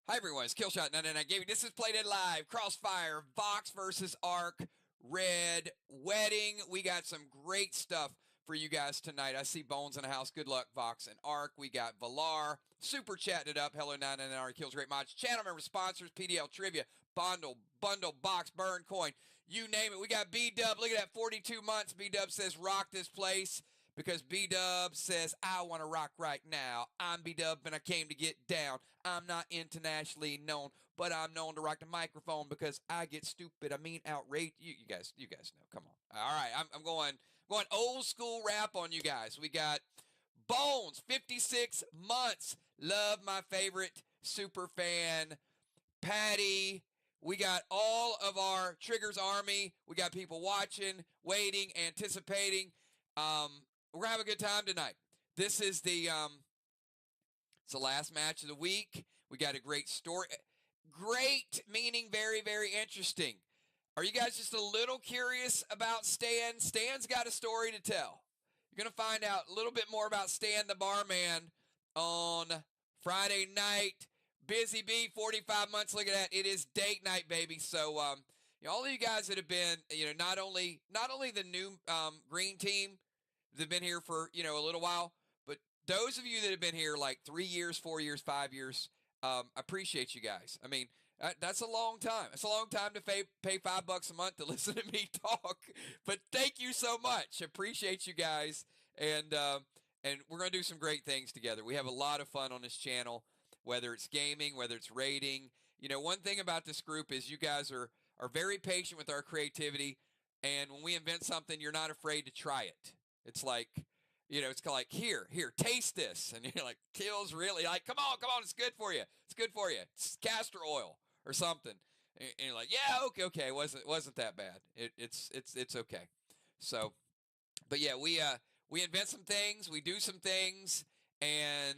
Hi everyone, it's Killshot99 Gaming. This is Played It Live, Crossfire, VOX versus ARC, Red, Wedding. We got some great stuff for you guys tonight. I see Bones in the house. Good luck, VOX and ARC. We got Valar, super chatting it up. Hello, 99 Kills, great mods. Channel member sponsors, PDL Trivia, Bundle, Box, Burn, Coin, you name it. We got B-Dub. Look at that, 42 months. B-Dub says, rock this place. Because B-Dub says, I want to rock right now. I'm B-Dub and I came to get down. I'm not internationally known, but I'm known to rock the microphone because I get stupid. I mean, outrage. You guys know. Come on. All right, I'm going old school rap on you guys. We got Bones, 56 months. Love my favorite super fan, Patty. We got all of our Triggers Army. We got people watching, waiting, anticipating. We're going to have a good time tonight. This is it's the last match of the week. We got a great story. Great meaning very, very interesting. Are you guys just a little curious about Stan? Stan's got a story to tell. You're going to find out a little bit more about Stan the Barman on Friday night. Busy Bee, 45 months. Look at that. It is date night, baby. So, all of you guys that have been, not only the new green team, they've been here for, a little while, but those of you that have been here like 3 years, 4 years, 5 years, appreciate you guys. I mean, that's a long time. It's a long time to pay $5 a month to listen to me talk, but thank you so much. Appreciate you guys. And we're going to do some great things together. We have a lot of fun on this channel, whether it's gaming, whether it's raiding. One thing about this group is you guys are very patient with our creativity. And when we invent something, you're not afraid to try it. It's like, it's like, here, taste this. And you're like, Kills, really? Like, come on, it's good for you. It's good for you. It's castor oil or something. And you're like, yeah, okay. It wasn't that bad. It's okay. So, but yeah, we invent some things, we do some things, and,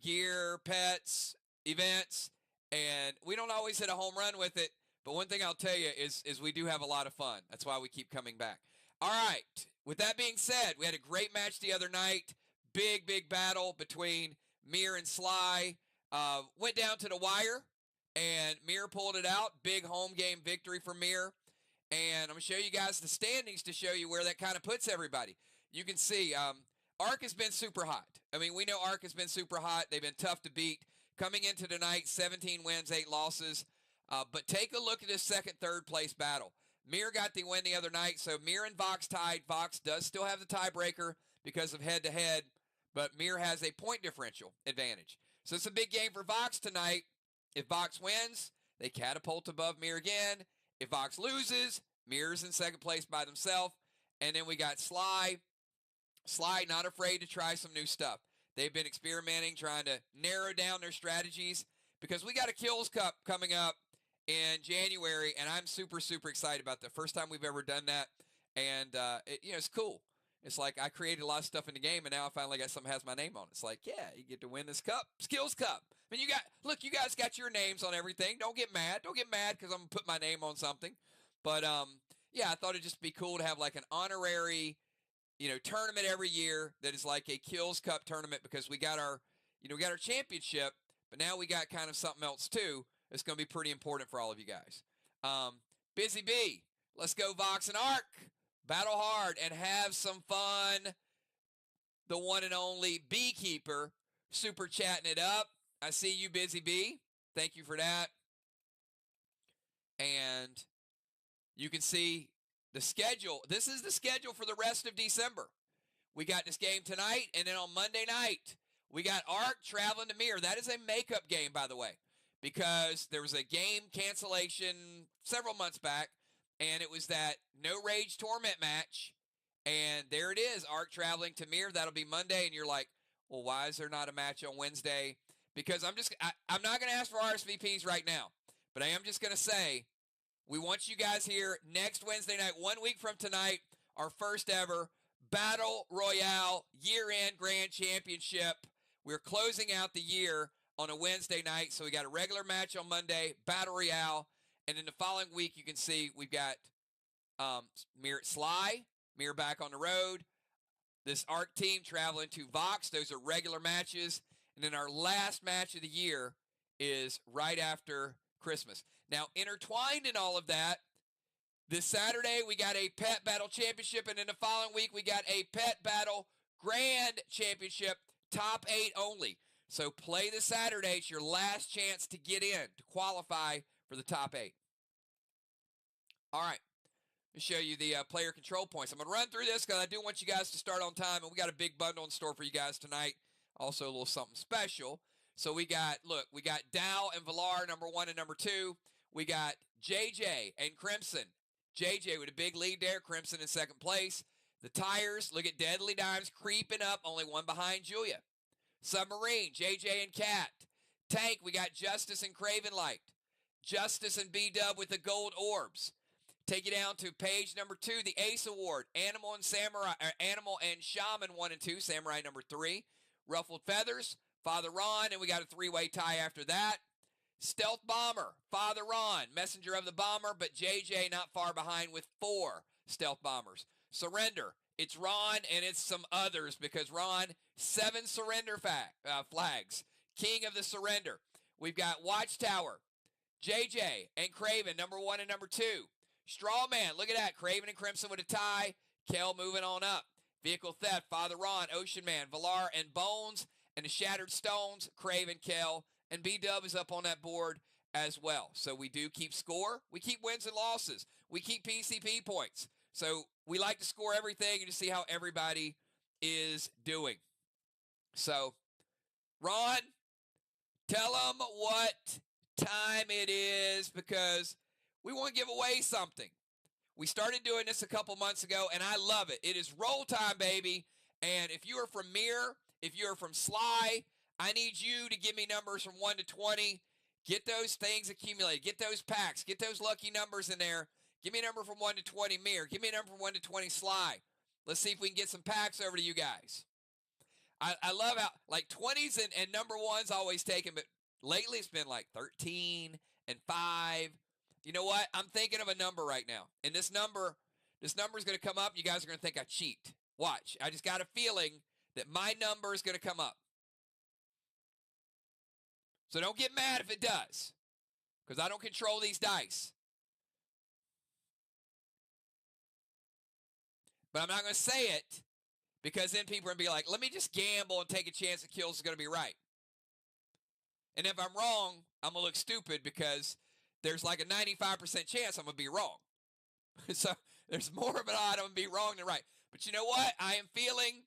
gear, pets, events, and we don't always hit a home run with it. But one thing I'll tell you is we do have a lot of fun. That's why we keep coming back. All right. With that being said, we had a great match the other night. Big battle between Mir and Sly. Went down to the wire, and Mir pulled it out. Big home game victory for Mir. And I'm going to show you guys the standings to show you where that kind of puts everybody. You can see ARC has been super hot. I mean, we know ARC has been super hot. They've been tough to beat. Coming into tonight, 17 wins, 8 losses. But take a look at this second, third place battle. Mir got the win the other night, so Mir and VOX tied. VOX does still have the tiebreaker because of head-to-head, but Mir has a point differential advantage. So it's a big game for VOX tonight. If VOX wins, they catapult above Mir again. If VOX loses, Mir's in second place by themselves. And then we got Sly. Sly not afraid to try some new stuff. They've been experimenting, trying to narrow down their strategies because we got a Kills Cup coming up in January, and I'm super excited about that. First time we've ever done that, and it's cool. It's like I created a lot of stuff in the game, and now I finally got something that has my name on it. It's like, yeah, you get to win this cup, Skills Cup. I mean, you guys got your names on everything. Don't get mad because I'm gonna put my name on something. But yeah, I thought it'd just be cool to have like an honorary, tournament every year that is like a Kills Cup tournament because we got our championship, but now we got kind of something else too. It's going to be pretty important for all of you guys. Busy Bee, let's go VOX and ARC. Battle hard and have some fun. The one and only Beekeeper, super chatting it up. I see you, Busy Bee. Thank you for that. And you can see the schedule. This is the schedule for the rest of December. We got this game tonight, and then on Monday night, we got ARC traveling to Mir. That is a makeup game, by the way, because there was a game cancellation several months back, and it was that No Rage Torment match, and there it is, ARC traveling to Mir. That'll be Monday, and you're like, well, why is there not a match on Wednesday? Because I'm not going to ask for RSVPs right now, but I am just going to say we want you guys here next Wednesday night, 1 week from tonight, our first ever Battle Royale year-end Grand Championship. We're closing out the year on a Wednesday night, so we got a regular match on Monday, Battle Royale, and then the following week you can see we've got Mir Sly, Mir back on the road, this ARC team traveling to VOX. Those are regular matches, and then our last match of the year is right after Christmas. Now, intertwined in all of that, this Saturday we got a Pet Battle Championship, and in the following week we got a Pet Battle Grand Championship, top 8 only. So play this Saturday. It's your last chance to get in, to qualify for the top 8. All right. Let me show you the player control points. I'm going to run through this because I do want you guys to start on time, and we got a big bundle in store for you guys tonight. Also a little something special. So we got, look, we got Dow and Villar, number 1 and number 2. We got JJ and Crimson. JJ with a big lead there. Crimson in second place. The tires, look at Deadly Dimes creeping up. Only one behind Julia. Submarine, JJ and Cat. Tank, we got Justice and Craven Light. Justice and B-Dub with the gold orbs. Take you down to page number 2, the Ace Award. Animal and Samurai, Animal and Shaman 1 and 2. Samurai number 3. Ruffled Feathers, Father Ron, and we got a 3-way tie after that. Stealth Bomber, Father Ron, Messenger of the Bomber, but JJ not far behind with 4 Stealth Bombers. Surrender, it's Ron and it's some others because Ron, 7 surrender flags. King of the Surrender. We've got Watchtower, JJ and Craven, number 1 and number 2. Strawman, look at that. Craven and Crimson with a tie. Kel moving on up. Vehicle Theft, Father Ron, Ocean Man, Villar and Bones, and the Shattered Stones, Craven, Kel, and B-Dub is up on that board as well. So we do keep score. We keep wins and losses. We keep PCP points. So we like to score everything and to see how everybody is doing. So, Ron, tell them what time it is because we want to give away something. We started doing this a couple months ago, and I love it. It is roll time, baby. And if you are from Mirror, if you're from Sly, I need you to give me numbers from 1 to 20. Get those things accumulated. Get those packs. Get those lucky numbers in there. Give me a number from 1 to 20, Mirror. Give me a number from 1 to 20, Sly. Let's see if we can get some packs over to you guys. I love how, like, 20s and number 1's always taken, but lately it's been like 13 and 5. You know what? I'm thinking of a number right now. And this number is going to come up. You guys are going to think I cheat. Watch. I just got a feeling that my number is going to come up. So don't get mad if it does, because I don't control these dice. But I'm not going to say it because then people are going to be like, let me just gamble and take a chance that Kills is going to be right. And if I'm wrong, I'm going to look stupid because there's like a 95% chance I'm going to be wrong. So there's more of an odd I'm going to be wrong than right. But you know what? I am feeling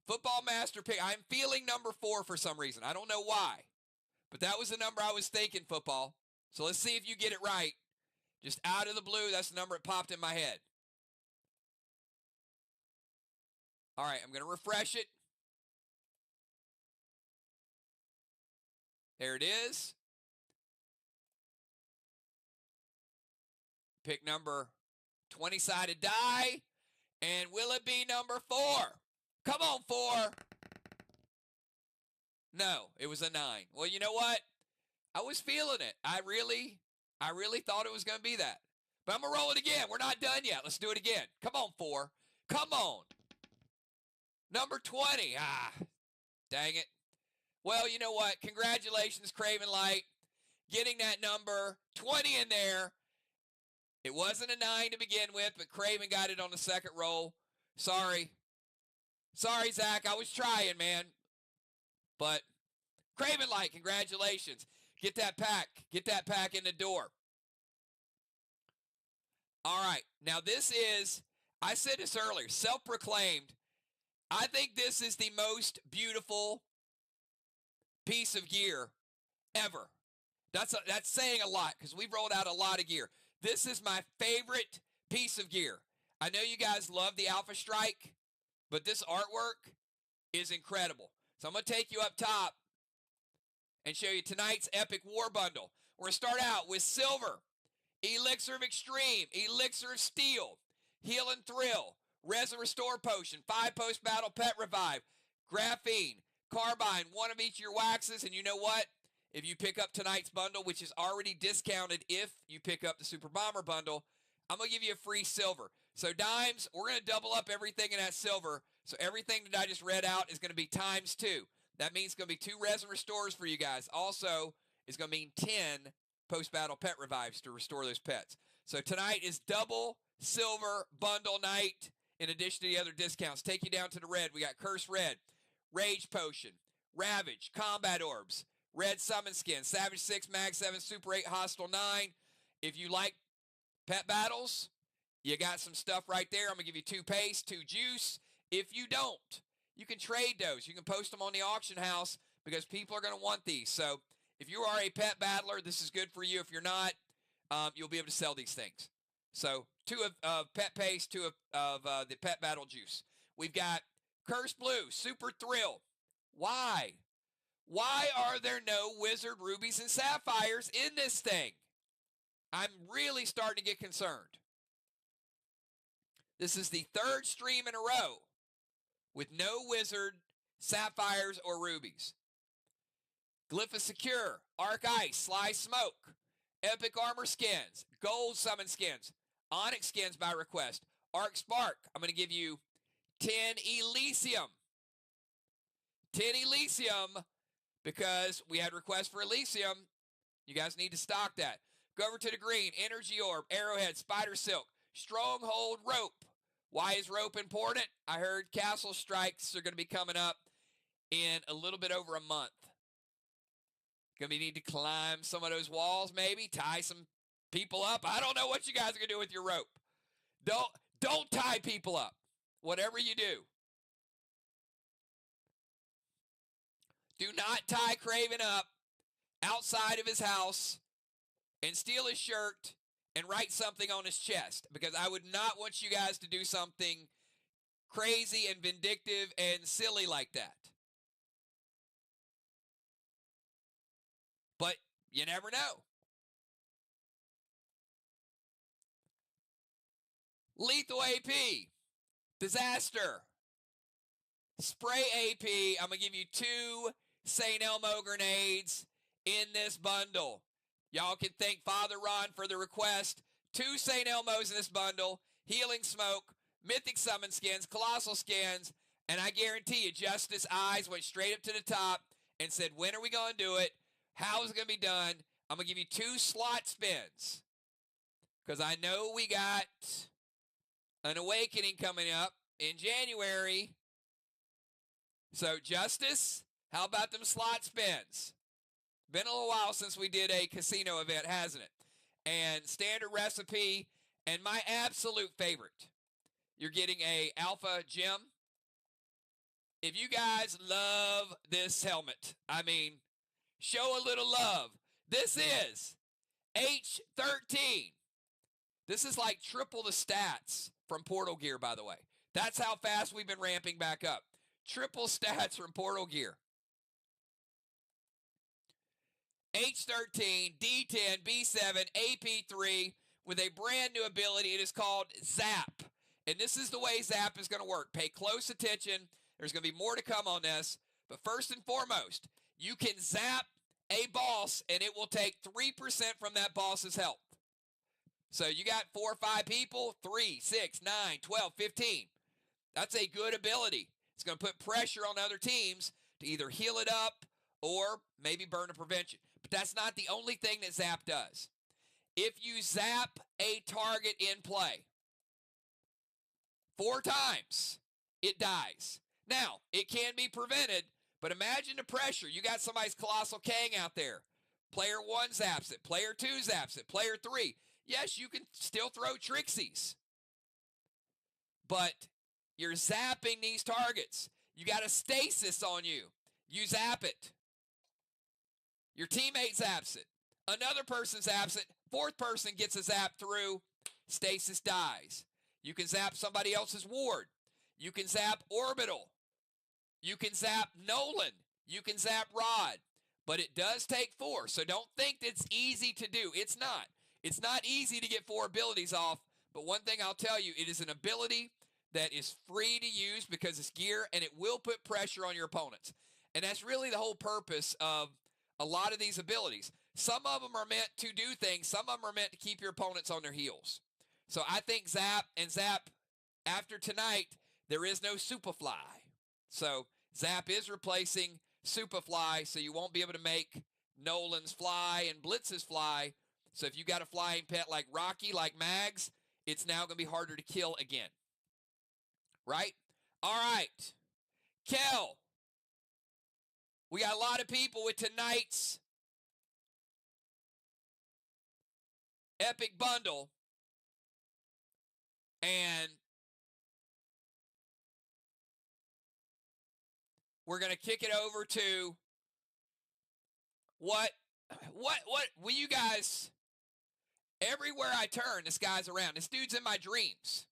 Football Master Pick. I'm feeling number 4 for some reason. I don't know why. But that was the number I was thinking, Football. So let's see if you get it right. Just out of the blue, that's the number that popped in my head. All right, I'm going to refresh it. There it is. Pick number 20-sided die. And will it be number 4? Come on, 4. No, it was a 9. Well, you know what? I was feeling it. I really thought it was going to be that. But I'm going to roll it again. We're not done yet. Let's do it again. Come on, 4. Come on. Number 20. Ah, dang it. Well, you know what? Congratulations, Craven Light. Getting that number 20 in there. It wasn't a 9 to begin with, but Craven got it on the second roll. Sorry. Sorry, Zach. I was trying, man. But Craven Light, congratulations. Get that pack. Get that pack in the door. All right. Now, this is, I said this earlier, self-proclaimed. I think this is the most beautiful piece of gear ever. That's saying a lot because we've rolled out a lot of gear. This is my favorite piece of gear. I know you guys love the Alpha Strike, but this artwork is incredible. So I'm going to take you up top and show you tonight's Epic War Bundle. We're going to start out with Silver, Elixir of Extreme, Elixir of Steel, Heal and Thrill, Res and Restore Potion, 5 post-battle Pet Revive, Graphene, Carbine, 1 of each of your waxes, and you know what? If you pick up tonight's bundle, which is already discounted if you pick up the Super Bomber bundle, I'm going to give you a free silver. So Dimes, we're going to double up everything in that silver. So everything that I just read out is going to be times 2. That means it's going to be 2 Res and Restores for you guys. Also, is going to mean 10 post-battle pet revives to restore those pets. So tonight is double silver bundle night in addition to the other discounts. Take you down to the red. We got Curse Red, Rage Potion, Ravage, Combat Orbs, Red Summon Skin, Savage 6, Mag 7, Super 8, Hostile 9. If you like pet battles, you got some stuff right there. I'm going to give you 2 paste, 2 juice. If you don't, you can trade those. You can post them on the auction house because people are going to want these. So if you are a pet battler, this is good for you. If you're not, you'll be able to sell these things. So 2 of pet paste, 2 of the pet battle juice. We've got Curse Blue, Super Thrill. Why? Why are there no Wizard Rubies and Sapphires in this thing? I'm really starting to get concerned. This is the 3rd stream in a row with no Wizard, Sapphires, or Rubies. Glypha Secure, Arc Ice, Sly Smoke, Epic Armor Skins, Gold Summon Skins, Onyx Skins by request, Arc Spark. I'm going to give you 10 Elysium. 10 Elysium because we had requests for Elysium. You guys need to stock that. Go over to the green, Energy Orb, Arrowhead, Spider Silk, Stronghold Rope. Why is rope important? I heard Castle Strikes are going to be coming up in a little bit over a month. Going to need to climb some of those walls, maybe tie some people up. I don't know what you guys are going to do with your rope. Don't tie people up. Whatever you do. Do not tie Craven up outside of his house and steal his shirt and write something on his chest, because I would not want you guys to do something crazy and vindictive and silly like that. But you never know. Lethal AP, Disaster, Spray AP. I'm going to give you 2 St. Elmo grenades in this bundle. Y'all can thank Father Ron for the request. 2 St. Elmos in this bundle, Healing Smoke, Mythic Summon Skins, Colossal Skins, and I guarantee you Justice eyes went straight up to the top and said, when are we going to do it? How is it going to be done? I'm going to give you 2 slot spins because I know we got an awakening coming up in January. So, Justice, how about them slot spins? Been a little while since we did a casino event, hasn't it? And standard recipe, and my absolute favorite. You're getting a Alpha Gem. If you guys love this helmet, I mean, show a little love. This is H13. This is like triple the stats from Portal Gear, by the way. That's how fast we've been ramping back up. Triple stats from Portal Gear. H13, D10, B7, AP3 with a brand new ability. It is called Zap. And this is the way Zap is going to work. Pay close attention. There's going to be more to come on this. But first and foremost, you can zap a boss and it will take 3% from that boss's health. So you got 4 or 5 people, 3, 6, 9, 12, 15. That's a good ability. It's going to put pressure on other teams to either heal it up or maybe burn a prevention. But that's not the only thing that Zap does. If you zap a target in play 4 times, it dies. Now, it can be prevented, but imagine the pressure. You got somebody's Colossal Kang out there. Player 1 zaps it. Player 2 zaps it. Player 3. Yes, you can still throw Trixies. But you're zapping these targets. You got a stasis on you. You zap it. Your teammate zaps it. Another person zaps it. 4th person gets a zap through. Stasis dies. You can zap somebody else's ward. You can zap Orbital. You can zap Nolan. You can zap Rod. But it does take 4, so don't think it's easy to do. It's not. It's not easy to get 4 abilities off, but one thing I'll tell you, it is an ability that is free to use because it's gear, and it will put pressure on your opponents. And that's really the whole purpose of a lot of these abilities. Some of them are meant to do things. Some of them are meant to keep your opponents on their heels. So I think Zap and Zap, after tonight, there is no Superfly. So Zap is replacing Superfly, so you won't be able to make Nolan's fly and Blitz's fly. So if you got a flying pet like Rocky, like Mags, it's now going to be harder to kill again. Right? All right. Kel. We got a lot of people with tonight's epic bundle. And we're going to kick it over to what will you guys, everywhere I turn, this guy's around. This dude's in my dreams.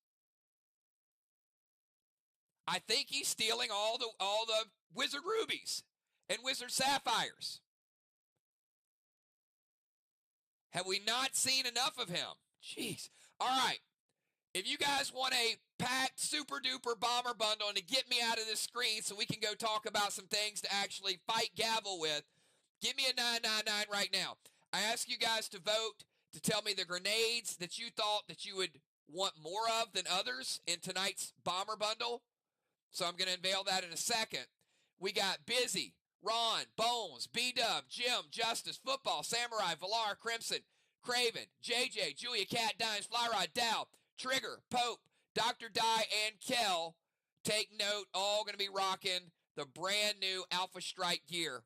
I think he's stealing all the Wizard Rubies and Wizard Sapphires. Have we not seen enough of him? Jeez. All right. If you guys want a packed super duper bomber bundle and to get me out of this screen so we can go talk about some things to actually fight Gavel with, give me a 999 right now. I ask you guys to vote to tell me the grenades that you thought that you would want more of than others in tonight's bomber bundle. So I'm going to unveil that in a second. We got Busy, Ron, Bones, B-Dub, Jim, Justice, Football, Samurai, Valar, Crimson, Craven, JJ, Julia, Cat, Dimes, Flyrod, Dow, Trigger, Pope, Dr. Die, and Kel. Take note, all going to be rocking the brand new Alpha Strike gear.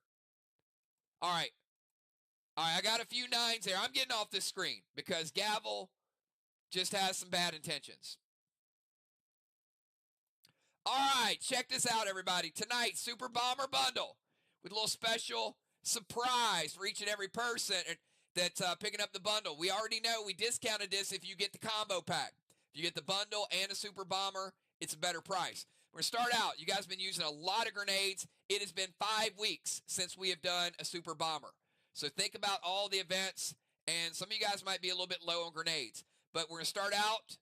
All right, I got a few nines there. I'm getting off this screen because Gavel just has some bad intentions. All right, check this out, everybody. Tonight, Super Bomber Bundle with a little special surprise for each and every person that's picking up the bundle. We already know we discounted this if you get the combo pack. If you get the bundle and a Super Bomber, it's a better price. We're going to start out. You guys have been using a lot of grenades. It has been 5 weeks since we have done a Super Bomber. So think about all the events, and some of you guys might be a little bit low on grenades. But we're going to start out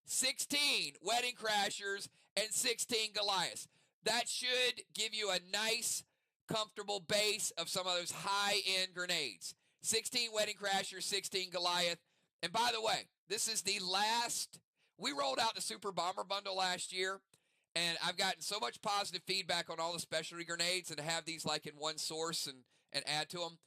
16 Wedding Crashers and 16 Goliaths. That should give you a nice, comfortable base of some of those high-end grenades. 16 Wedding Crashers, 16 Goliath. And by the way, this is the last. We rolled out the Super Bomber Bundle last year, and I've gotten so much positive feedback on all the specialty grenades and to have these like in one source and add to them.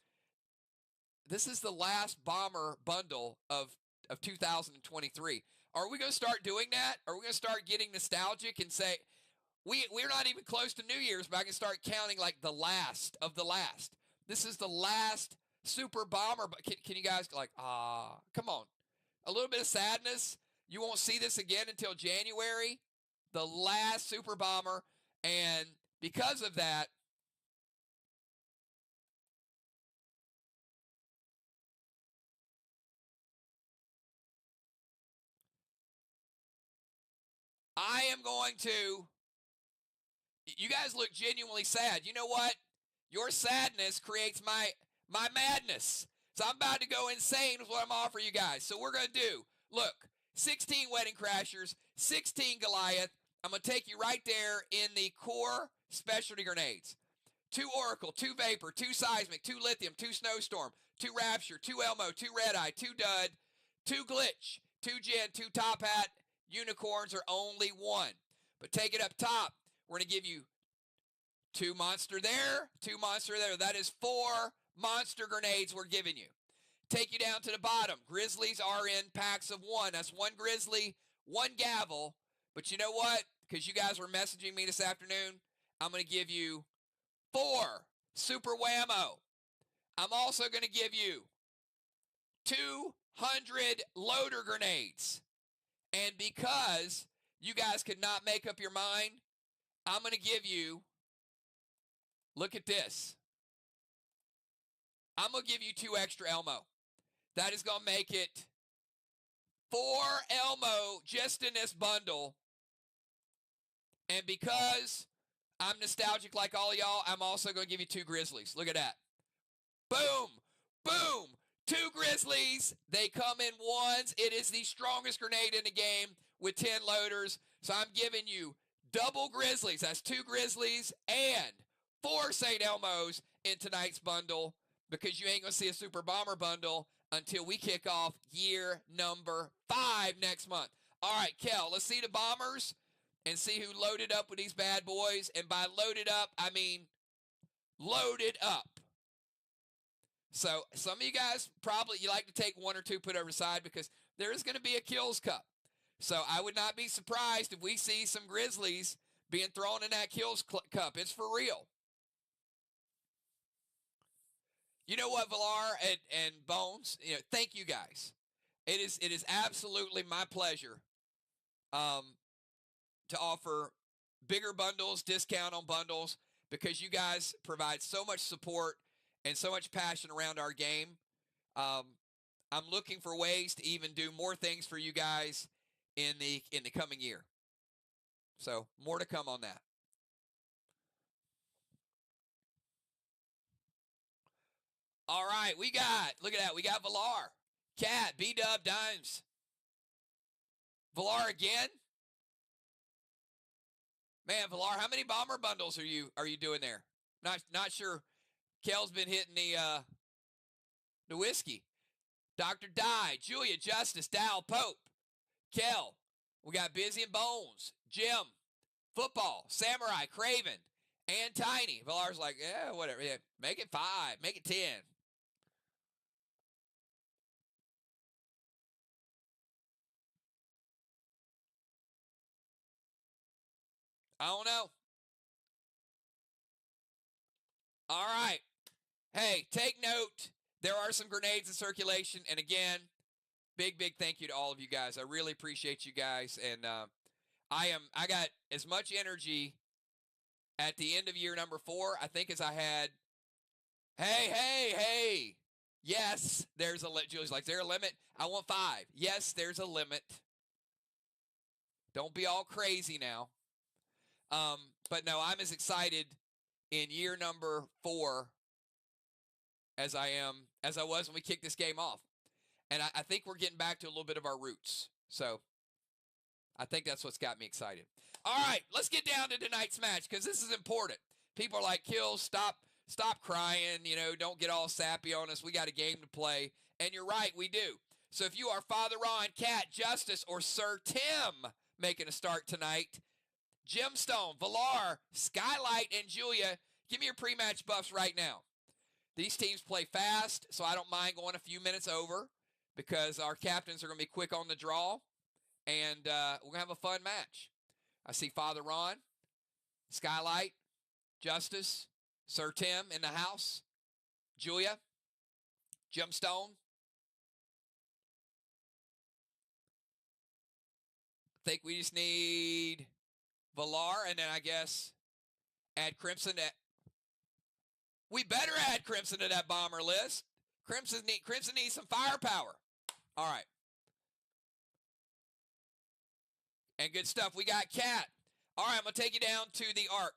This is the last Bomber Bundle of 2023. Are we going to start doing that? Are we going to start getting nostalgic and say, we're not even close to New Year's, but I can start counting like the last of the last. This is the last Super Bomber. Can you guys like, come on. A little bit of sadness. You won't see this again until January. The last Super Bomber. And because of that, I am going to, you guys look genuinely sad. You know what? Your sadness creates my madness. So I'm about to go insane with what I'm offering you guys. So we're going to do, look, 16 Wedding Crashers, 16 Goliath. I'm going to take you right there in the core specialty grenades. 2 Oracle, 2 Vapor, 2 Seismic, 2 Lithium, 2 Snowstorm, 2 Rapture, 2 Elmo, 2 Red Eye, 2 Dud, 2 Glitch, 2 Gen, 2 Top Hat. Unicorns are only 1. But take it up top. We're going to give you 2 monster there, 2 monster there. That is 4 monster grenades we're giving you. Take you down to the bottom. Grizzlies are in packs of 1. That's 1 Grizzly, 1 Gavel. But you know what? Because you guys were messaging me this afternoon, I'm going to give you 4 Super Whammo. I'm also going to give you 200 loader grenades. And because you guys could not make up your mind, I'm going to give you, look at this. I'm going to give you 2 extra Elmo. That is going to make it 4 Elmo just in this bundle. And because I'm nostalgic like all y'all, I'm also going to give you 2 Grizzlies. Look at that. Boom. Boom. 2 Grizzlies. They come in ones. It is the strongest grenade in the game with 10 loaders. So I'm giving you double Grizzlies. That's 2 Grizzlies and 4 St. Elmos in tonight's bundle, because you ain't going to see a Super Bomber bundle until we kick off year number 5 next month. All right, Kel, let's see the Bombers and see who loaded up with these bad boys. And by loaded up, I mean loaded up. So some of you guys probably, you like to take one or two, put over the side, because there is going to be a Kills Cup. So I would not be surprised if we see some Grizzlies being thrown in that Kills Cup. It's for real. You know what, Villar and Bones? You know, thank you guys. It is absolutely my pleasure to offer bigger bundles, discount on bundles, because you guys provide so much support and so much passion around our game. I'm looking for ways to even do more things for you guys in the coming year. So more to come on that. All right, we got, look at that, we got Villar, Cat, B-Dub, Dimes. Villar again? Man, Villar, how many bomber bundles are you doing there? Not sure. Kel's been hitting the whiskey. Dr. Di, Julia, Justice, Dow, Pope, Kel. We got Busy and Bones, Jim, Football, Samurai, Craven, and Tiny. Villar's like, yeah, whatever. Yeah, make it 5, make it 10. I don't know. All right. Hey, take note. There are some grenades in circulation. And again, big thank you to all of you guys. I really appreciate you guys. And I got as much energy at the end of year number 4, I think, as I had. Hey. Yes, there's a limit. Julie's like, is there a limit? I want 5. Yes, there's a limit. Don't be all crazy now. But no, I'm as excited in year number 4 as I was when we kicked this game off. And I think we're getting back to a little bit of our roots. So I think that's what's got me excited. All right, let's get down to tonight's match, because this is important. People are like, Kills, stop crying, you know, don't get all sappy on us. We got a game to play. And you're right, we do. So if you are Father Ron, Cat, Justice, or Sir Tim making a start tonight, Gemstone, Villar, Skylight, and Julia, give me your pre-match buffs right now. These teams play fast, so I don't mind going a few minutes over, because our captains are going to be quick on the draw, and we're going to have a fun match. I see Father Ron, Skylight, Justice, Sir Tim in the house, Julia, Gemstone. I think we just need Villar, and then I guess add Crimson. We better add Crimson to that bomber list. Crimson needs some firepower. All right. And good stuff. We got Cat. All right, I'm going to take you down to the Ark.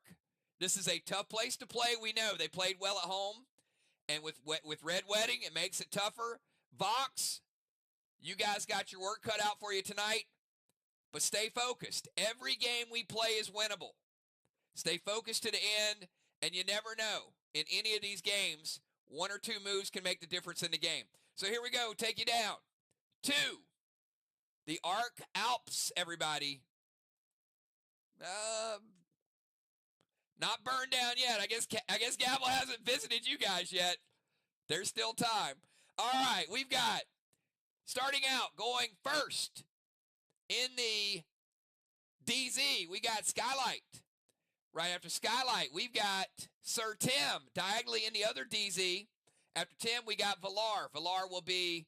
This is a tough place to play. We know they played well at home. And with Red Wedding, it makes it tougher. VOX, you guys got your work cut out for you tonight. But stay focused. Every game we play is winnable. Stay focused to the end, and you never know. In any of these games, 1 or 2 moves can make the difference in the game. So here we go. Take you down to the Ark Alps, everybody. Not burned down yet. I guess Gavel hasn't visited you guys yet. There's still time. All right, we've got, starting out, going first in the DZ, we got Skylight. Right after Skylight, we've got Sir Tim diagonally in the other DZ. After Tim, we got Villar. Villar will be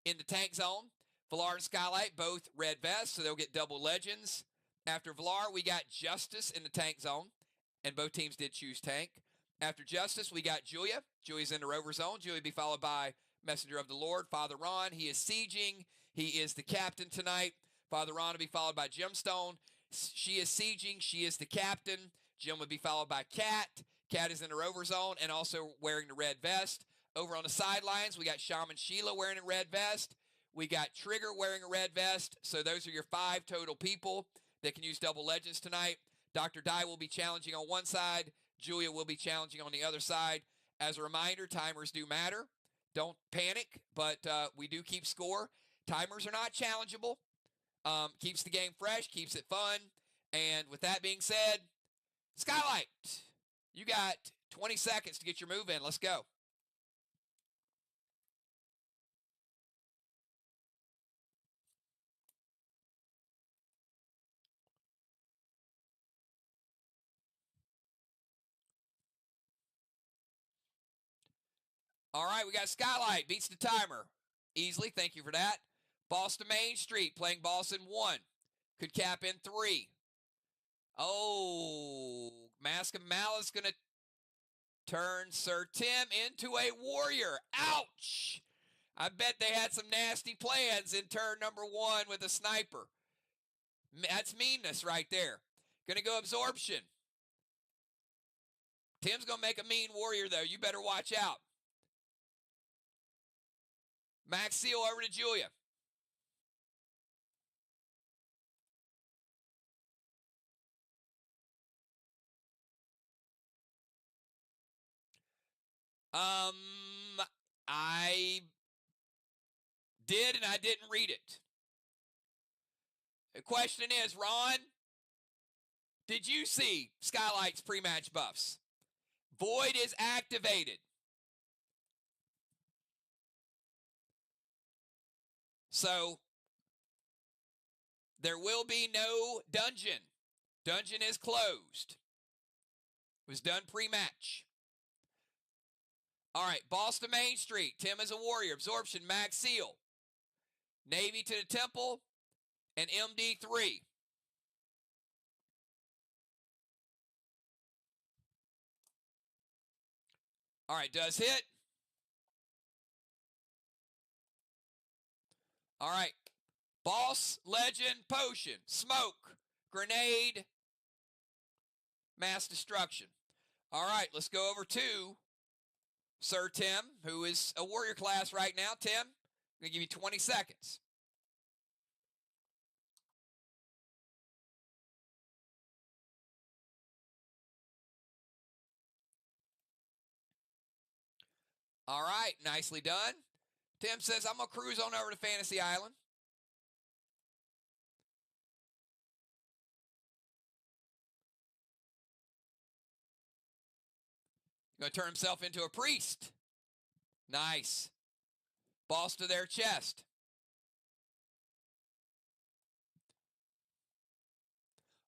in the tank zone. Villar and Skylight, both red vests, so they'll get double legends. After Villar, we got Justice in the tank zone, and both teams did choose tank. After Justice, we got Julia. Julia's in the rover zone. Julia will be followed by Messenger of the Lord, Father Ron. He is sieging. He is the captain tonight. Father Ron will be followed by Gemstone. She is sieging. She is the captain. Jim would be followed by Cat. Cat is in the rover zone and also wearing the red vest. Over on the sidelines, we got Shaman Sheila wearing a red vest. We got Trigger wearing a red vest. So those are your 5 total people that can use double legends tonight. Dr. Di will be challenging on one side. Julia will be challenging on the other side. As a reminder, timers do matter. Don't panic, but we do keep score. Timers are not challengeable. Keeps the game fresh, keeps it fun. And with that being said, Skylight, you got 20 seconds to get your move in. Let's go. All right, we got Skylight. Beats the timer. Easily, thank you for that. Boston Main Street playing Boston 1. Could cap in 3. Oh, Mask of Malice going to turn Sir Tim into a warrior. Ouch! I bet they had some nasty plans in turn number 1 with a sniper. That's meanness right there. Going to go absorption. Tim's going to make a mean warrior, though. You better watch out. Max Seal over to Julia. I did and I didn't read it. The question is, Ron, did you see Skylight's pre-match buffs? Void is activated. So there will be no dungeon. Dungeon is closed. It was done pre-match. All right, Boston Main Street. Tim is a warrior. Absorption, Max Seal. Navy to the Temple and MD3. All right, does hit. All right, Boss, Legend, Potion, Smoke, Grenade, Mass Destruction. All right, let's go over to Sir Tim, who is a warrior class right now. Tim, I'm going to give you 20 seconds. All right, nicely done. Tim says, I'm going to cruise on over to Fantasy Island. Going to turn himself into a priest. Nice. Boss to their chest.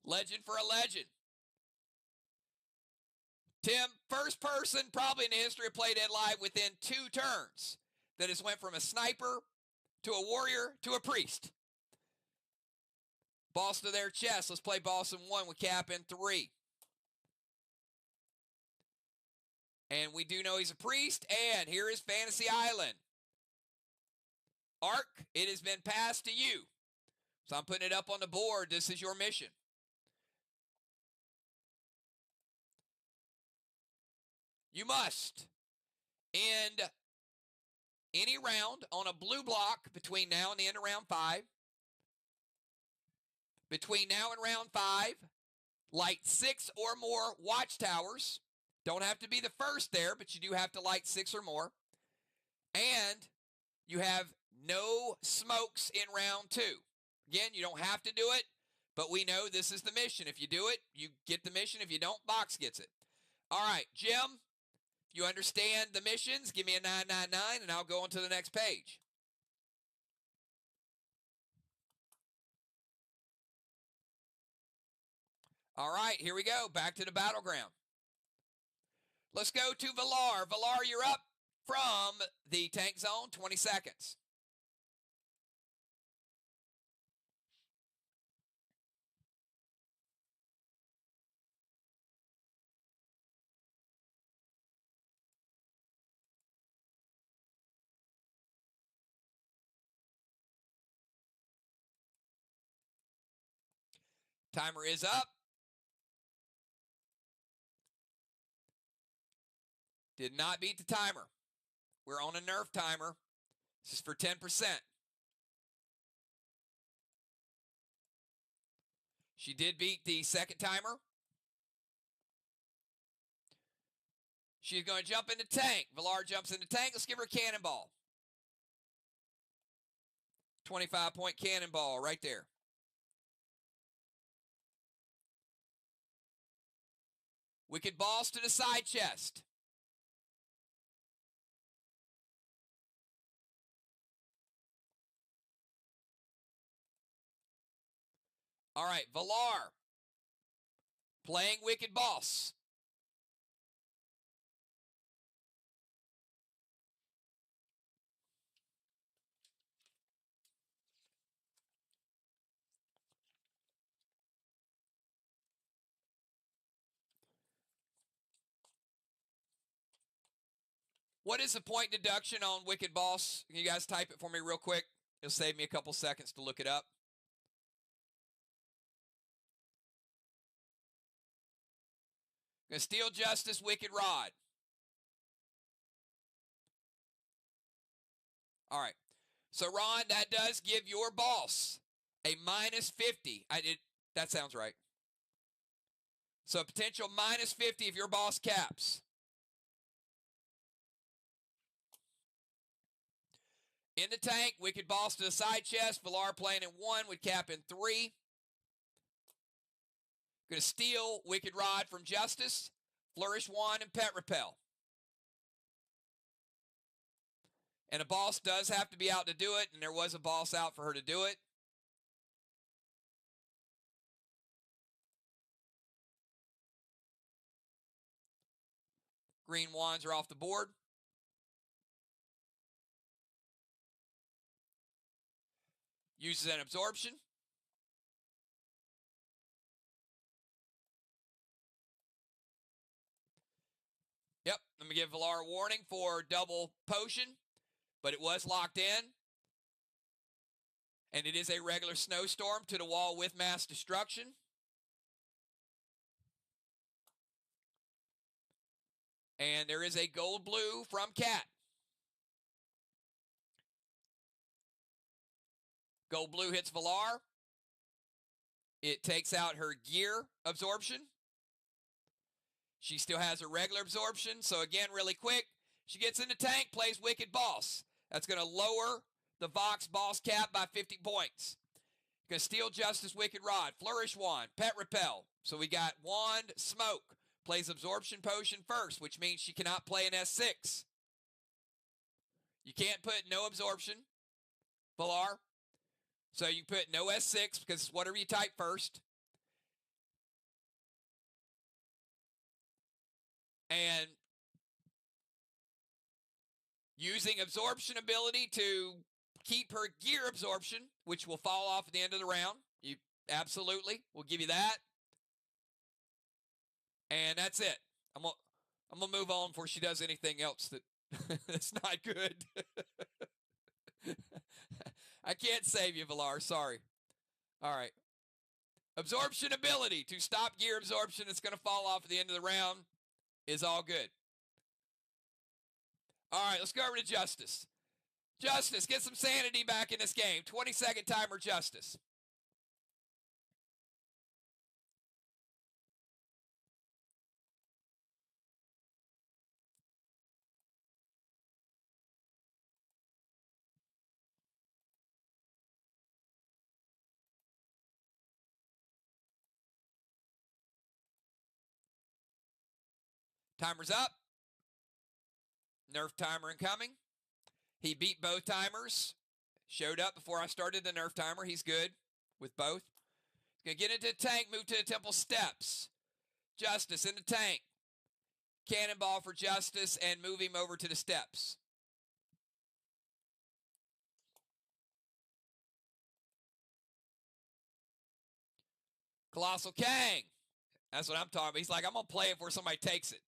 Legend for a legend. Tim, first person probably in the history of Play Dead Live within 2 turns that has went from a sniper to a warrior to a priest. Boss to their chest. Let's play boss in 1 with cap in 3. And we do know he's a priest. And here is Fantasy Island. Ark, it has been passed to you. So I'm putting it up on the board. This is your mission. You must end any round on a blue block between now and the end of round 5. Between now and round 5, light 6 or more watchtowers. Don't have to be the first there, but you do have to light 6 or more. And you have no smokes in round 2. Again, you don't have to do it, but we know this is the mission. If you do it, you get the mission. If you don't, Box gets it. All right, Jim, if you understand the missions, give me a 999 and I'll go on to the next page. All right, here we go. Back to the battleground. Let's go to Valar. Valar, you're up from the tank zone. 20 seconds. Timer is up. Did not beat the timer. We're on a nerf timer. This is for 10%. She did beat the second timer. She's going to jump into tank. Valar jumps into tank. Let's give her a cannonball. 25-point cannonball right there. Wicked Boss to the side chest. All right, Valar playing Wicked Boss. What is the point deduction on Wicked Boss? Can you guys type it for me real quick? It'll save me a couple seconds to look it up. Gonna steal Justice, Wicked Rod. All right. So, Ron, that does give your boss a minus 50. That sounds right. So, potential minus 50 if your boss caps. In the tank, Wicked Boss to the side chest. Villar playing in 1 would cap in 3. Going to steal Wicked Rod from Justice. Flourish 1 and Pet Repel. And a boss does have to be out to do it, and there was a boss out for her to do it. Green wands are off the board. Uses an absorption. Yep, let me give Villar a warning for double potion, but it was locked in. And it is a regular snowstorm to the wall with mass destruction. And there is a gold blue from Cat. Gold blue hits Villar. It takes out her gear absorption. She still has a regular absorption. So again, really quick, she gets in the tank, plays Wicked Boss. That's going to lower the VOX boss cap by 50 points. Going to steal Justice, Wicked Rod. Flourish Wand. Pet Repel. So we got Wand, Smoke. Plays Absorption Potion first, which means she cannot play an S6. You can't put no absorption, Villar. So you put no S6 because it's whatever you type first. And using absorption ability to keep her gear absorption, which will fall off at the end of the round. You absolutely will give you that. And that's it. I'm gonna move on before she does anything else that that's not good. I can't save you, Villar. Sorry. All right. Absorption ability to stop gear absorption that's going to fall off at the end of the round is all good. All right, let's go over to Justice. Justice, get some sanity back in this game. 20-second timer, Justice. Timer's up. Nerf timer incoming. He beat both timers. Showed up before I started the nerf timer. He's good with both. He's going to get into the tank, move to the temple steps. Justice in the tank. Cannonball for Justice and move him over to the steps. Colossal Kang. That's what I'm talking about. He's like, I'm going to play it before somebody takes it.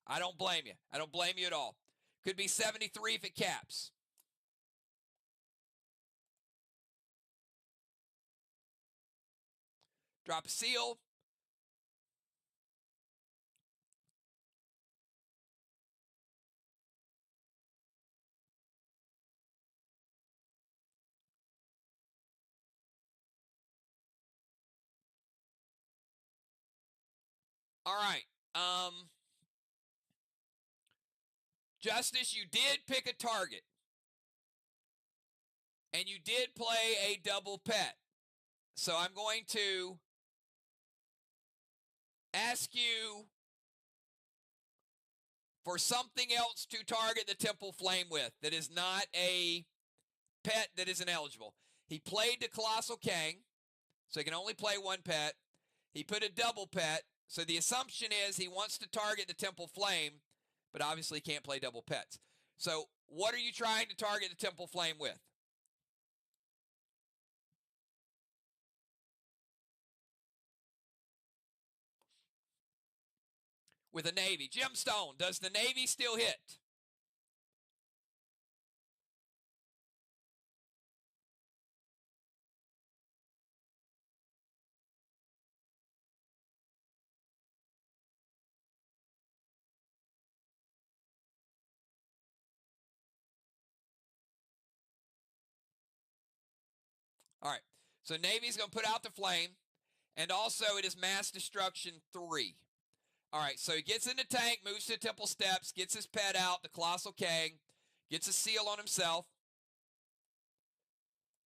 I don't blame you. I don't blame you at all. Could be 73 if it caps. Drop a seal. All right. Justice, you did pick a target. And you did play a double pet. So I'm going to ask you for something else to target the Temple Flame with that is not a pet that isn't eligible. He played the Colossal Kang, so he can only play one pet. He put a double pet, so the assumption is he wants to target the Temple Flame, but obviously can't play double pets. So what are you trying to target the Temple Flame with? With a Navy. Gemstone, does the Navy still hit? All right. So Navy's going to put out the flame. And also it is mass destruction 3. All right. So he gets in the tank, moves to the temple steps, gets his pet out, the Colossal King, gets a seal on himself.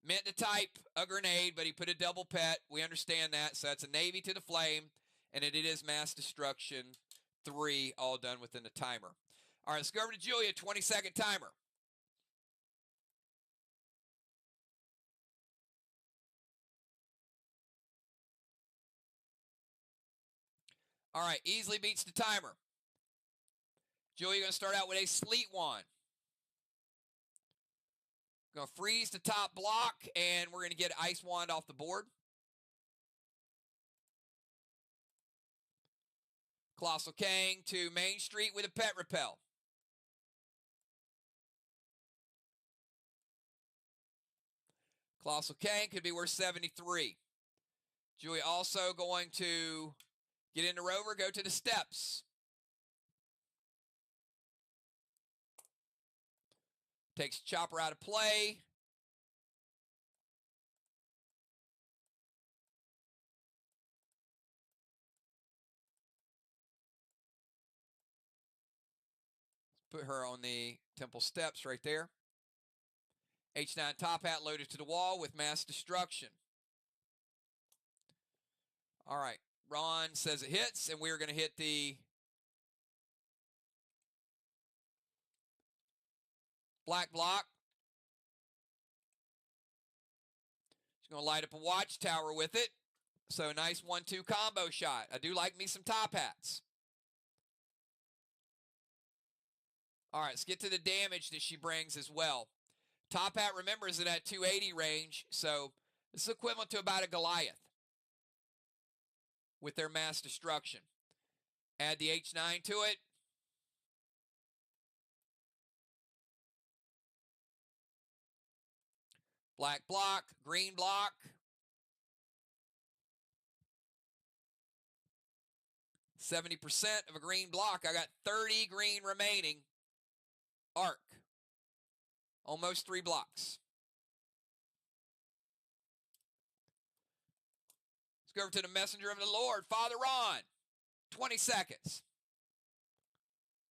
Meant to type a grenade, but he put a double pet. We understand that. So that's a Navy to the flame. And it is mass destruction 3, all done within the timer. All right, let's go over to Julia, 20-second timer. All right, easily beats the timer. Julia, going to start out with a Sleet Wand. Going to freeze the top block, and we're going to get Ice Wand off the board. Colossal King to Main Street with a Pet Repel. Colossal King could be worth 73. Julia also going to get into Rover, go to the steps. Takes Chopper out of play. Put her on the temple steps right there. H9 Top Hat loaded to the wall with mass destruction. All right. Ron says it hits, and we're going to hit the black block. She's going to light up a watchtower with it. So nice 1-2 combo shot. I do like me some Top Hats. All right, let's get to the damage that she brings as well. Top Hat, remember, is in that 280 range, so this is equivalent to about a Goliath with their mass destruction. Add the H9 to it. Black block, green block. %70 of a green block. I got 30 green remaining. Arc. Almost 3 blocks. Let's go over to the messenger of the Lord, Father Ron. 20 seconds.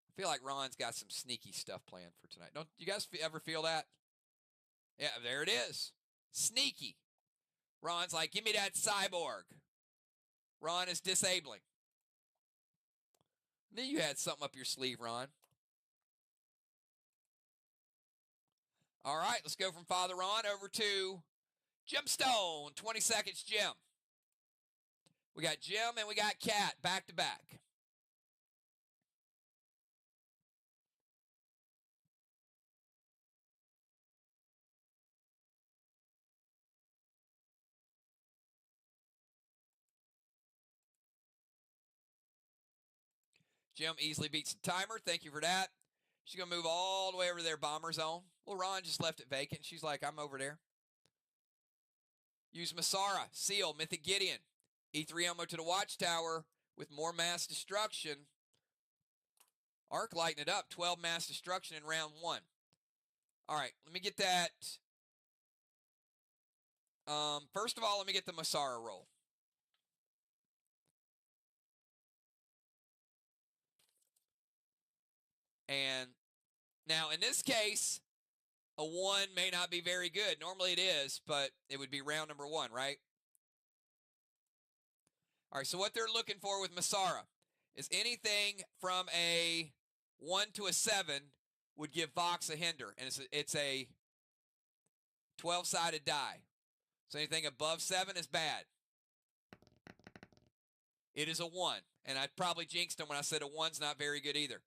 I feel like Ron's got some sneaky stuff planned for tonight. Don't you guys ever feel that? Yeah, there it is. Sneaky. Ron's like, give me that cyborg. Ron is disabling. Knew you had something up your sleeve, Ron. All right, let's go from Father Ron over to Jim Stone. 20 seconds, Jim. We got Jim and we got Cat back to back. Jim easily beats the timer. Thank you for that. She's going to move all the way over to their bomber zone. Well, Ron just left it vacant. She's like, I'm over there. Use Masara, Seal, Mythic Gideon. E3 Elmo to the watchtower with more mass destruction. Arc lighting it up. 12 mass destruction in round 1. All right, let me get that. First of all, let me get the Masara roll. And now in this case, a 1 may not be very good. Normally it is, but it would be round number 1, right? All right, so what they're looking for with Masara is anything from a 1 to a 7 would give VOX a hinder. And it's a 12-sided die. So anything above 7 is bad. It is a 1. And I probably jinxed them when I said a 1's not very good either.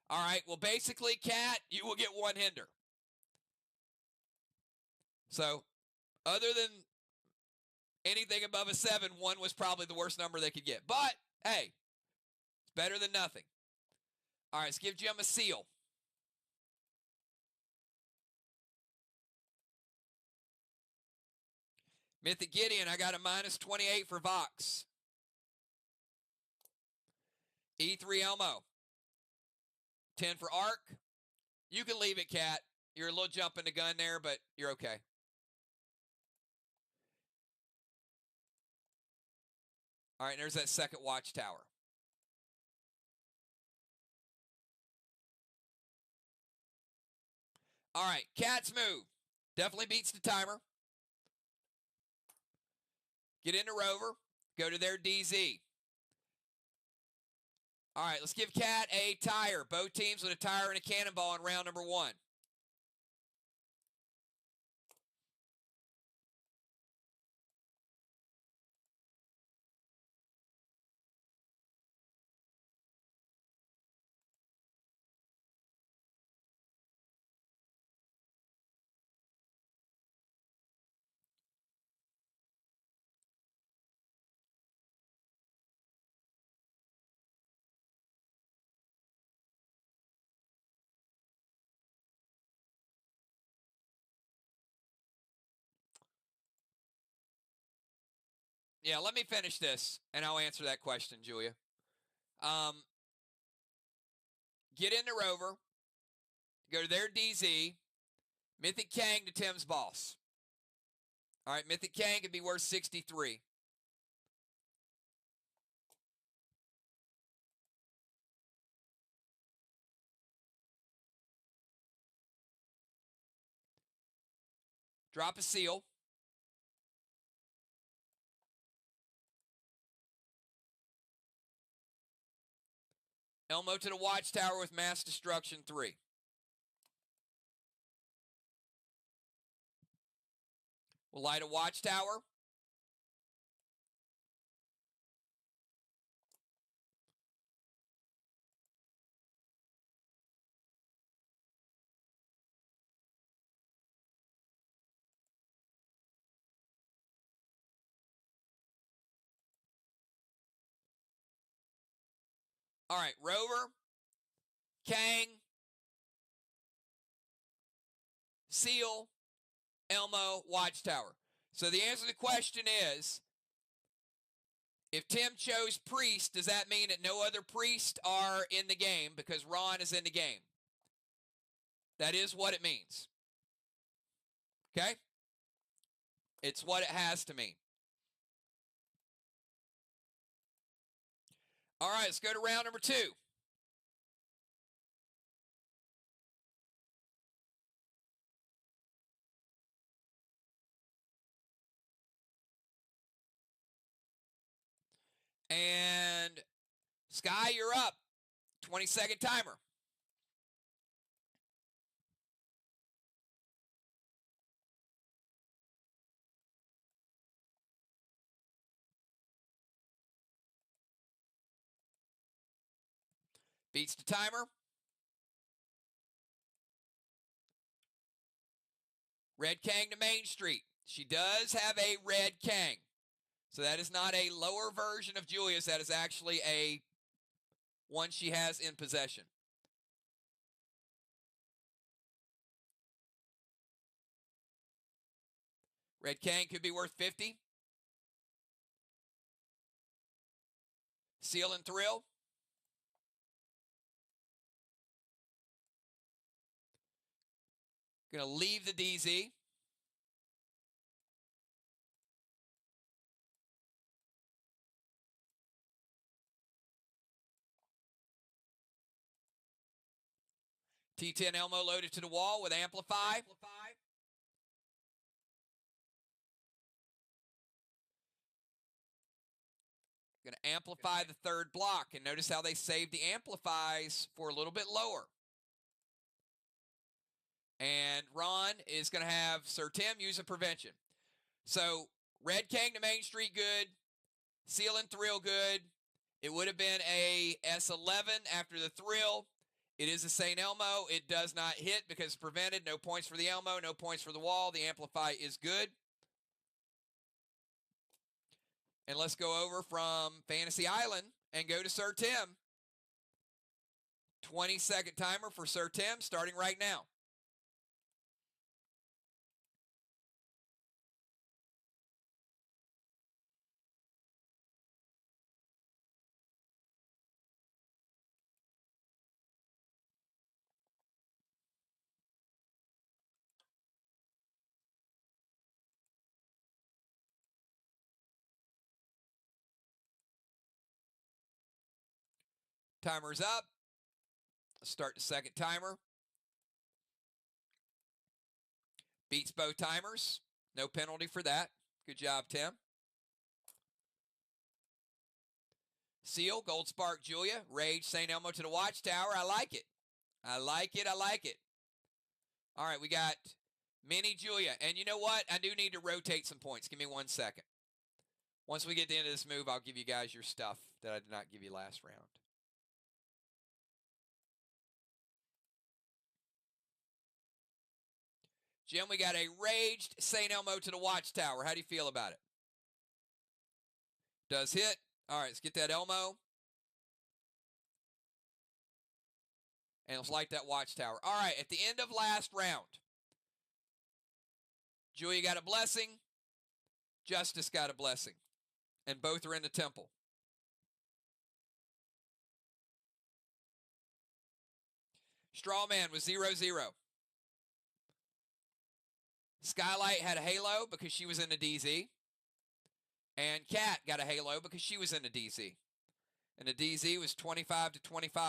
All right, well, basically, Cat, you will get 1 hinder. So, other than anything above a 7, 1 was probably the worst number they could get. But, hey, it's better than nothing. All right, let's give Jim a seal. Mythic Gideon, I got a -28 for VOX. E3 Elmo. 10 for Arc. You can leave it, Cat. You're a little jumping the gun there, but you're okay. All right, and there's that second watchtower. All right, Cat's move. Definitely beats the timer. Get into Rover. Go to their DZ. All right, let's give Cat a tire. Both teams with a tire and a cannonball in round number 1. Yeah, let me finish this, and I'll answer that question, Julia. Get into Rover. Go to their DZ. Mythic Kang to Tim's boss. All right, Mythic Kang could be worth 63. Drop a seal. Elmo to the Watchtower with Mass Destruction 3. We'll light a Watchtower. All right, Rover, Kang, Seal, Elmo, Watchtower. So the answer to the question is, if Tim chose Priest, does that mean that no other Priests are in the game because Ron is in the game? That is what it means. Okay? It's what it has to mean. All right, let's go to round number 2. And Sky, you're up. 20-second timer. Beats the timer. Red Kang to Main Street. She does have a Red Kang. So that is not a lower version of Julia's. That is actually a one she has in possession. Red Kang could be worth 50. Seal and Thrill. Going to leave the DZ. T10 Elmo loaded to the wall with Amplify. Going to amplify the third block. And notice how they saved the amplifies for a little bit lower. And Ron is going to have Sir Tim use a prevention. So Red Kang to Main Street, good. Seal and Thrill, good. It would have been a S11 after the Thrill. It is a St. Elmo. It does not hit because it's prevented. No points for the Elmo, no points for the wall. The Amplify is good. And let's go over from Fantasy Island and go to Sir Tim. 20-second timer for Sir Tim starting right now. Timer's up. Let's start the second timer. Beats both timers. No penalty for that. Good job, Tim. Seal, Gold Spark, Julia. Rage, St. Elmo to the Watchtower. I like it. I like it. I like it. All right, we got Mini Julia. And you know what? I do need to rotate some points. Give me 1 second. Once we get to the end of this move, I'll give you guys your stuff that I did not give you last round. Jim, we got a Raged St. Elmo to the Watchtower. How do you feel about it? Does hit. All right, let's get that Elmo. And let's light that Watchtower. All right, at the end of last round, Julia got a blessing. Justice got a blessing. And both are in the temple. Strawman was 0-0. Skylight had a halo because she was in the DZ. And Kat got a halo because she was in the DZ. And the DZ was 25-25.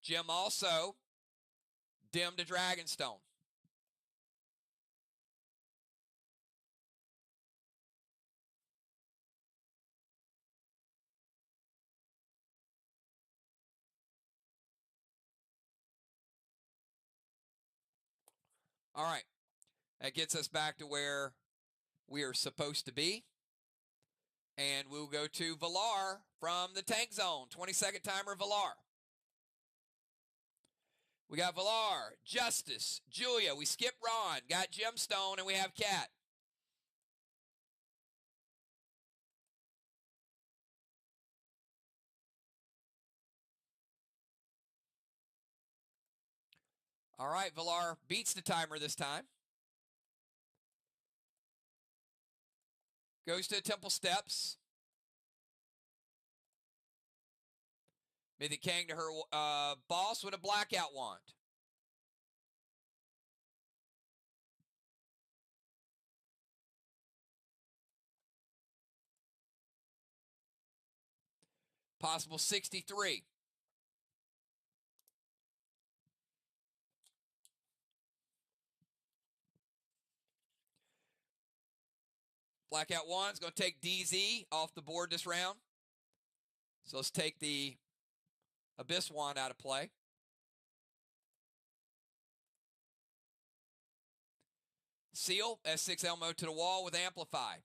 Jim also dimmed a Dragonstone. All right. That gets us back to where we are supposed to be. And we'll go to Valar from the Tank Zone. 20-second timer, Valar. We got Valar, Justice, Julia. We skip Ron, got Gemstone, and we have Kat. All right, Valar beats the timer this time. Goes to the Temple Steps. Mythic Kang to her boss with a blackout wand. Possible 63. Blackout wand's going to take DZ off the board this round. So let's take the Abyss wand out of play. Seal, S6 Elmo to the wall with Amplify.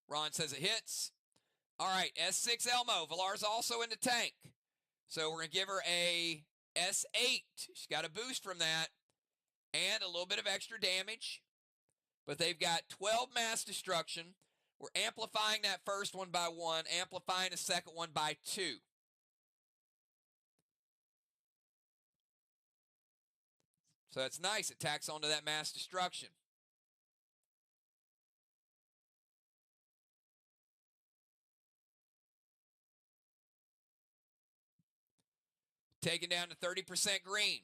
Ron says it hits. All right, S6 Elmo. Valar's also in the tank. So we're going to give her a S8. She's got a boost from that and a little bit of extra damage. But they've got 12 mass destruction. We're amplifying that first one by 1, amplifying the second one by 2. So that's nice. It tacks onto that mass destruction. Taken down to 30% green.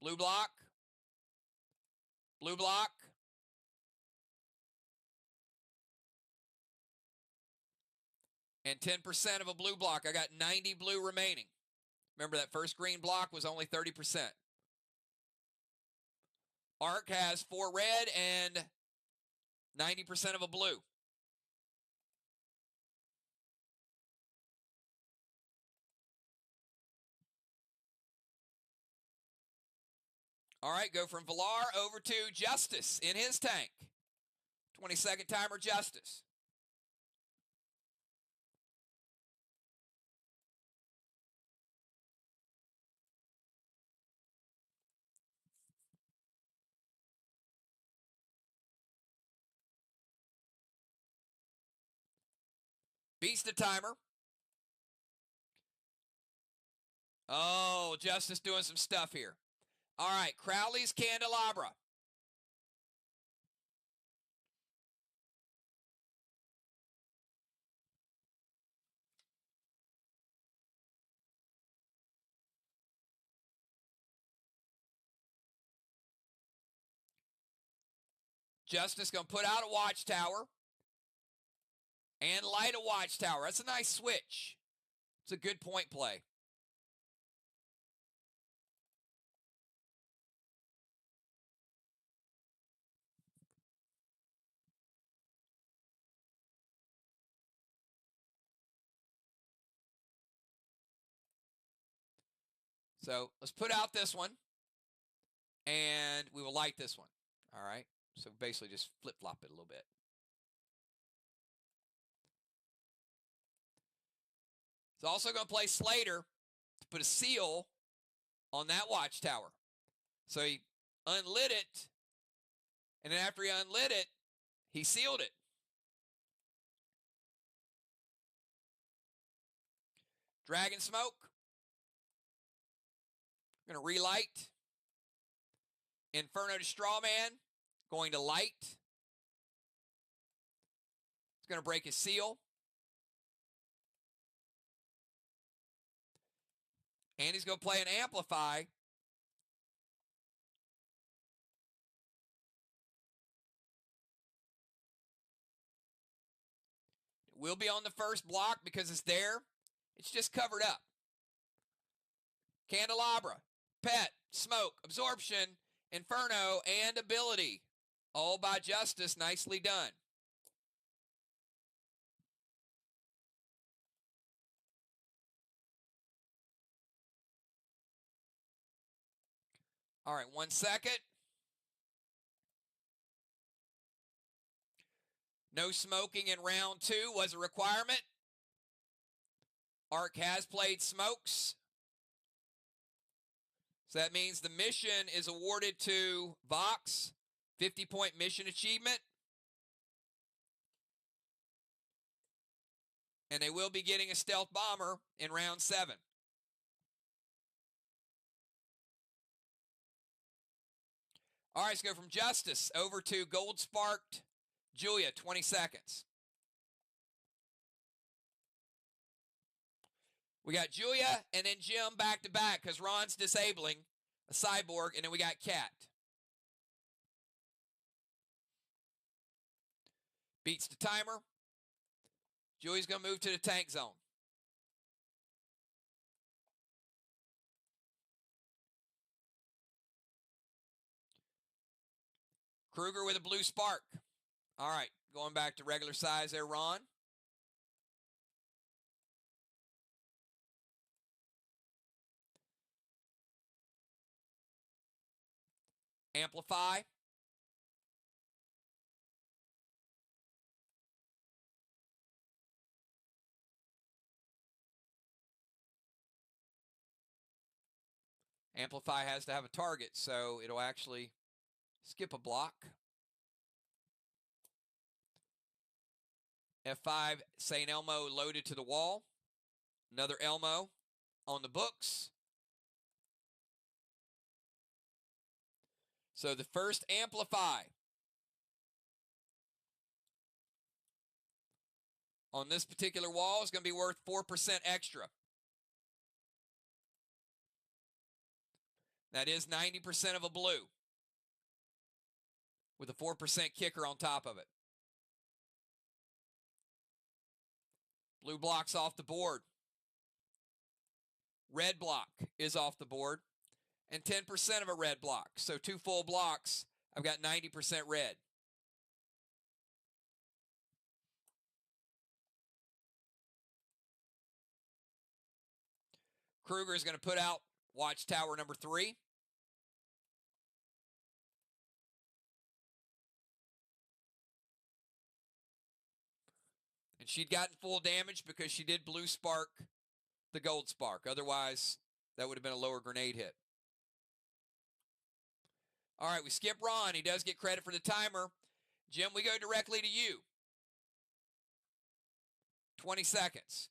Blue block. Blue block. And 10% of a blue block. I got 90 blue remaining. Remember, that first green block was only 30%. Arc has 4 red and 90% of a blue. All right, go from Valar over to Justice in his tank. 20-second timer, Justice. Beats the timer. Oh, Justice doing some stuff here. All right, Crowley's Candelabra. Justice going to put out a watchtower and light a watchtower. That's a nice switch. It's a good point play. So let's put out this one, and we will light this one. All right. So basically just flip-flop it a little bit. It's also going to play Slater to put a seal on that watchtower. So he unlit it, and then after he unlit it, he sealed it. Dragon Smoke. Going to relight. Inferno to Strawman. Going to light. It's going to break his seal. And he's going to play an Amplify. It will be on the first block because it's there. It's just covered up. Candelabra, Pet, Smoke, Absorption, Inferno, and Ability. All by Justice. Nicely done. All right, 1 second. No smoking in round 2 was a requirement. Ark has played smokes. So that means the mission is awarded to VOX. 50-point mission achievement. And they will be getting a stealth bomber in round 7. All right, let's go from Justice over to Gold Sparked Julia, 20 seconds. We got Julia and then Jim back to back because Ron's disabling a cyborg, and then we got Cat. Beats the timer. Julia's going to move to the tank zone. Kruger with a blue spark. All right, going back to regular size there, Ron. Amplify. Amplify has to have a target, so it'll actually skip a block. F5, St. Elmo loaded to the wall. Another Elmo on the books. So the first Amplify on this particular wall is going to be worth 4% extra. That is 90% of a blue with a 4% kicker on top of it. Blue block's off the board. Red block is off the board. And 10% of a red block. So 2 full blocks, I've got 90% red. Kruger is going to put out watchtower number 3. And she'd gotten full damage because she did blue spark the gold spark. Otherwise, that would have been a lower grenade hit. All right, we skip Ron. He does get credit for the timer. Jim, we go directly to you. 20 seconds.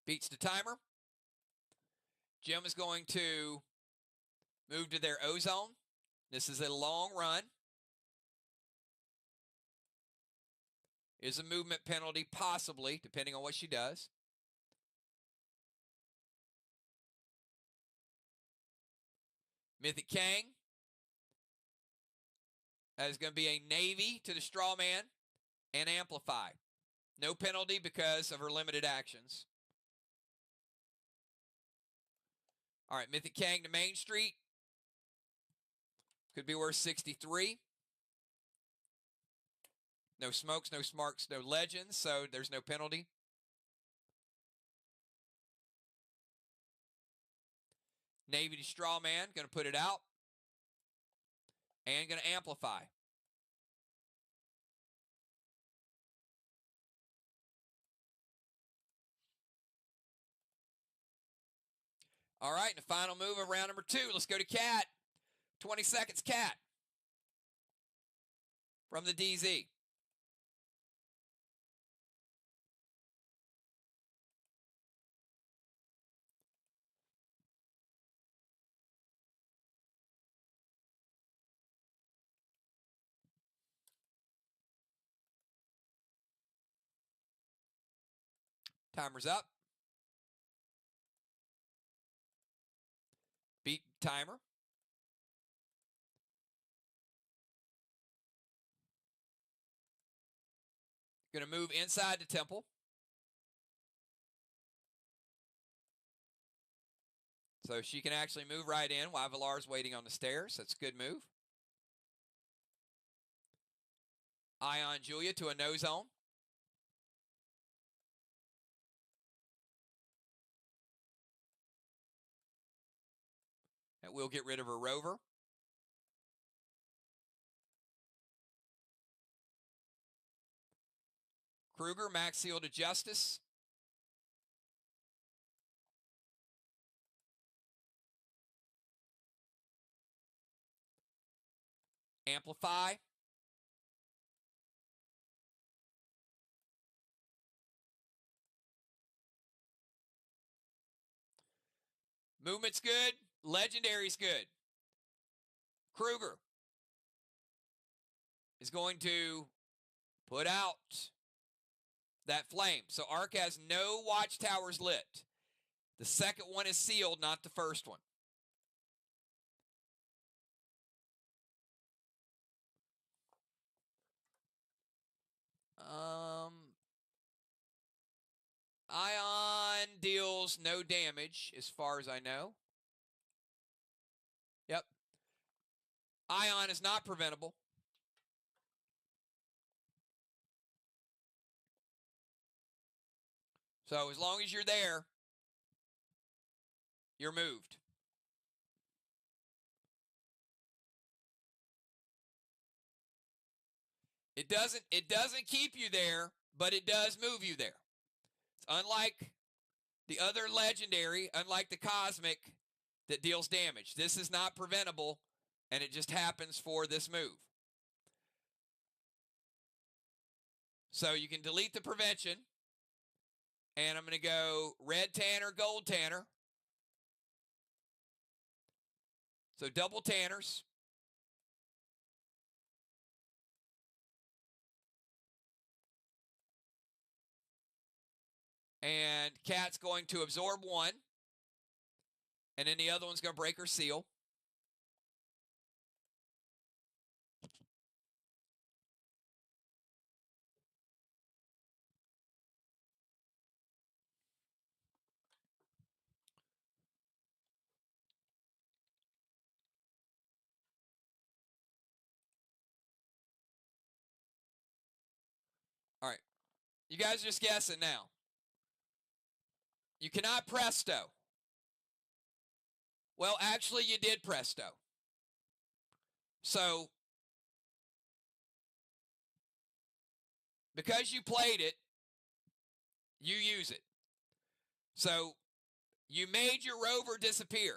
Beats the timer. Jim is going to move to their O-zone. This is a long run. Is a movement penalty, possibly, depending on what she does. Mythic Kang. That is going to be a Navy to the straw man and amplify. No penalty because of her limited actions. All right, Mythic Kang to Main Street. Could be worth 63. No smokes, no smarks, no legends, so there's no penalty. Navy to straw man, going to put it out. And going to amplify. All right, and the final move of round number 2. Let's go to Cat. 20 seconds, Cat. From the DZ. Timer's up. Beat timer. Going to move inside the temple. So she can actually move right in while Villar's waiting on the stairs. That's a good move. Ion Julia to a no zone. That will get rid of her rover. Kruger, max seal to Justice. Amplify. Movement's good. Legendary's good. Kruger is going to put out that flame. So Arc has no watchtowers lit. The second one is sealed, not the first one. Ion deals no damage as far as I know. Yep. Ion is not preventable. So as long as you're there, you're moved. It doesn't keep you there, but it does move you there. It's unlike the other legendary, unlike the cosmic that deals damage. This is not preventable, and it just happens for this move. So you can delete the prevention, and I'm going to go red Tanner, gold Tanner. So double Tanners. And Cat's going to absorb one. And then the other one's going to break her seal. All right. You guys are just guessing now. You cannot presto. Well, actually, you did presto. So, because you played it, you use it. So, you made your rover disappear.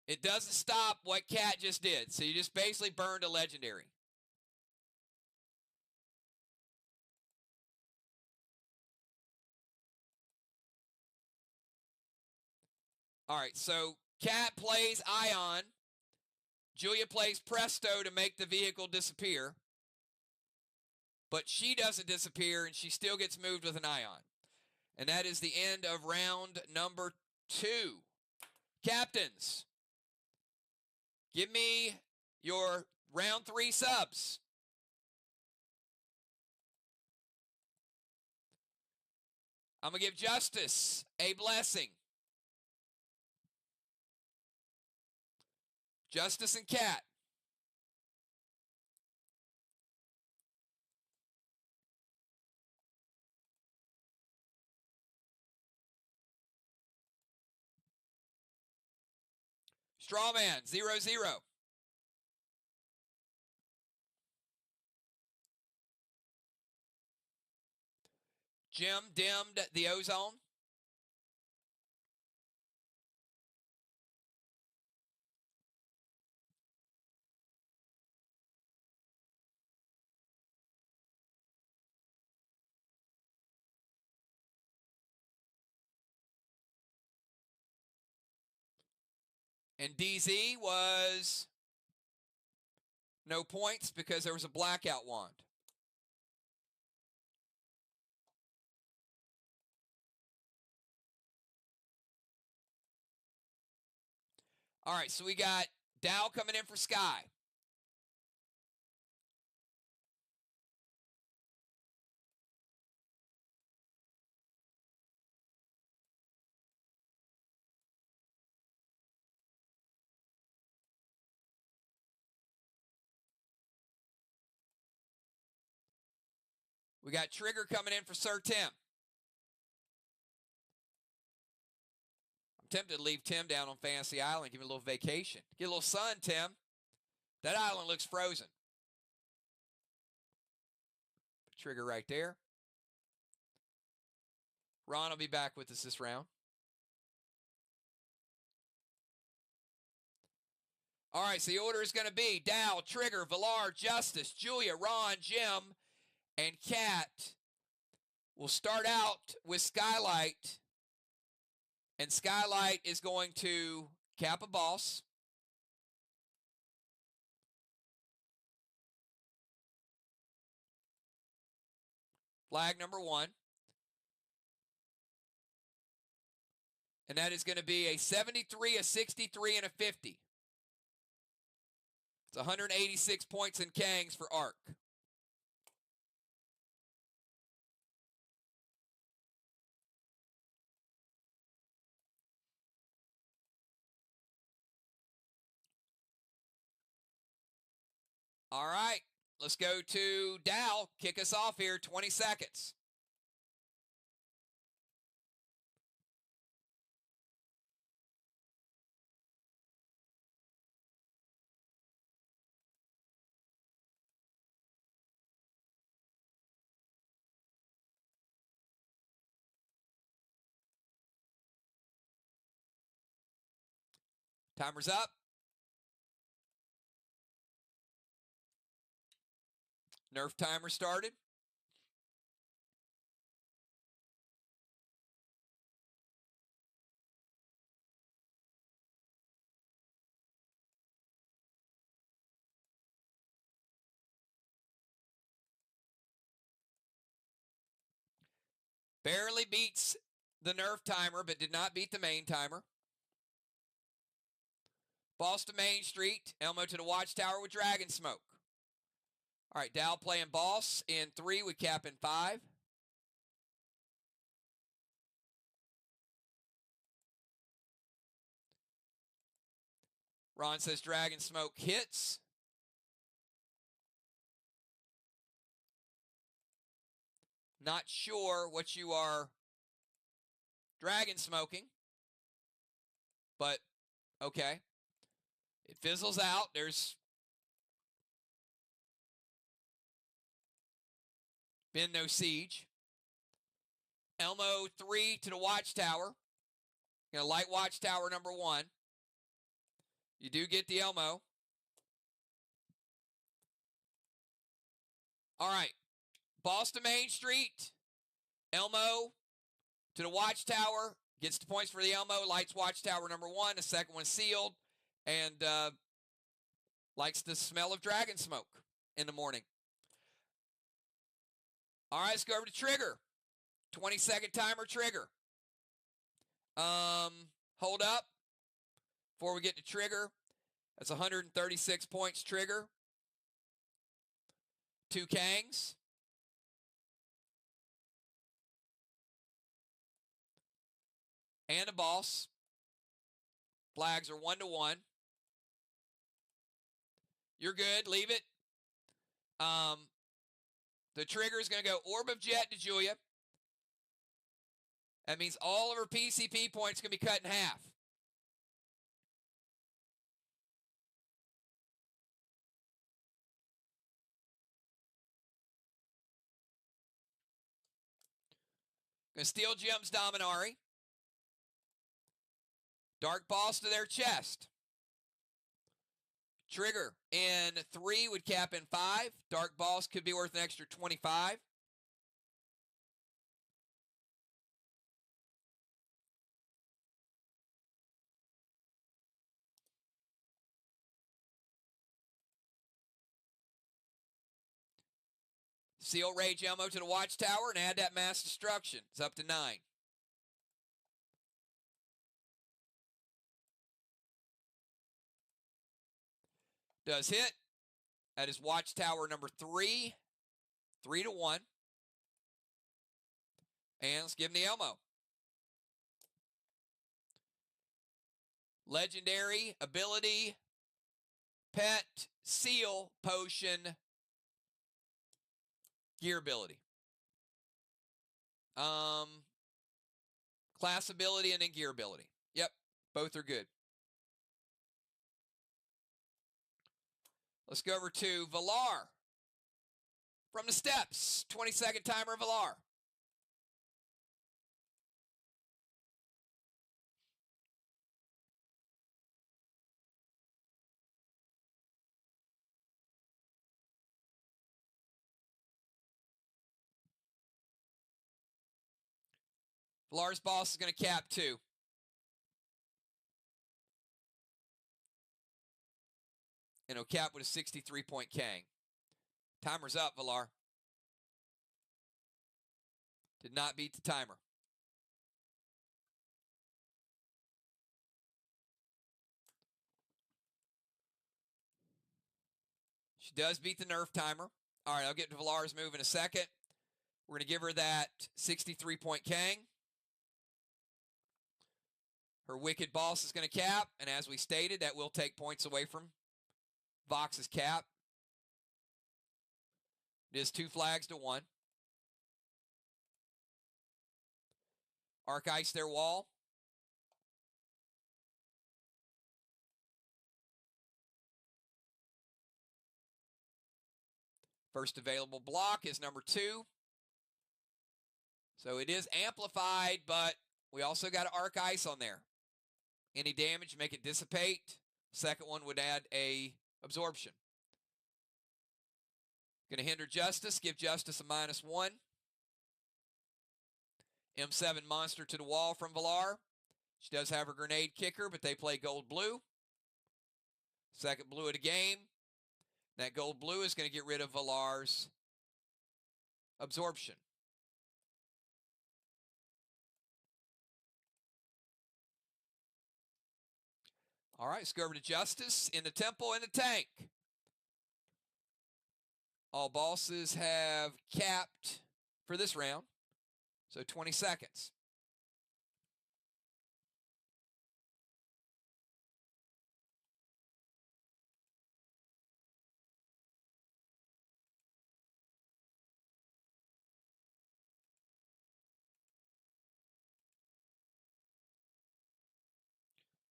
It doesn't stop what Cat just did. So, you just basically burned a legendary. All right, so Cat plays Ion. Julia plays Presto to make the vehicle disappear. But she doesn't disappear, and she still gets moved with an Ion. And that is the end of round number 2. Captains, give me your round 3 subs. I'm going to give Justice a blessing. Justice and Cat. Strawman, 0-0. Jim dimmed the ozone. And DZ was no points because there was a blackout wand. All right, so we got Dow coming in for Sky. We got Trigger coming in for Sir Tim. I'm tempted to leave Tim down on Fantasy Island, give him a little vacation. Get a little sun, Tim. That island looks frozen. Trigger right there. Ron will be back with us this round. All right, so the order is going to be Dow, Trigger, Villar, Justice, Julia, Ron, Jim, and Cat. We'll start out with Skylight. And Skylight is going to cap a boss. Flag number 1. And that is going to be a 73, a 63, and a 50. It's 186 points in Kangs for Arc. All right, let's go to Dow. Kick us off here, 20 seconds. Timer's up. Nerf timer started. Barely beats the Nerf timer, but did not beat the main timer. Boss to Main Street. Elmo to the Watchtower with Dragon Smoke. All right, Dow playing boss in 3 with Cap in 5. Ron says Dragon Smoke hits. Not sure what you are Dragon Smoking, but okay. It fizzles out. There's been no siege. Elmo 3 to the Watchtower. Gonna light Watchtower number 1. You do get the Elmo. All right. Boss to Main Street. Elmo to the Watchtower Gets the points for the Elmo. Lights Watchtower #1. The second one sealed. And likes the smell of dragon smoke in the morning. All right, let's go over to trigger. 20-second timer trigger. Hold up. Before we get to trigger, that's 136 points trigger. 2 Kangs. And a boss. Flags are 1-1. You're good. Leave it. The trigger is going to go Orb of Jet to Julia. That means all of her PCP points can be cut in half. Going to steal Jim's Dominari. Dark Boss to their chest. Trigger in 3 would cap in 5. Dark Boss could be worth an extra 25. Seal Rage Elmo to the Watchtower and add that Mass Destruction. It's up to 9. Does hit. That is Watchtower #3. 3-1. And let's give him the Elmo. Legendary ability, pet, seal, potion, gear ability. Class ability and then gear ability. Yep, both are good. Let's go over to Valar. From the steps, 20-second timer Valar. Valar's boss is going to cap 2. And he'll cap with a 63-point Kang. Timer's up, Valar. Did not beat the timer. She does beat the nerf timer. All right, I'll get to Valar's move in a second. We're going to give her that 63-point Kang. Her Wicked Boss is going to cap, and as we stated, that will take points away from VOX's cap. It is 2 flags to 1. Arc Ice their wall. First available block is #2. So it is amplified, but we also got an Arc Ice on there. Any damage, make it dissipate. Second one would add a absorption. Going to hinder Justice, give Justice a -1. M7 Monster to the wall from Valar. She does have her grenade kicker, but they play gold-blue. Second blue of the game. That gold-blue is going to get rid of Valar's absorption. All right, let's go over to Justice in the temple and the tank. All bosses have capped for this round, so 20 seconds.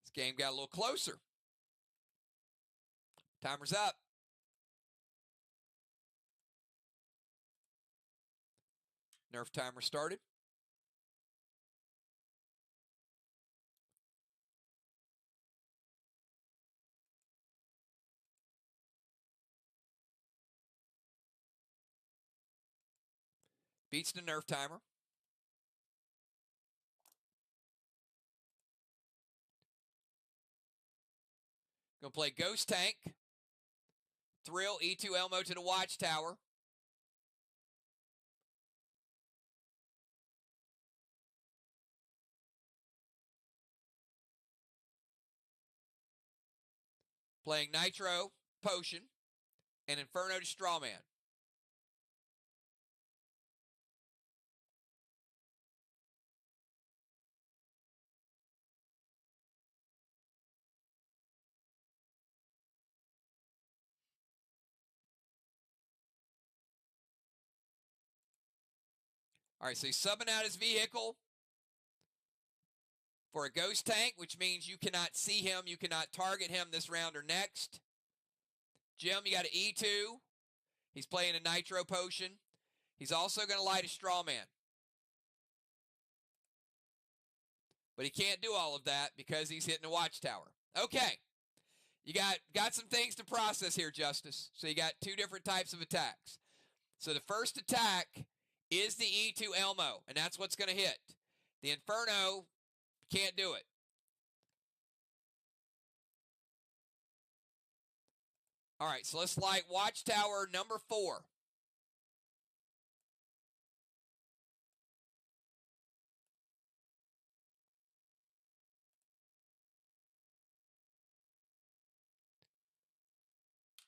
This game got a little closer. Timer's up. Nerf timer started. Beats the nerf timer. Going to play Ghost Tank. Thrill, E2 Elmo to the Watchtower. Playing Nitro Potion and Inferno to Strawman. All right, so he's subbing out his vehicle for a Ghost Tank, which means you cannot see him. You cannot target him this round or next. Jim, you got an E2. He's playing a Nitro Potion. He's also going to light a Strawman. But he can't do all of that because he's hitting the Watchtower. Okay. You got some things to process here, Justice. So you got two different types of attacks. So the first attack is the E2 Elmo, and that's what's going to hit. The Inferno can't do it. All right, so let's light Watchtower number 4.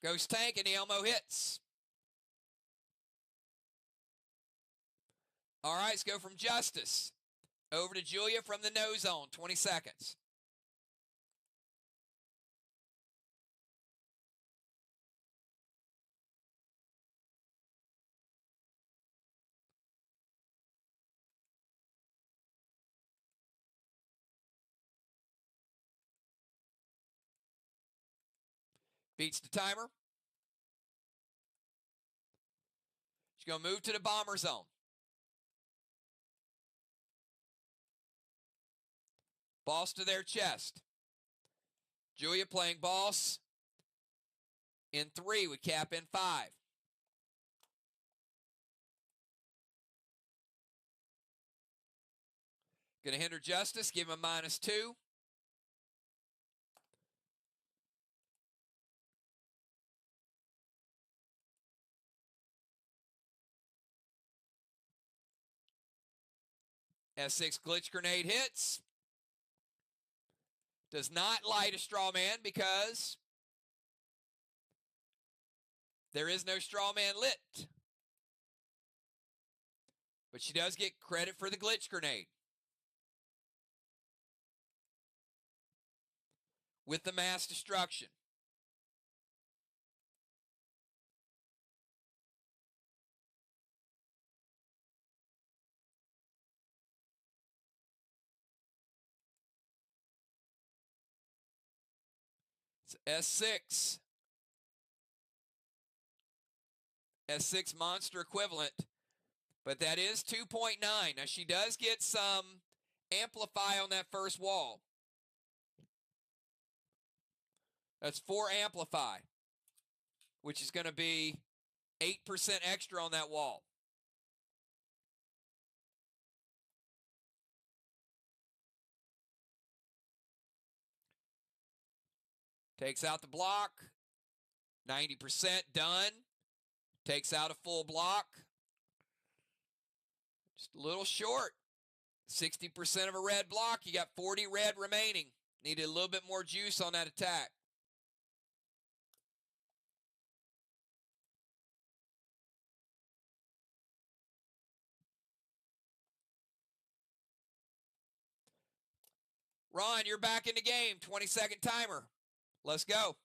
Ghost Tank and the Elmo hits. All right, let's go from Justice over to Julia from the no zone. 20 seconds. Beats the timer. She's going to move to the bomber zone. Boss to their chest. Julia playing boss in 3 with cap in 5. Going to hinder Justice, give him a -2. S6 glitch grenade hits. Does not light a Strawman because there is no Strawman lit. But she does get credit for the glitch grenade. With the mass destruction. It's S6. S6 monster equivalent. But that is 2.9. Now she does get some amplify on that first wall. That's 4 amplify, which is going to be 8% extra on that wall. Takes out the block. 90% done. Takes out a full block. Just a little short. 60% of a red block. You got 40 red remaining. Needed a little bit more juice on that attack. Ron, you're back in the game. 20-second timer. Let's go.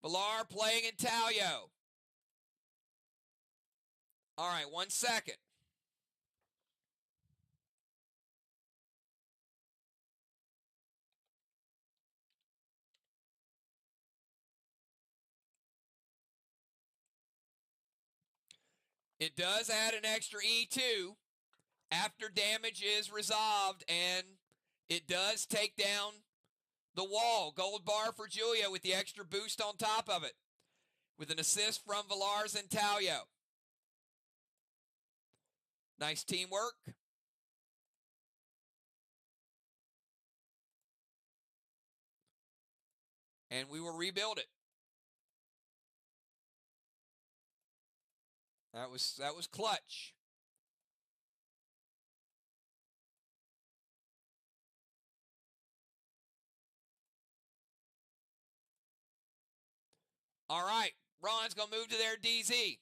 Villar playing Intalio. All right, 1 second. It does add an extra E2 after damage is resolved, and it does take down the wall. Gold bar for Julia with the extra boost on top of it, with an assist from Villar's Intalio. Nice teamwork. and we will rebuild it. That was clutch. All right, Ron's going to move to their DZ.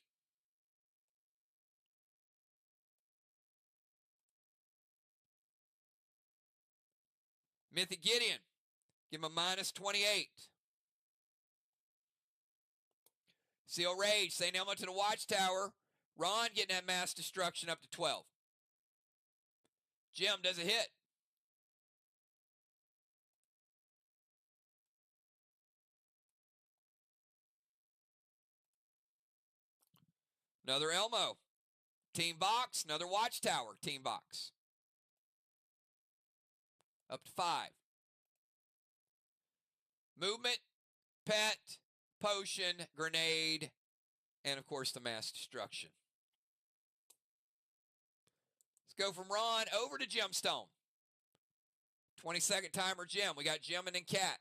Mythic Gideon, give him a minus 28. Seal Rage, St. Elmo to the Watchtower. Ron getting that mass destruction up to 12. Jim does a hit. Another Elmo. Team Box, another Watchtower. Team Box. Up to 5. Movement, Pet, Potion, Grenade, and of course the mass destruction. Let's go from Ron over to Gemstone. 20-second timer, Jim. We got Jim and then Cat.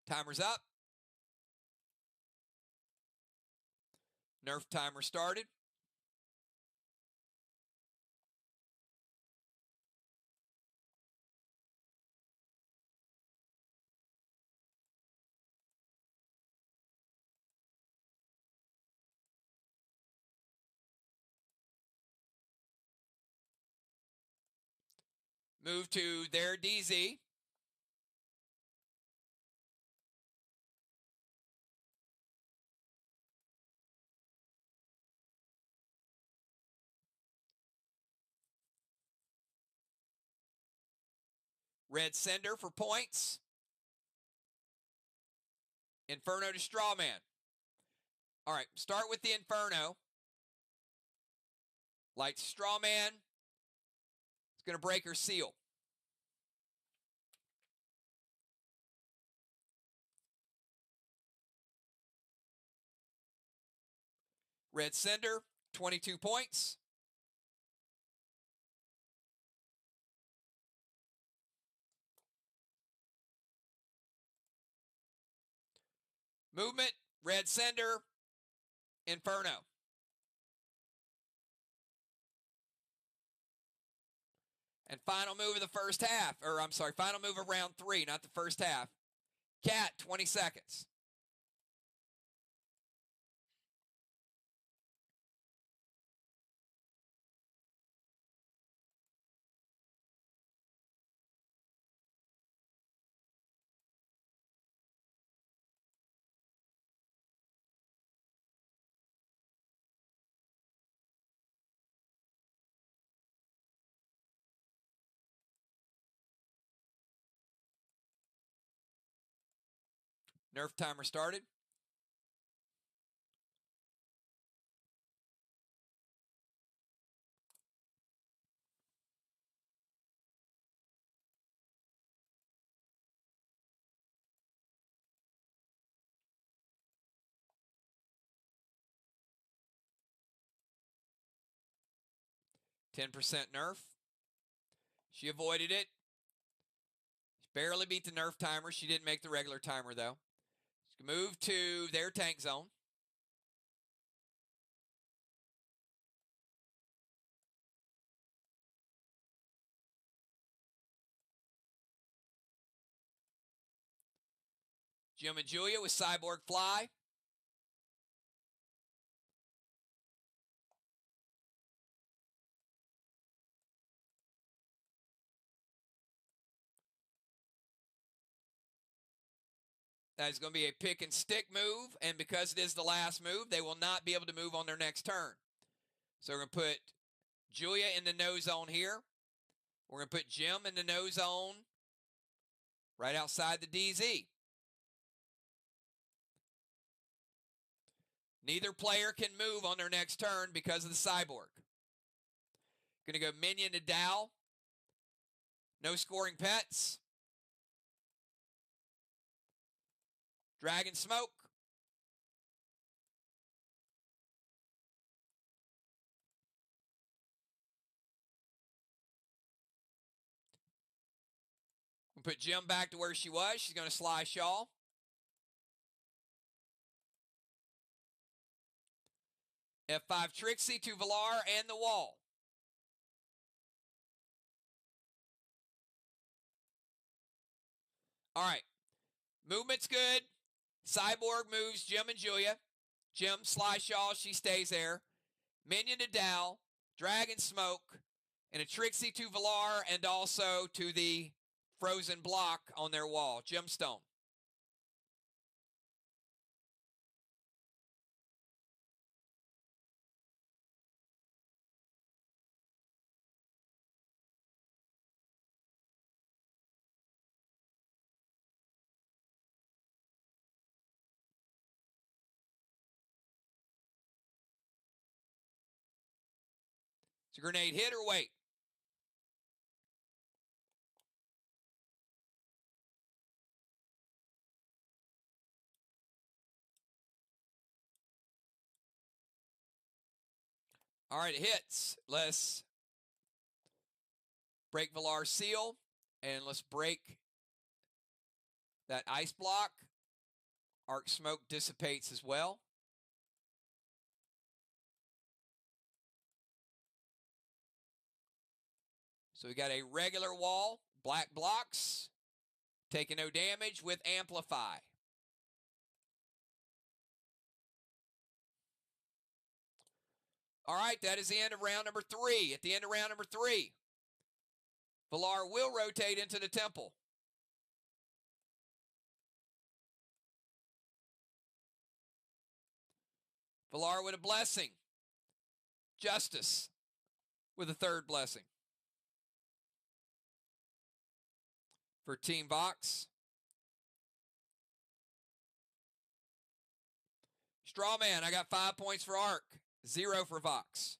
Timer's up. Nerf timer started. Move to their DZ. Red Cinder for points. Inferno to Strawman. All right, start with the Inferno. Light Strawman. It's going to break her seal. Red Cinder, 22 points. Movement, Red Cinder, Inferno. And final move of the first half, or I'm sorry, final move of round 3, not the first half. Cat, 20 seconds. Nerf timer started. $10 nerf. She avoided it. She barely beat the nerf timer. She didn't make the regular timer, though. She can move to their tank zone. Jim and Julia with Cyborg Fly. That is going to be a pick and stick move, and because it is the last move, they will not be able to move on their next turn. So we're going to put Julia in the no zone here. We're going to put Jim in the no zone right outside the DZ. Neither player can move on their next turn because of the cyborg. Going to go minion to Dow. No scoring pets. Dragon Smoke. We'll put Jim back to where she was. She's going to sly Shaw. F5 Trixie to Villar and the wall. All right. Movement's good. Cyborg moves Jim and Julia. Jim sly Shaw. She stays there. Minion to Dow. Dragon Smoke. And a Trixie to Villar and also to the frozen block on their wall. Gemstone. It's a grenade hit or wait? All right, it hits. Let's break Villar's seal, and let's break that ice block. Arc smoke dissipates as well. So we got a regular wall, black blocks, taking no damage with amplify. All right, that is the end of round number 3. At the end of round number 3, Villar will rotate into the temple. Villar with a blessing. Justice with a third blessing. For Team VOX. Strawman, I got 5 points for Arc, 0 for VOX.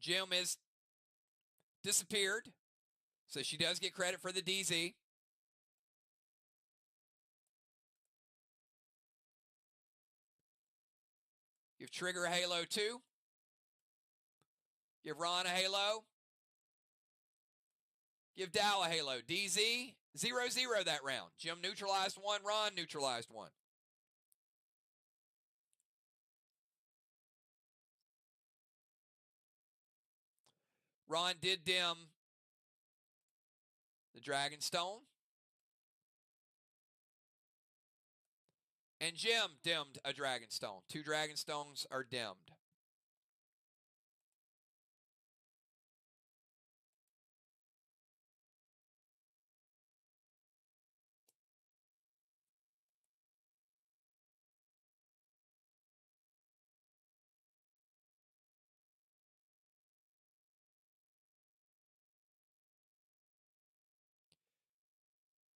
Jim is disappeared, so she does get credit for the DZ. Give Trigger a Halo 2. Give Ron a Halo. Give Dow a Halo. DZ, 0-0 that round. Jim neutralized 1, Ron neutralized 1. Ron did dim the Dragon Stone. And Jim dimmed a Dragon Stone. 2 Dragon Stones are dimmed.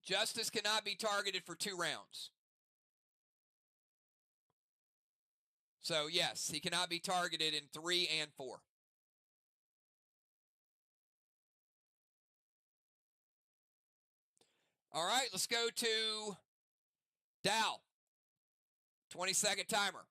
Justice cannot be targeted for 2 rounds. So, yes, he cannot be targeted in 3 and 4. All right, let's go to Dow. 20-second timer.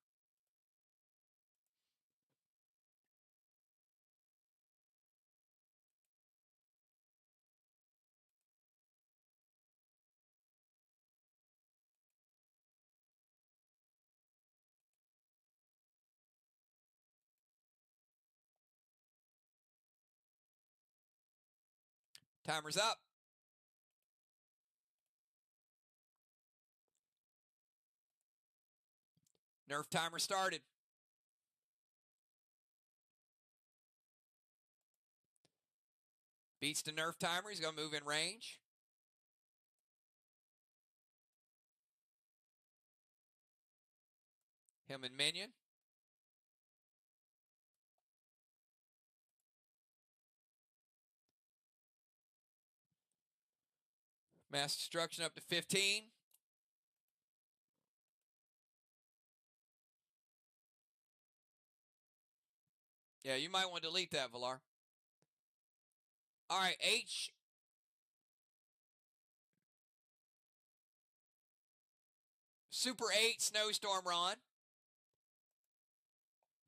Timer's up. Nerf timer started. Beats the Nerf timer. He's going to move in range. Him and Minion. Mass destruction up to 15. Yeah, you might want to delete that, Villar. All right, H. Super 8, Snowstorm Ron.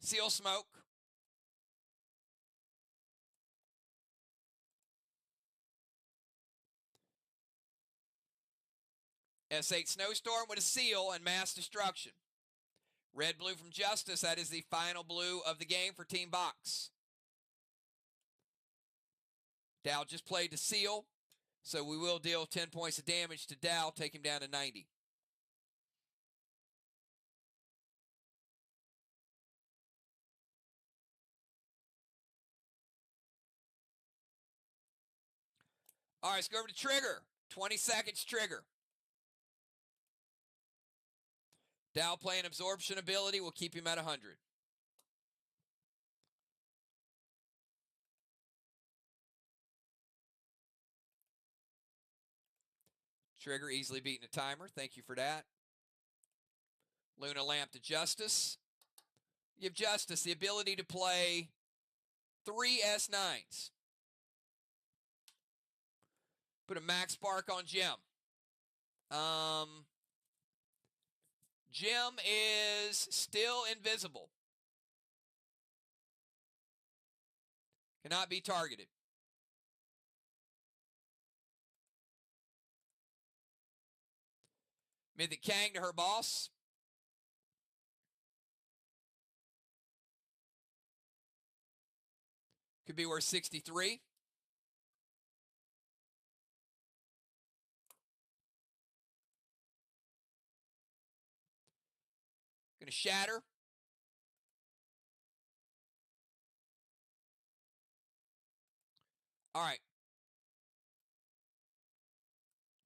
Seal Smoke. S8 Snowstorm with a seal and mass destruction. Red blue from Justice. That is the final blue of the game for Team Box. Dow just played the seal, so we will deal 10 points of damage to Dow, take him down to 90. All right, let's go over to Trigger. 20 seconds, Trigger. Dow playing absorption ability will keep him at 100. Trigger easily beating a timer. Thank you for that. Luna Lamp to Justice. Give Justice the ability to play 3 S9s. Put a Max Spark on Jim. Jim is still invisible. Cannot be targeted. Mythic Kang to her boss. Could be worth 63. Going to shatter. All right.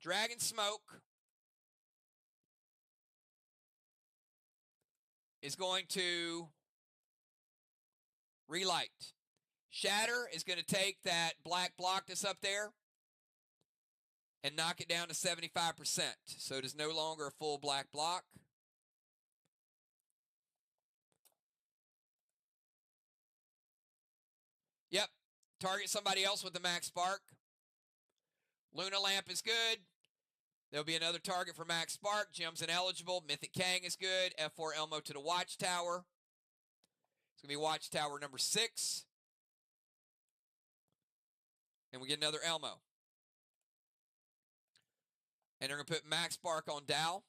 Dragon Smoke is going to relight. Shatter is going to take that black block that's up there and knock it down to 75%. So it is no longer a full black block. Yep. Target somebody else with the Max Spark. Luna Lamp is good. There'll be another target for Max Spark. Jim's ineligible. Mythic Kang is good. F4 Elmo to the Watchtower. It's going to be Watchtower number 6. And we get another Elmo. And they're going to put Max Spark on Dow.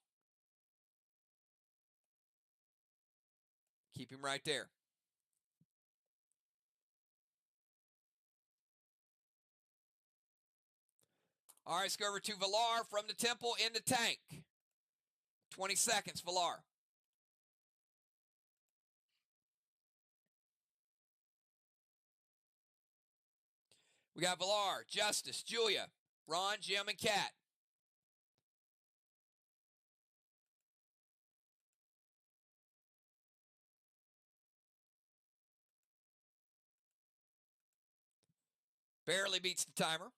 Keep him right there. All right, let's go over to Villar from the Temple in the tank. 20 seconds, Villar. We got Villar, Justice, Julia, Ron, Jim, and Kat. Barely beats the timer.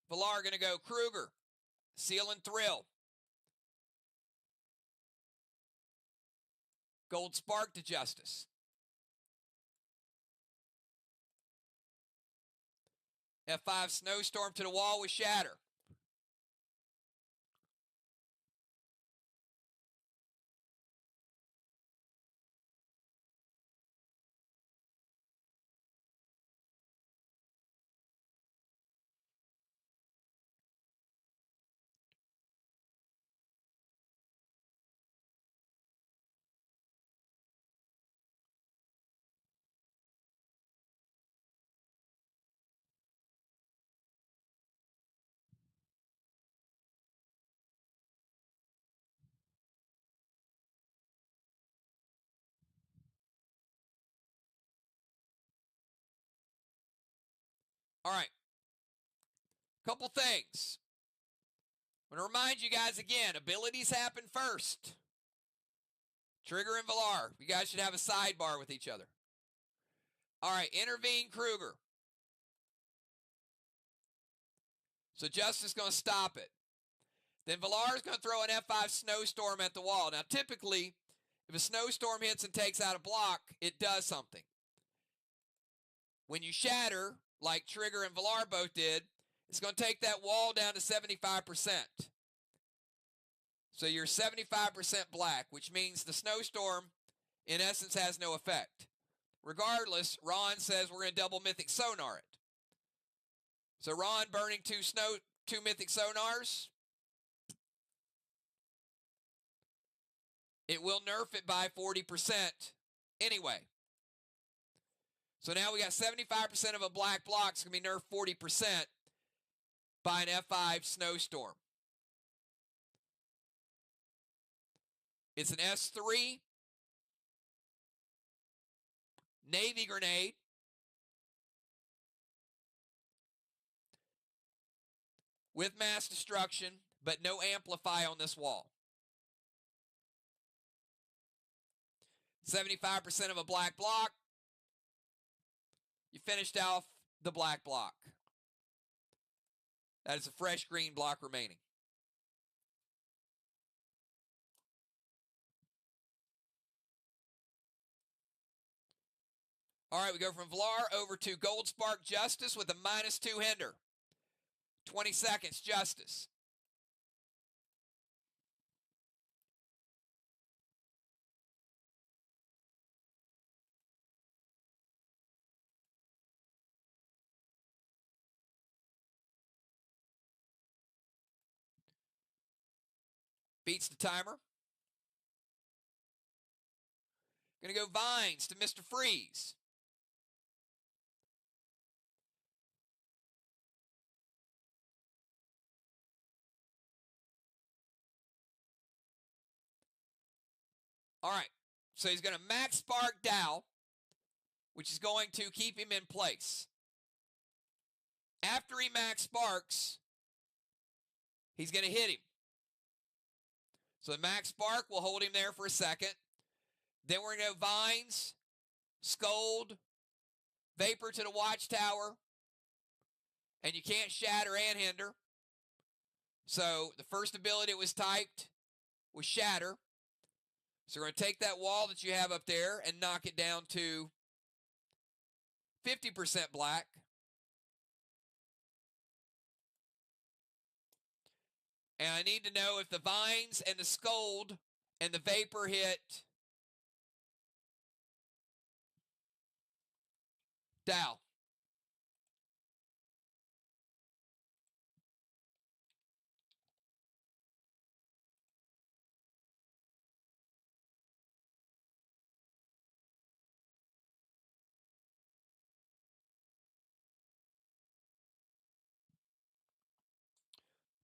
Villar going to go Kruger, Seal and Thrill. Gold Spark to Justice. F5 Snowstorm to the wall with Shatter. All right. Couple things. I'm going to remind you guys again, abilities happen first. Trigger and Villar, you guys should have a sidebar with each other. All right, intervene Kruger. So Justice is going to stop it. Then Villar is going to throw an F5 snowstorm at the wall. Now, typically, if a snowstorm hits and takes out a block, it does something. When you shatter, like Trigger and Villar both did, it's going to take that wall down to 75%. So you're 75% black, which means the snowstorm, in essence, has no effect. Regardless, Ron says we're going to double mythic sonar it. So Ron burning two mythic sonars. It will nerf it by 40% anyway. So now we got 75% of a black block. It's going to be nerfed 40% by an F5 snowstorm. It's an S3 Navy grenade. With mass destruction, but no amplify on this wall. 75% of a black block. You finished off the black block. That is a fresh green block remaining. All right, we go from Villar over to Gold Spark Justice with a -2 hinder. 20 seconds, Justice. Beats the timer. Going to go Vines to Mr. Freeze. All right, so he's going to max spark Dow, which is going to keep him in place. After he max sparks, he's going to hit him. So the max spark will hold him there for a second. Then we're going to go Vines, Scold, Vapor to the Watchtower, and you can't shatter and hinder. So the first ability that was typed was Shatter. So we're going to take that wall that you have up there and knock it down to 50% black. And I need to know if the Vines and the Scold and the Vapor hit Dow.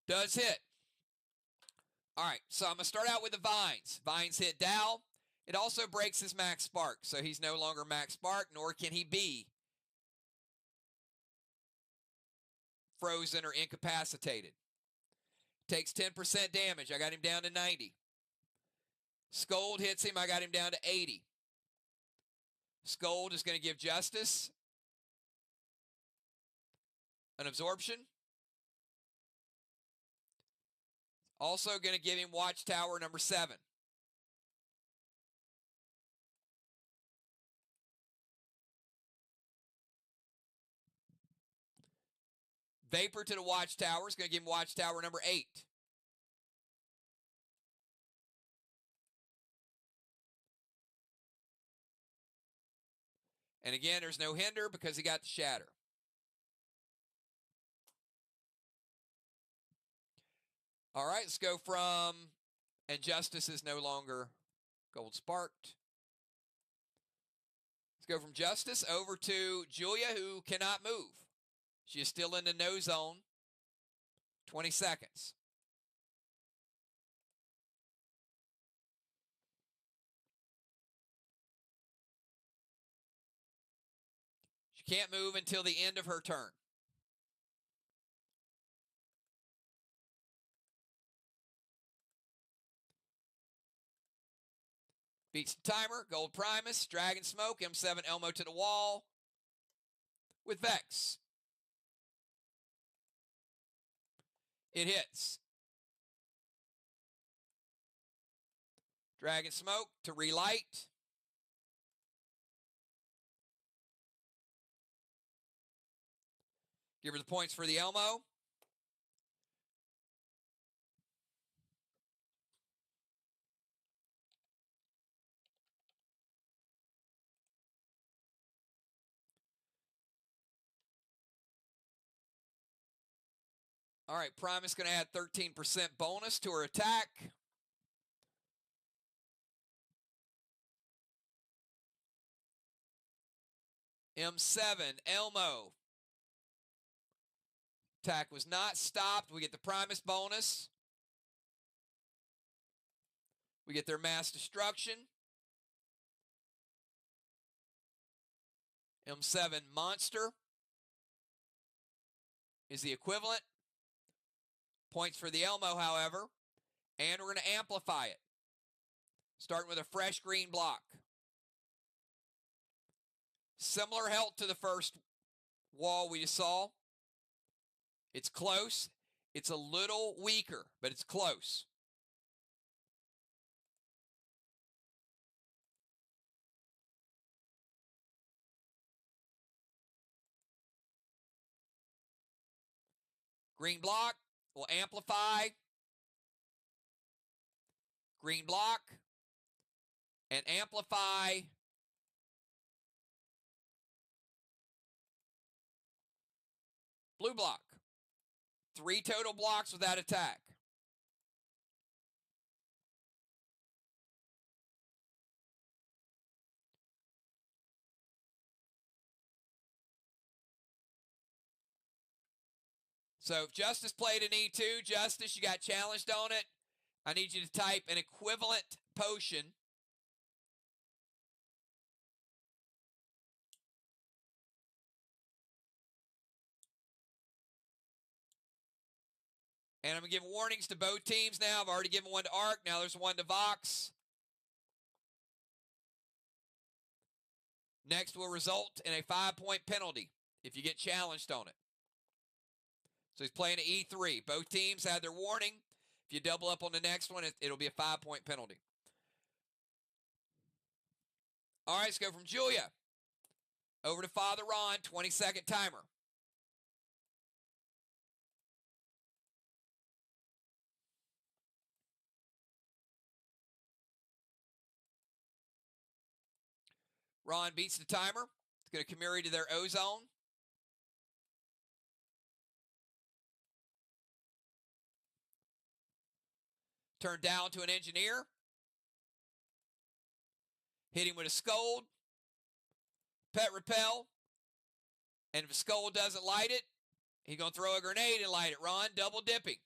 Does hit. All right, so I'm going to start out with the Vines. Vines hit Dow. It also breaks his max spark, so he's no longer max spark, nor can he be frozen or incapacitated. Takes 10% damage. I got him down to 90. Scold hits him. I got him down to 80. Scold is going to give Justice an absorption. Also going to give him Watchtower number 7. Vapor to the Watchtower is going to give him Watchtower number 8. And again, there's no hinder because he got the Shatter. All right, let's go from, and Justice is no longer gold sparked. Let's go from Justice over to Julia, who cannot move. She is still in the no zone. 20 seconds. She can't move until the end of her turn. Beats the timer. Gold Primus, Dragon Smoke, M7 Elmo to the wall with Vex. It hits. Dragon Smoke to relight. Give her the points for the Elmo. All right, Primus going to add 13% bonus to her attack. M7, Elmo. Attack was not stopped. We get the Primus bonus. We get their mass destruction. M7, Monster is the equivalent. Points for the Elmo, however. And we're going to amplify it. Starting with a fresh green block. Similar health to the first wall we just saw. It's close. It's a little weaker, but it's close. Green block will amplify. Green block and amplify. Blue block. 3 total blocks with that attack. So if Justice played an E2, Justice, you got challenged on it. I need you to type an equivalent potion. And I'm going to give warnings to both teams now. I've already given one to Arc. Now there's one to VOX. Next will result in a 5-point penalty if you get challenged on it. So he's playing an E3. Both teams had their warning. If you double up on the next one, it'll be a 5-point penalty. All right, let's go from Julia over to Father Ron, 20-second timer. Ron beats the timer. It's going to Kamiri to their O-zone. Turn down to an engineer. Hit him with a scold. Pet repel. And if a scold doesn't light it, he's going to throw a grenade and light it. Ron, double dipping.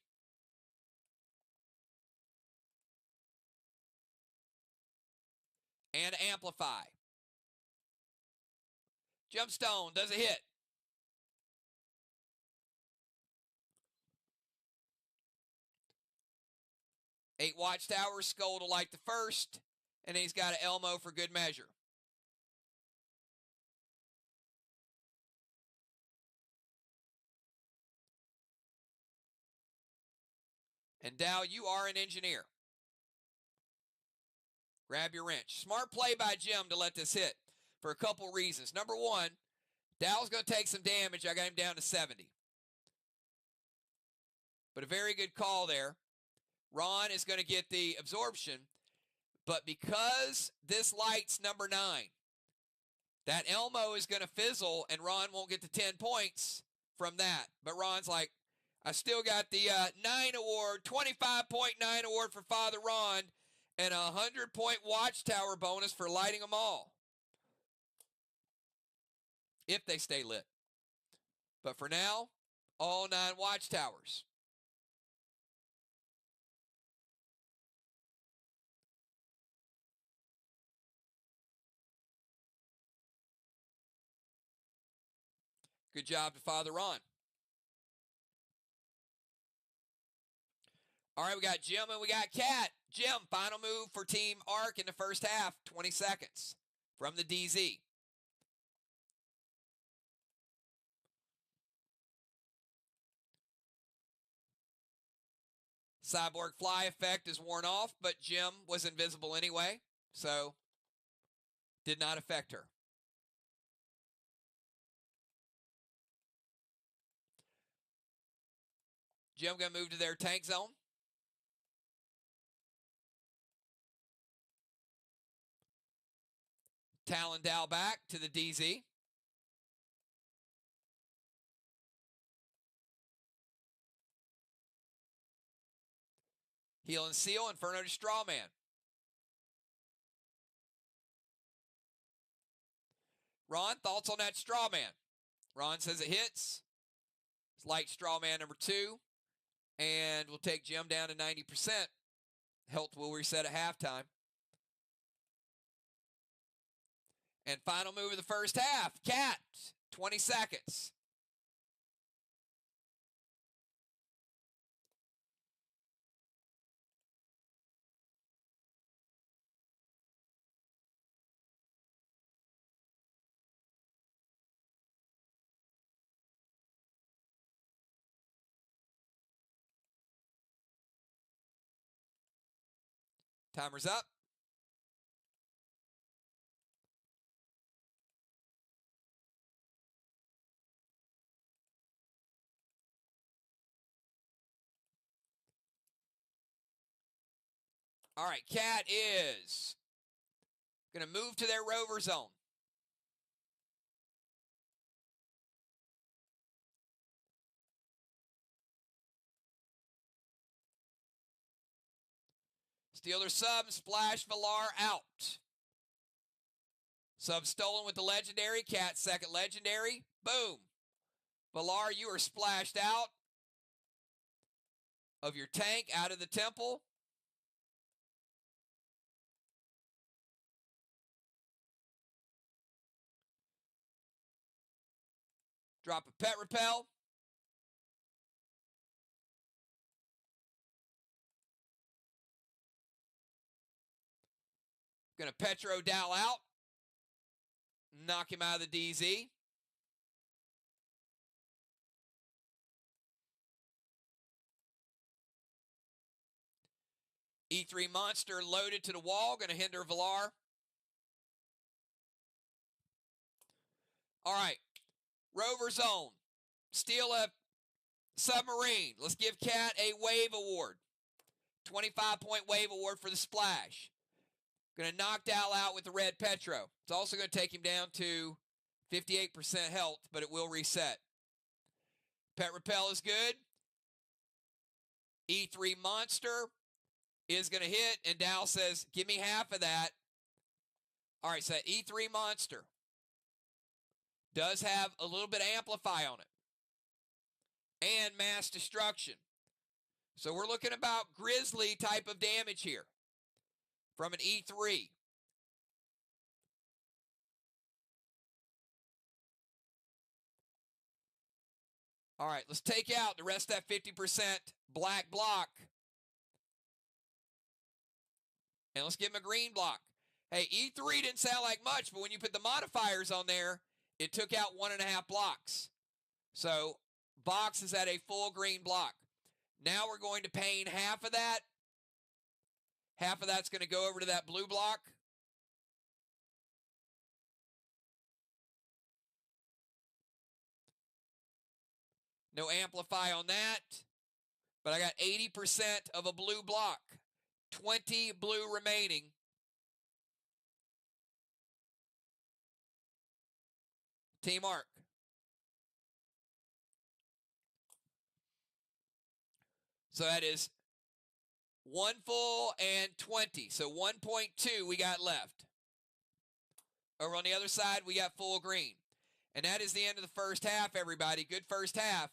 And amplify. Jumpstone does a hit. Eight watchtowers, Skull to light the first, and then he's got an Elmo for good measure. And Dow, you are an engineer. Grab your wrench. Smart play by Jim to let this hit for a couple reasons. Number one, Dow's going to take some damage. I got him down to 70. But a very good call there. Ron is going to get the absorption. But because this light's number 9, that Elmo is going to fizzle, and Ron won't get the 10 points from that. But Ron's like, I still got the 9 award, 25.9 award for Father Ron, and a 100-point watchtower bonus for lighting them all. If they stay lit. But for now, all 9 watchtowers. Good job to Father Ron. All right, we got Jim and we got Cat. Jim, final move for Team Arc in the first half, 20 seconds from the DZ. Cyborg fly effect is worn off, but Jim was invisible anyway, so did not affect her. Jim going to move to their tank zone. Talon Dow back to the DZ. Heal and Seal, Inferno to Strawman. Ron, thoughts on that Strawman? Ron says it hits. It's light Strawman number 2. And we'll take Jim down to 90%. Health will reset at halftime. And final move of the first half. Cat, 20 seconds. Timer's up. All right, Cat is going to move to their rover zone. Steal their sub, splash Valar out. Sub stolen with the legendary. Cat second legendary. Boom. Valar, you are splashed out of your tank, out of the temple. Drop a pet repel. Going to Petro Dow out. Knock him out of the DZ. E3 Monster loaded to the wall. Going to hinder Valar. All right. Rover Zone. Steal a submarine. Let's give Cat a wave award. 25-point wave award for the splash. Going to knock Dow out with the red Petro. It's also going to take him down to 58% health, but it will reset. Pet Repel is good. E3 Monster is going to hit, and Dow says, give me half of that. All right, so that E3 Monster does have a little bit of Amplify on it. And Mass Destruction. So we're looking about Grizzly type of damage here from an E3. All right, let's take out the rest of that 50% black block. And let's give him a green block. Hey, E3 didn't sound like much, but when you put the modifiers on there, it took out 1.5 blocks. So VOX is at a full green block. Now we're going to pain half of that. Half of that's going to go over to that blue block. No Amplify on that. But I got 80% of a blue block. 20 blue remaining. Team Arc. So that is 1 full and 20. So 1.2 we got left. Over on the other side, we got full green. And that is the end of the first half, everybody. Good first half.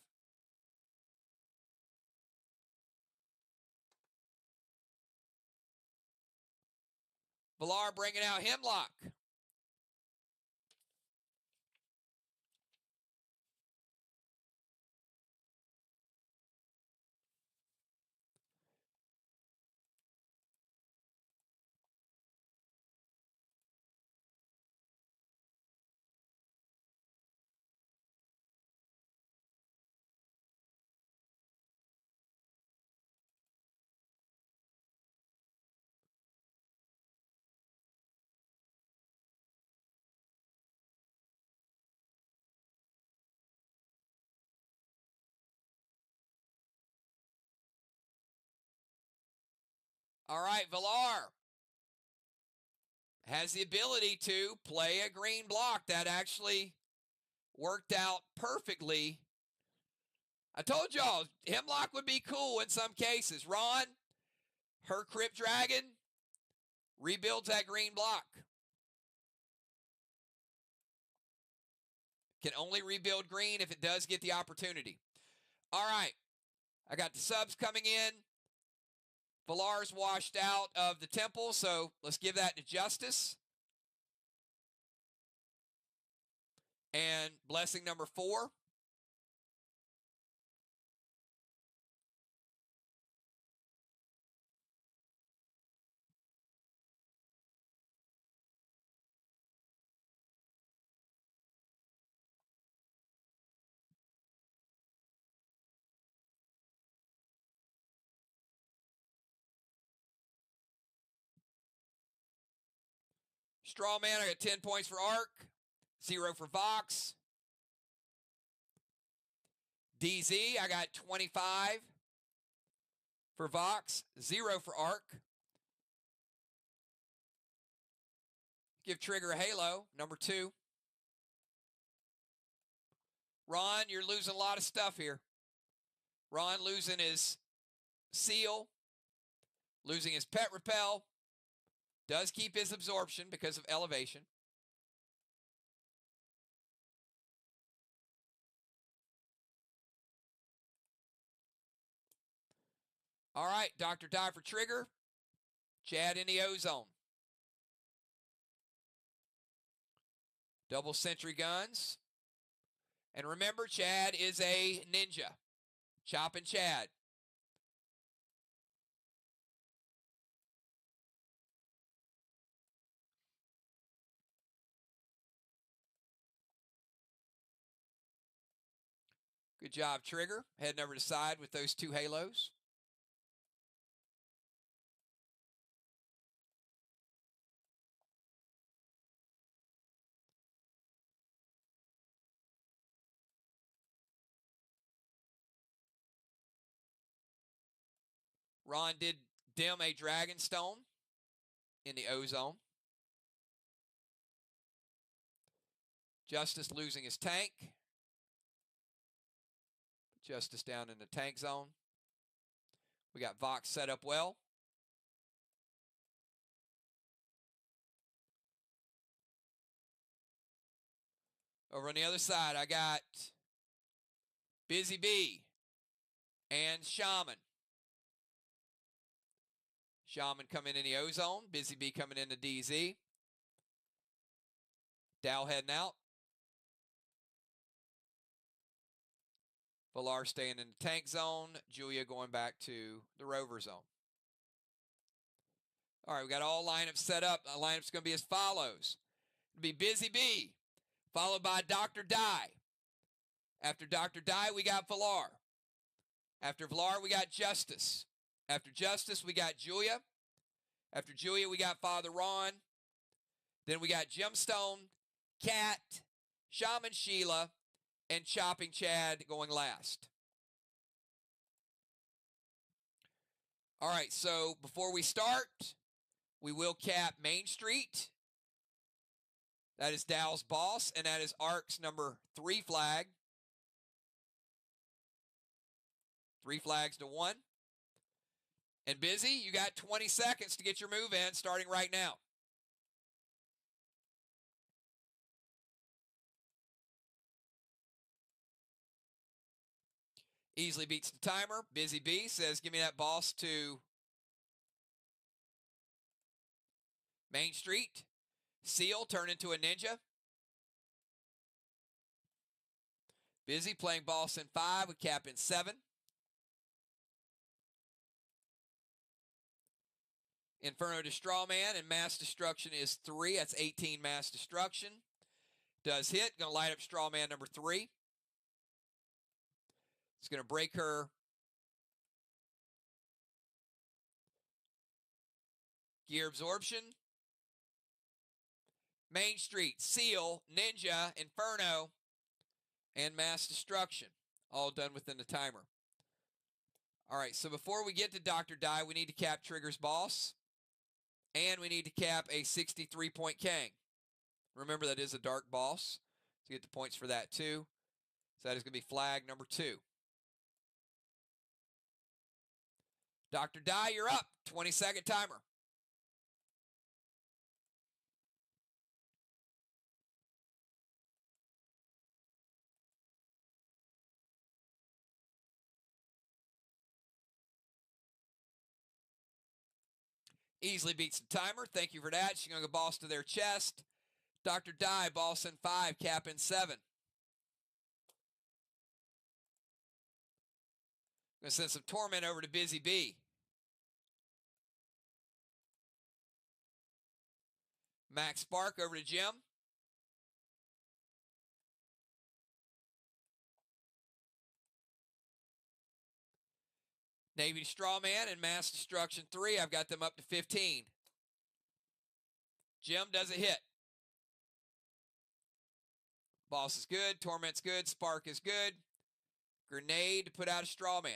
Valar bringing out Hemlock. All right, Villar has the ability to play a green block. That actually worked out perfectly. I told y'all, Hemlock would be cool in some cases. Ron, her Crypt Dragon, rebuilds that green block. Can only rebuild green if it does get the opportunity. All right, I got the subs coming in. Villar's washed out of the temple, so let's give that to Justice. And blessing number 4. Straw Man, I got 10 points for Arc, 0 for Vox. DZ, I got 25 for Vox, 0 for Arc. Give Trigger a halo, number 2. Ron, you're losing a lot of stuff here. Ron losing his seal, losing his pet repel, does keep his absorption because of elevation. All right, Dr. Die for Trigger. Chad in the ozone. Double sentry guns. And remember, Chad is a ninja. Chopping Chad. Good job, Trigger. Heading over to side with those 2 halos. Ron did dim a Dragonstone in the ozone. Justice losing his tank. Justice down in the tank zone. We got Vox set up well. Over on the other side, I got Busy Bee and Shaman. Shaman coming in the ozone. Busy Bee coming in the DZ. Dow heading out. Villar staying in the tank zone. Julia going back to the rover zone. All right, we got all lineups set up. The lineup's going to be as follows. It'll be Busy Bee, followed by Dr. Die. After Dr. Die, we got Villar. After Villar, we got Justice. After Justice, we got Julia. After Julia, we got Father Ron. Then we got Gemstone, Cat, Shaman Sheila, and Chopping Chad going last. All right, so before we start, we will cap Main Street. That is Dow's boss, and that is Arc's number 3 flag. 3 flags to 1. And Busy, you got 20 seconds to get your move in, starting right now. Easily beats the timer. Busy Bee says, give me that boss to Main Street. Seal turn into a ninja. Busy playing boss in 5 with cap in 7. Inferno to Straw Man and Mass Destruction is 3. That's 18 Mass Destruction. Does hit. Going to light up Straw Man number 3. It's going to break her gear absorption. Main Street, Seal, Ninja, Inferno, and Mass Destruction. All done within the timer. All right, so before we get to Dr. Die, we need to cap Trigger's boss. And we need to cap a 63-point Kang. Remember, that is a dark boss. So you get the points for that too. So that is going to be flag number 2. Dr. Die, you're up. 20-second timer. Easily beats the timer. Thank you for that. She's going to go boss to their chest. Dr. Die, boss in 5, cap in 7. Going to send some torment over to Busy Bee. Max Spark over to Jim. Navy Strawman and Mass Destruction 3. I've got them up to 15. Jim does a hit. Boss is good. Torment's good. Spark is good. Grenade to put out a Strawman.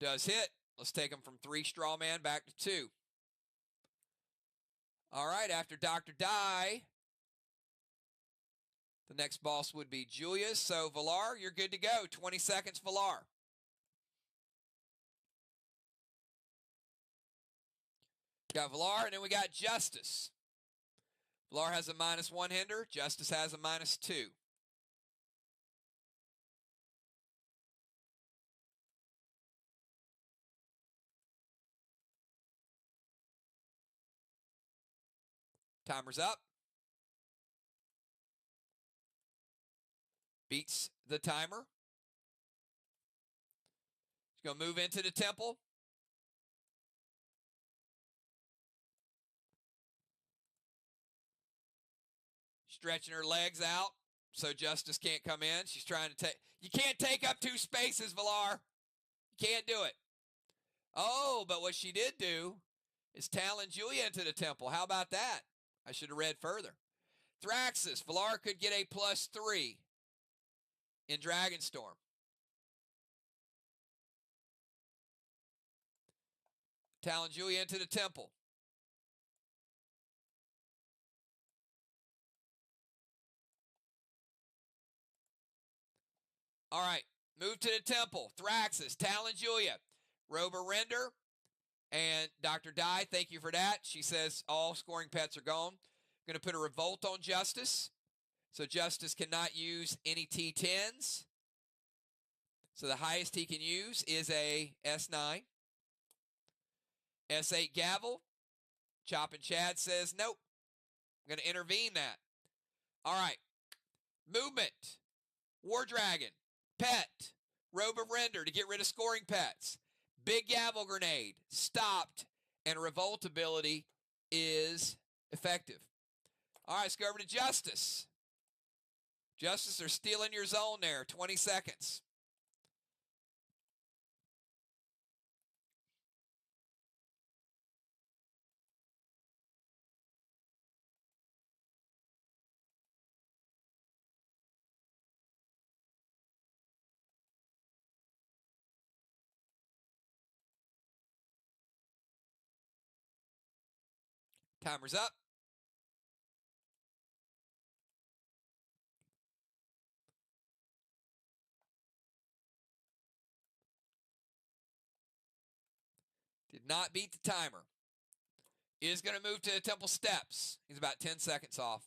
Does hit. Let's take him from 3 Strawman back to 2. All right, after Dr. Die, the next boss would be Julius. So, Valar, you're good to go. 20 seconds, Valar. Got Valar, and then we got Justice. Valar has a -1 hinder. Justice has a -2. Timer's up. Beats the timer. He's going to move into the temple. Stretching her legs out so Justice can't come in. She's trying to take... You can't take up 2 spaces, Valar. You can't do it. Oh, but what she did do is Talon Julia into the temple. How about that? I should have read further. Thraxus. Valar could get a +3 in Dragonstorm. Talon Julia into the temple. All right, move to the temple. Thraxus, Talon Julia, Rober Render, and Dr. Die, thank you for that. She says all scoring pets are gone. Going to put a Revolt on Justice. So Justice cannot use any T10s. So the highest he can use is a S9. S8 Gavel. Chop and Chad says nope. I'm going to intervene that. All right. Movement. War Dragon. Pet. Robe of Render to get rid of scoring pets. Big Gavel Grenade. Stopped. And Revolt ability is effective. All right, let's go over to Justice. Justice, they're stealing your zone there. 20 seconds. Timer's up. Did not beat the timer. Is going to move to the temple steps. He's about 10 seconds off.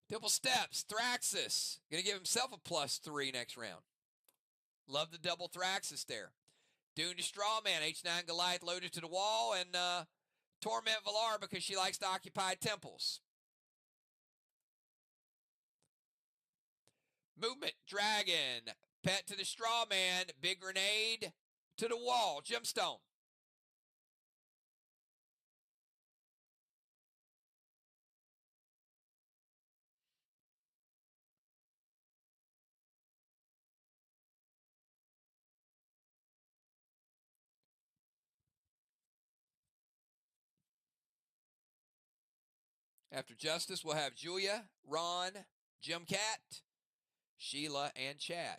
Temple steps. Thraxus. Going to give himself a +3 next round. Love the double Thraxus there. Dune to Strawman. H9 Goliath loaded to the wall. And Torment Valar because she likes to occupy temples. Movement. Dragon. Pet to the Strawman. Big Grenade to the wall. Gemstone. After Justice, we'll have Julia, Ron, Jim Cat, Sheila, and Chad.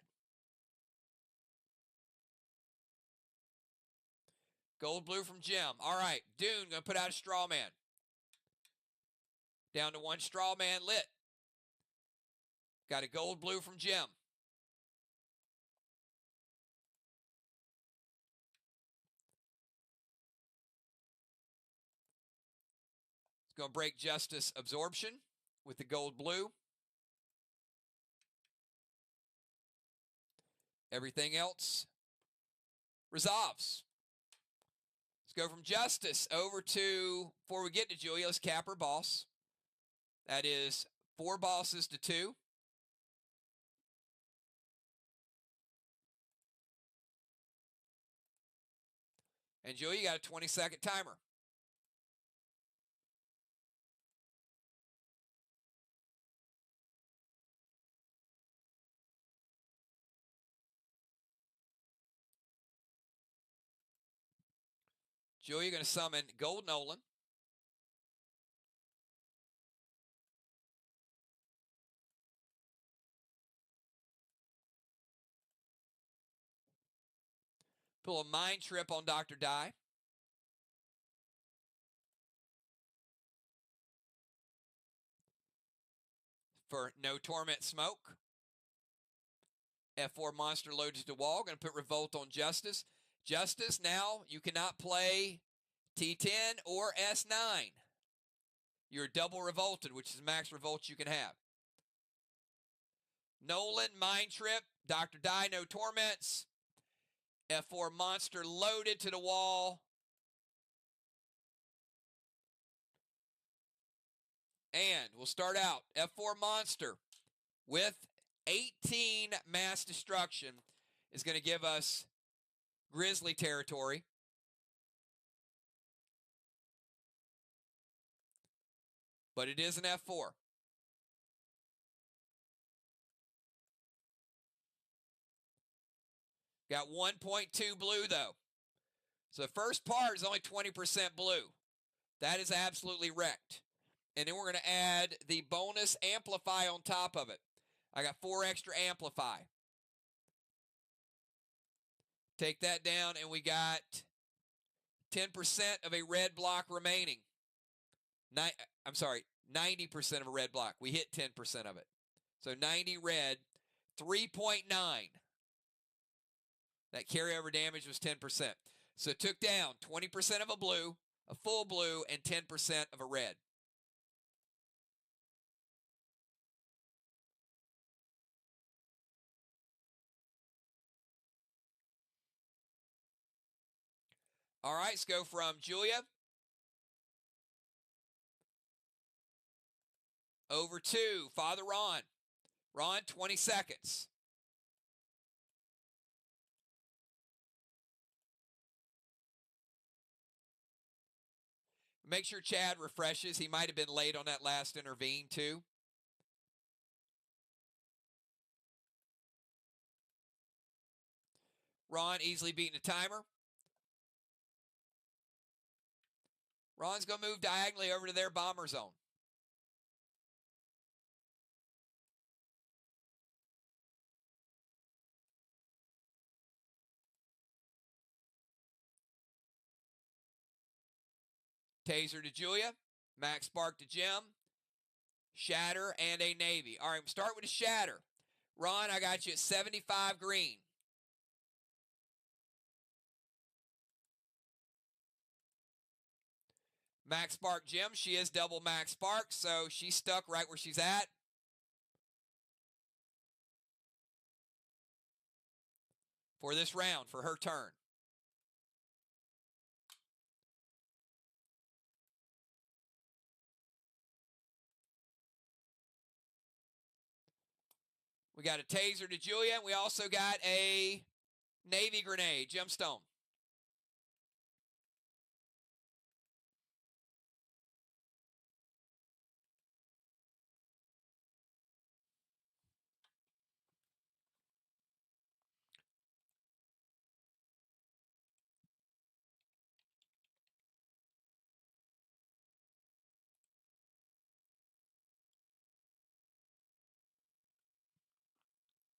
Gold blue from Jim. All right, Dune going to put out a straw man. Down to one straw man lit. Got a gold blue from Jim. It's going to break Justice Absorption with the gold blue. Everything else resolves. Let's go from Justice over to, before we get to Julia, let's cap her boss. That is 4 bosses to 2. And Julia, you got a 20-second timer. Julia, you're going to summon Gold Nolan. Pull a Mind Trip on Dr. Dye. For no Torment Smoke. F4 monster loaded to wall. Going to put Revolt on Justice. Justice, now you cannot play T10 or S9. You're double revolted, which is the max revolt you can have. Nolan, Mind Trip, Dr. Dye, no torments. F4 monster loaded to the wall. And we'll start out. F4 monster with 18 mass destruction is going to give us Grizzly territory. But it is an F4. Got 1.2 blue, though. So the first part is only 20% blue. That is absolutely wrecked. And then we're going to add the bonus Amplify on top of it. I got 4 extra Amplify. Take that down, and we got 10% of a red block remaining. I'm sorry, 90% of a red block. We hit 10% of it. So 90 red, 3.9. That carryover damage was 10%. So it took down 20% of a blue, a full blue, and 10% of a red. All right, let's go from Julia over to Father Ron. Ron, 20 seconds. Make sure Chad refreshes. He might have been late on that last intervene, too. Ron easily beating the timer. Ron's going to move diagonally over to their bomber zone. Taser to Julia. Max Spark to Jim. Shatter and a Navy. All right, we'll start with a Shatter. Ron, I got you at 75 green. Max Spark Jim, she is double Max Spark, so she's stuck right where she's at. For this round, for her turn. We got a Taser to Julia, and we also got a Navy Grenade, Gemstone.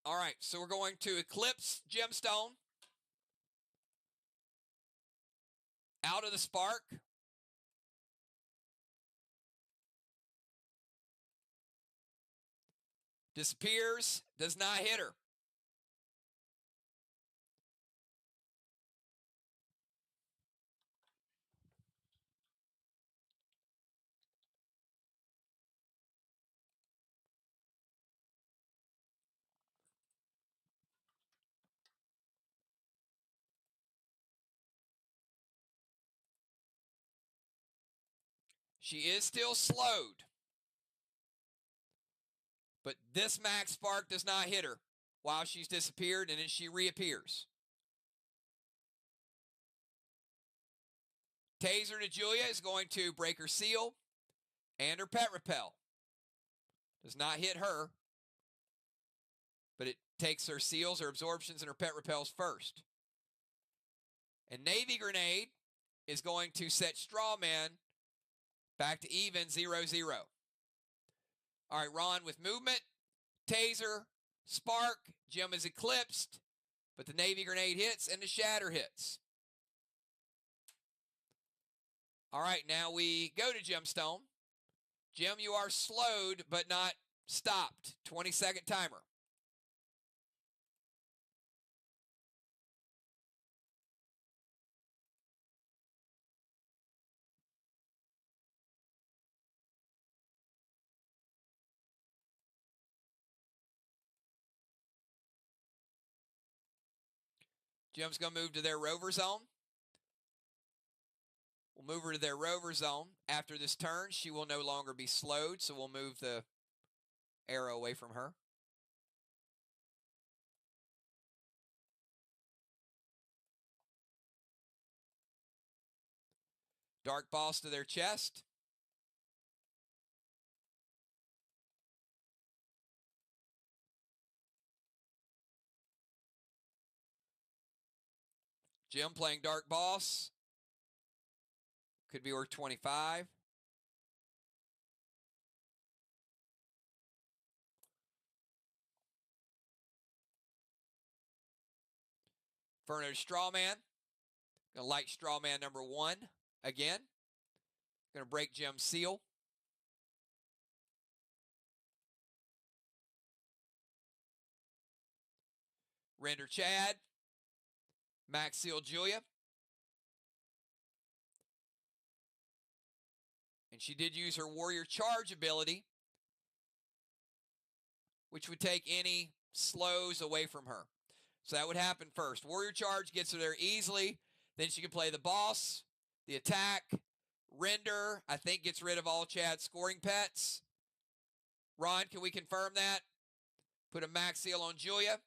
All right, so we're going to Eclipse Gemstone. Out of the Spark. Disappears, does not hit her. She is still slowed. But this Max Spark does not hit her while she's disappeared, and then she reappears. Taser to Julia is going to break her seal and her pet repel. Does not hit her, but it takes her seals, her absorptions, and her pet repels first. And Navy Grenade is going to set Strawman back to even 0-0. All right, Ron with movement, Taser, Spark, Jim is eclipsed, but the Navy Grenade hits and the Shatter hits. All right, now we go to Gemstone. Jim, you are slowed but not stopped. 20-second timer. Jim's going to move to their rover zone. We'll move her to their rover zone. After this turn, she will no longer be slowed, so we'll move the arrow away from her. Dark Boss to their chest. Jim playing Dark Boss. Could be worth 25. Inferno to Strawman. Gonna light Strawman number 1 again. Gonna break Jim's seal. Render Chad. Max seal Julia. And she did use her Warrior Charge ability, which would take any slows away from her. So that would happen first. Warrior Charge gets her there easily. Then she can play the boss, the attack, render. I think gets rid of all Chad's scoring pets. Ron, can we confirm that? Put a max seal on Julia.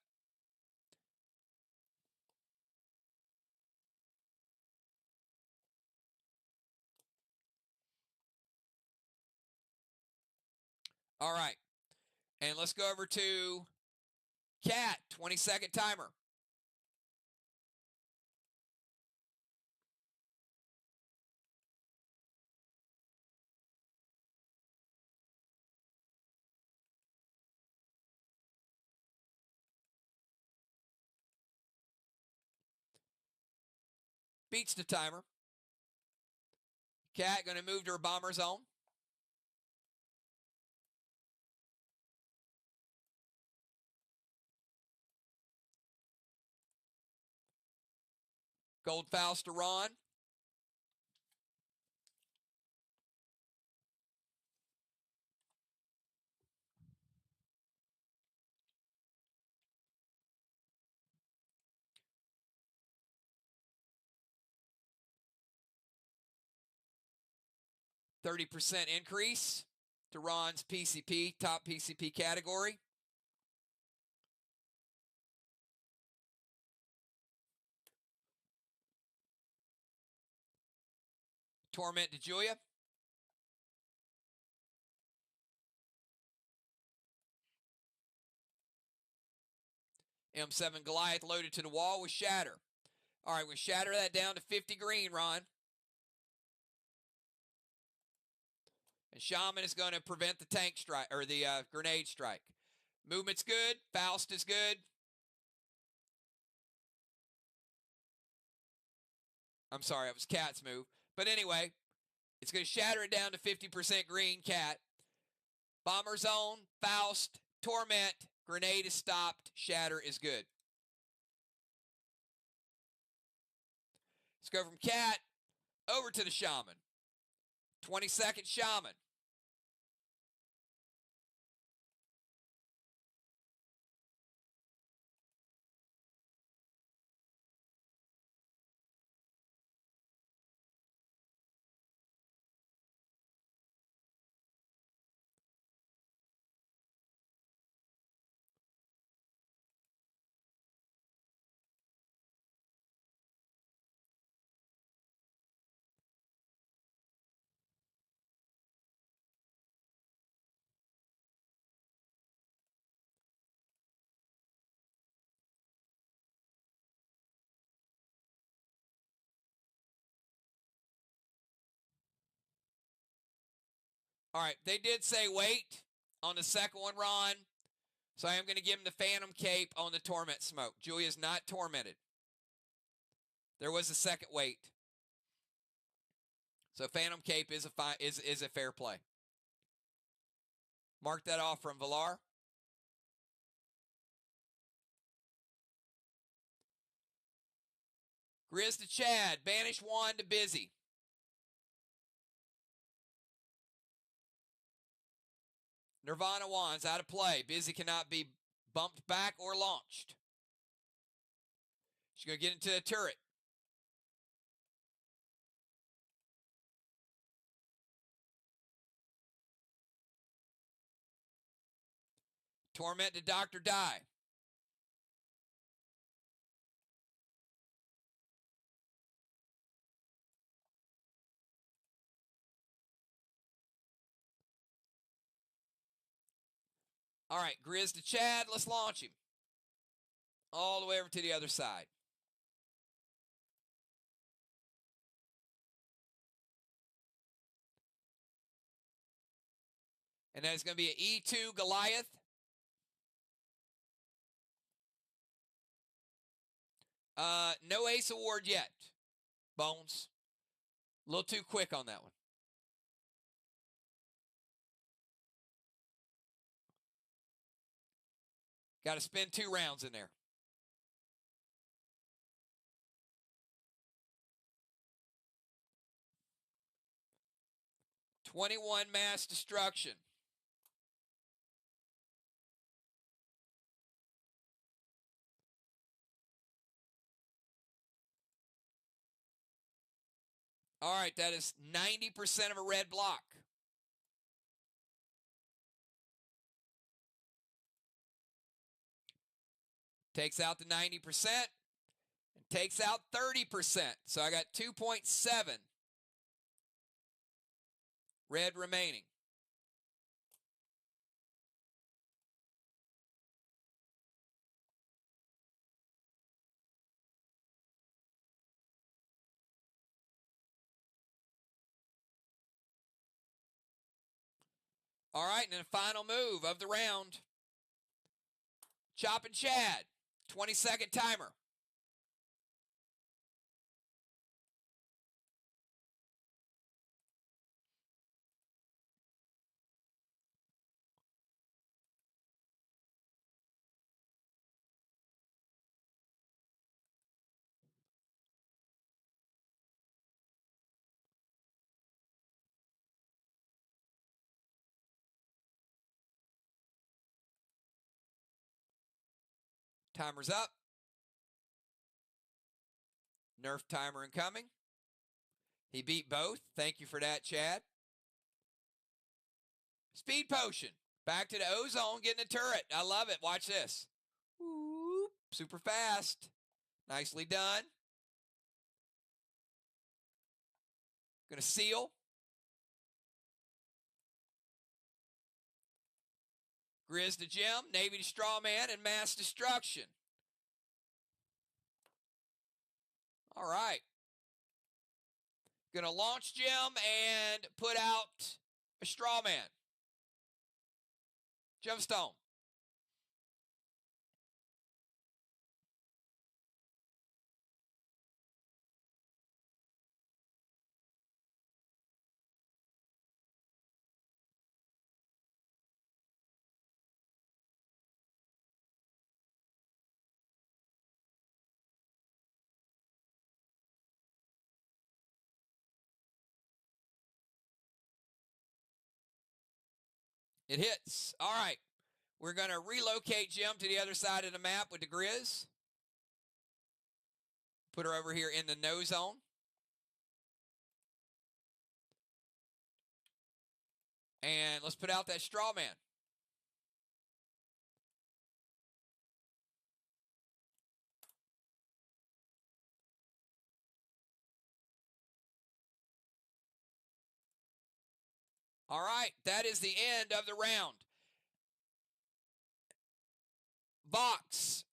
All right. And let's go over to Cat, 20-second timer. Beats the timer. Cat going to move to her bomber zone. Gold Faust to Ron. %30 increase to Ron's PCP, top PCP category. Torment to Julia. M7 Goliath loaded to the wall with Shatter. All right, we'll shatter that down to 50 green, Ron. And Shaman is going to prevent the tank strike, or the grenade strike. Movement's good. Faust is good. I'm sorry, it was Cat's move. But anyway, it's going to shatter it down to 50% green, Cat. Bomber Zone, Faust, Torment, Grenade is stopped, Shatter is good. Let's go from Cat over to the Shaman. 20-second Shaman. All right, they did say wait on the second one, Ron. So I am going to give him the Phantom Cape on the Torment Smoke. Julia's not tormented. There was a second wait. So Phantom Cape is a fair play. Mark that off from Villar. Grizz to Chad. Banish Wand to Busy. Nirvana Wands out of play. Busy cannot be bumped back or launched. She's going to get into the turret. Torment to Dr. Die. All right, Grizz to Chad. Let's launch him. All the way over to the other side. And then it's going to be an E2 Goliath. No Ace Award yet. Bones. A little too quick on that one. Got to spend 2 rounds in there. $21 mass destruction. All right, that is 90% of a red block. Takes out the 90% and takes out 30%. So I got 2.7 red remaining. All right, and then the final move of the round. Chop and Chad. 20-second timer. Timer's up. Nerf timer incoming. He beat both. Thank you for that, Chad. Speed Potion. Back to the ozone, getting a turret. I love it. Watch this. Whoop. Super fast. Nicely done. Going to seal. Grizz to Jim. Navy to Strawman and mass destruction. All right. Going to launch Jim and put out a Strawman. Gemstone. It hits. All right. We're going to relocate Jim to the other side of the map with the Grizz. Put her over here in the no zone. And let's put out that straw man. All right, that is the end of the round. VOX,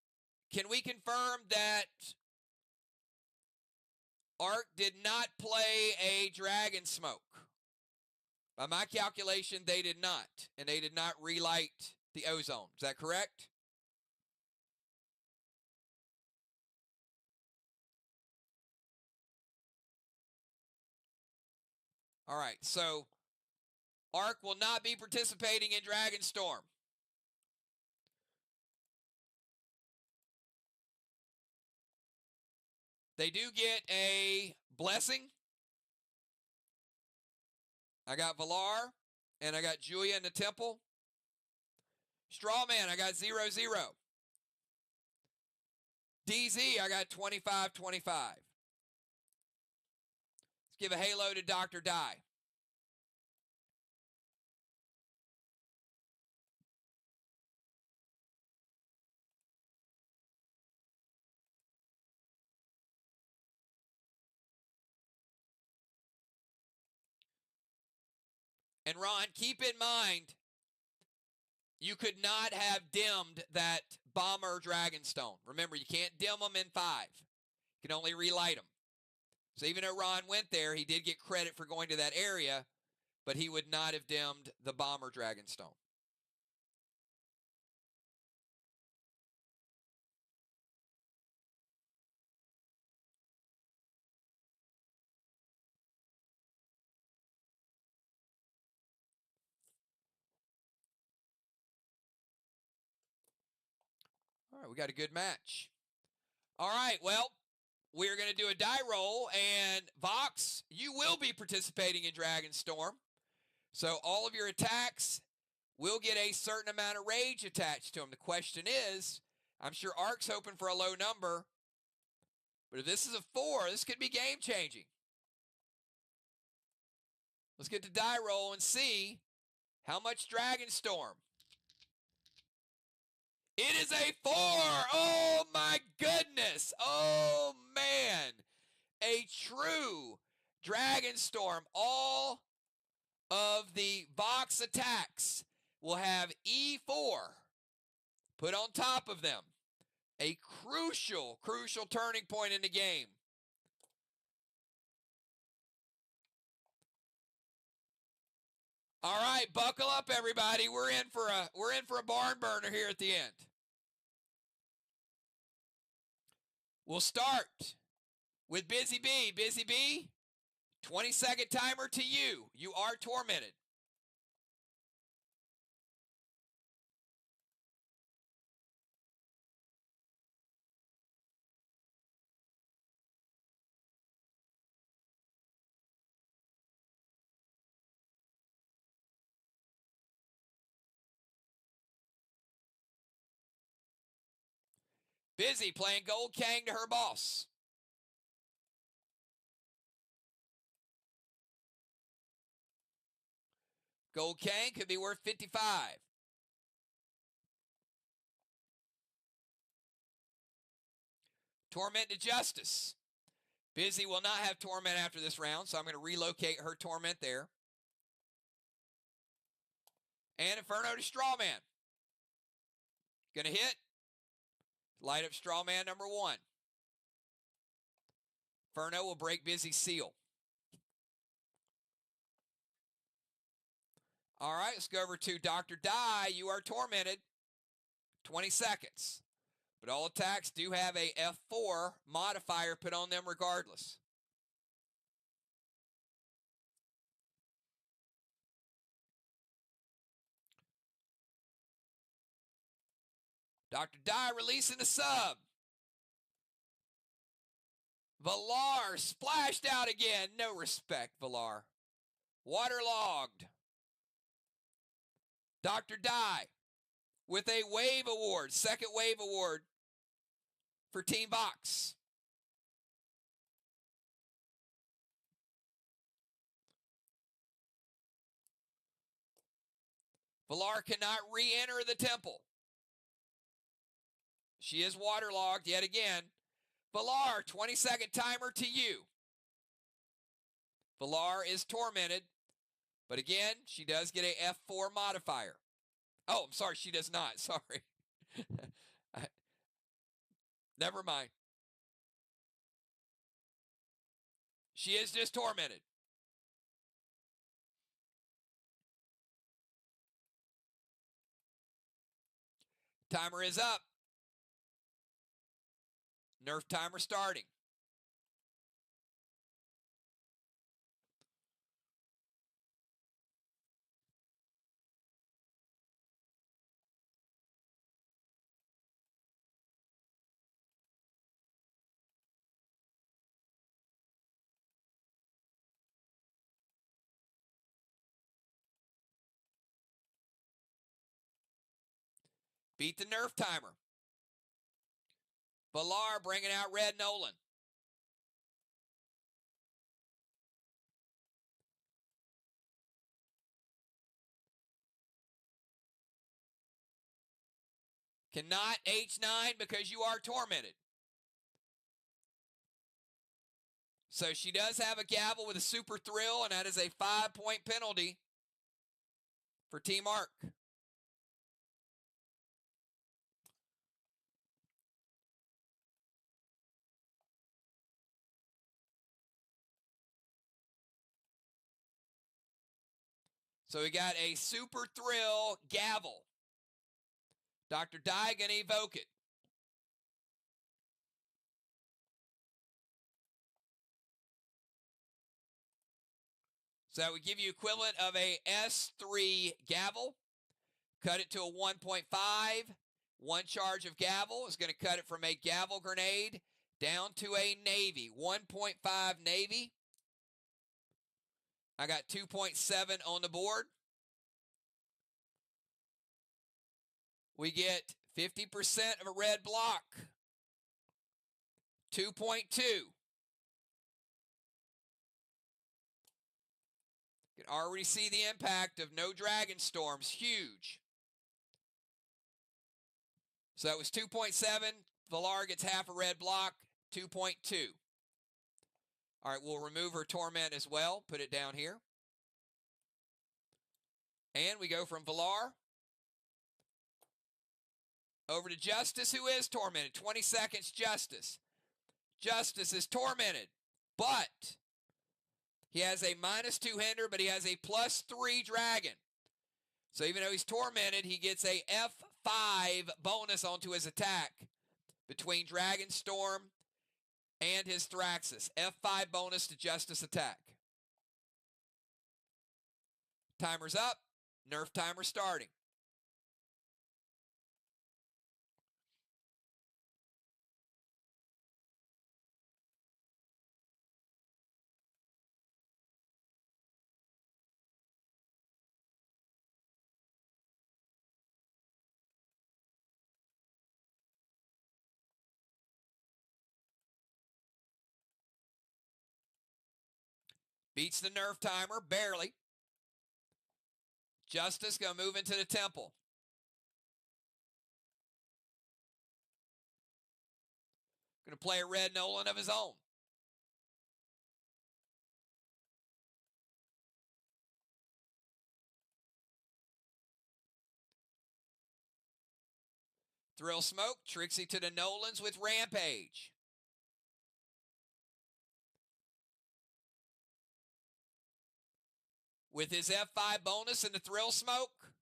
can we confirm that Ark did not play a Dragon Smoke? By my calculation, they did not, and they did not relight the ozone. Is that correct? All right, so Ark will not be participating in Dragon Storm. They do get a blessing. I got Valar, and I got Julia in the temple. Strawman, I got 0-0. DZ, I got 25-25. Let's give a halo to Dr. Die. And Ron, keep in mind, you could not have dimmed that Bomber Dragonstone. Remember, you can't dim them in 5. You can only relight them. So even though Ron went there, he did get credit for going to that area, but he would not have dimmed the Bomber Dragonstone. All right, we got a good match. All right, well, we're going to do a die roll, and VOX, you will be participating in Dragon Storm. So all of your attacks will get a certain amount of rage attached to them. The question is, I'm sure Ark's hoping for a low number, but if this is a 4, this could be game-changing. Let's get the die roll and see how much Dragon Storm. It is a 4. Oh, my goodness. Oh, man. A true Dragon Storm. All of the VOX attacks will have E4 put on top of them. A crucial turning point in the game. All right, buckle up, everybody. We're in for a barn burner here at the end. We'll start with Busy B. Busy B, 20-second timer to you. You are tormented. Busy playing Gold Kang to her boss. Gold Kang could be worth 55. Torment to Justice. Busy will not have Torment after this round, so I'm going to relocate her Torment there. And Inferno to Strawman. Going to hit. Light up Strawman number 1. Inferno will break Busy's seal. All right, let's go over to Dr. Die. You are tormented. 20 seconds. But all attacks do have a F4 modifier put on them regardless. Dr. Die releasing the sub. Valar splashed out again. No respect, Valar. Waterlogged. Dr. Dye with a wave award, second wave award for Team VOX. Villar cannot re-enter the temple. She is waterlogged yet again. Villar, 20-second timer to you. Villar is tormented, but again, she does get a F4 modifier. Oh, I'm sorry, she does not. Sorry. Never mind. She is just tormented. Timer is up. Nerf timer starting. Beat the Nerf timer. Villar bringing out Red Nolan. Cannot H9 because you are tormented. So she does have a gavel with a super thrill, and that is a 5-point penalty for Team Arc. So we got a super thrill gavel. Dr. Dye going to evoke it. So that would give you equivalent of a S3 gavel. Cut it to a 1.5. One charge of gavel is going to cut it from a gavel grenade down to a Navy. 1.5 Navy. I got 2.7 on the board. We get 50% of a red block. 2.2. You can already see the impact of no Dragon Storms. Huge. So that was 2.7. Villar gets half a red block. 2.2. All right, we'll remove her torment as well. Put it down here. And we go from Villar over to Justice, who is tormented. 20 seconds, Justice. Justice is tormented, but he has a -2 hinder, but he has a +3 dragon. So even though he's tormented, he gets a F5 bonus onto his attack between Dragon Storm and his Thraxus. F5 bonus to Justice attack. Timer's up. Nerf timer starting. Beats the Nerf timer, barely. Justice going to move into the temple. Going to play a Red Nolan of his own. Thrill Smoke, Trixie to the Nolans with Rampage. With his F5 bonus and the Thrill Smoke,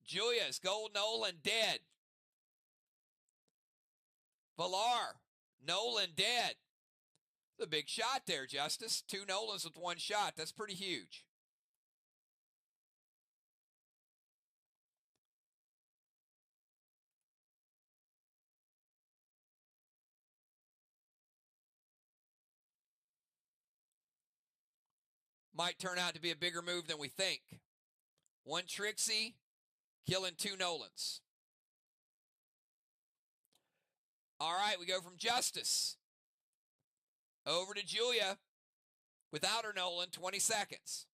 Julius, Gold Nolan, dead. Villar, Nolan, dead. It's a big shot there, Justice. 2 Nolans with 1 shot. That's pretty huge. Might turn out to be a bigger move than we think. One Trixie, killing 2 Nolans. All right, we go from Justice over to Julia without her Nolan, 20 seconds.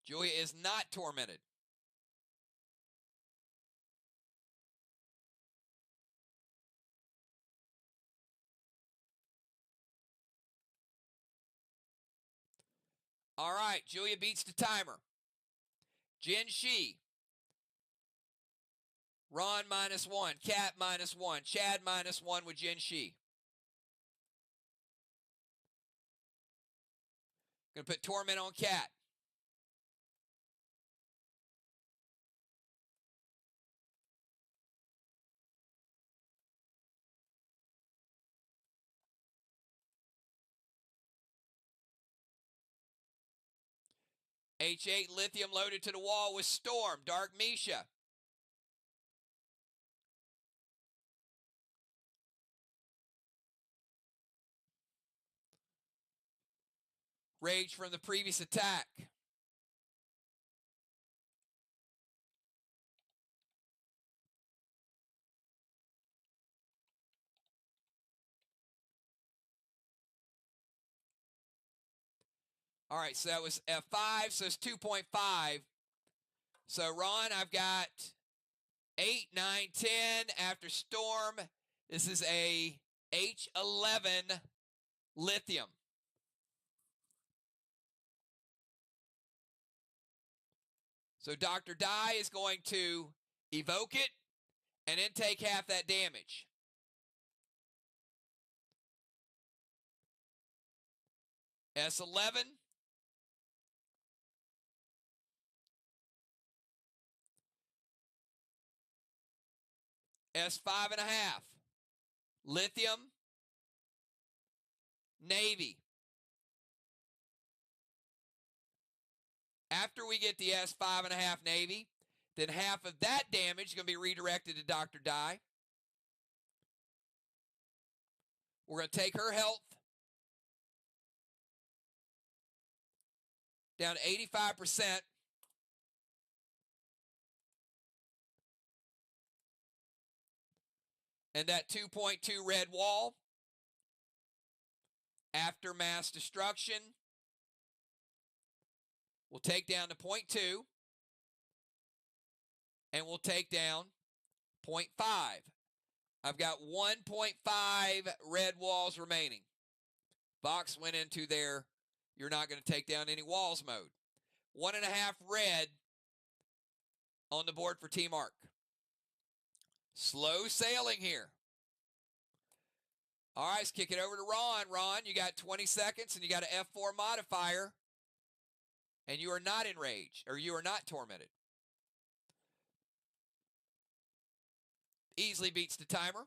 Julia is not tormented. All right, Julia beats the timer. Jin Shi. Ron -1. Cat -1. Chad -1 with Jin Shi. Going to put Torment on Cat. H8 Lithium loaded to the wall with Storm. Dark Misha. Rage from the previous attack. All right, so that was F5, so it's 2.5. So, Ron, I've got 8, 9, 10 after Storm. This is a H11 Lithium. So Dr. Dye is going to evoke it and then take half that damage. S11. S5.5. Lithium. Navy. After we get the S5.5 Navy, then half of that damage is going to be redirected to Dr. Dye. We're going to take her health down to 85%. And that 2.2 red wall, after mass destruction, we'll take down to 0.2. And we'll take down 0.5. I've got 1.5 red walls remaining. VOX went into their you're not going to take down any walls mode. 1.5 red on the board for Team Arc. Slow sailing here. All right, let's kick it over to Ron. Ron, you got 20 seconds and you got an F4 modifier. And you are not enraged, or you are not tormented. Easily beats the timer.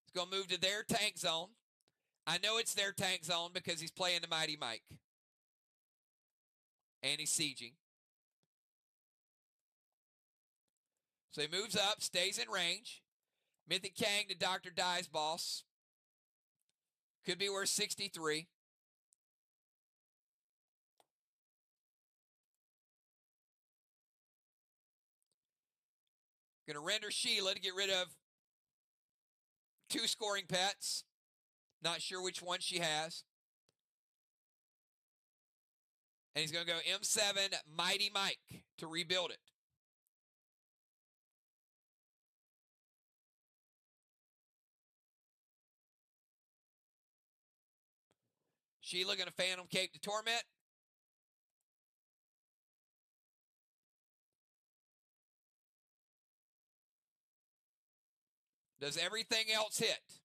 It's going to move to their tank zone. I know it's their tank zone because he's playing the Mighty Mike. And he's sieging. So he moves up, stays in range. Mythic Kang to Dr. Dye's boss. Could be worth 63. Going to render Sheila to get rid of 2 scoring pets. Not sure which one she has. And he's going to go M7 Mighty Mike to rebuild it. Sheila going to Phantom Cape to Torment. Does everything else hit?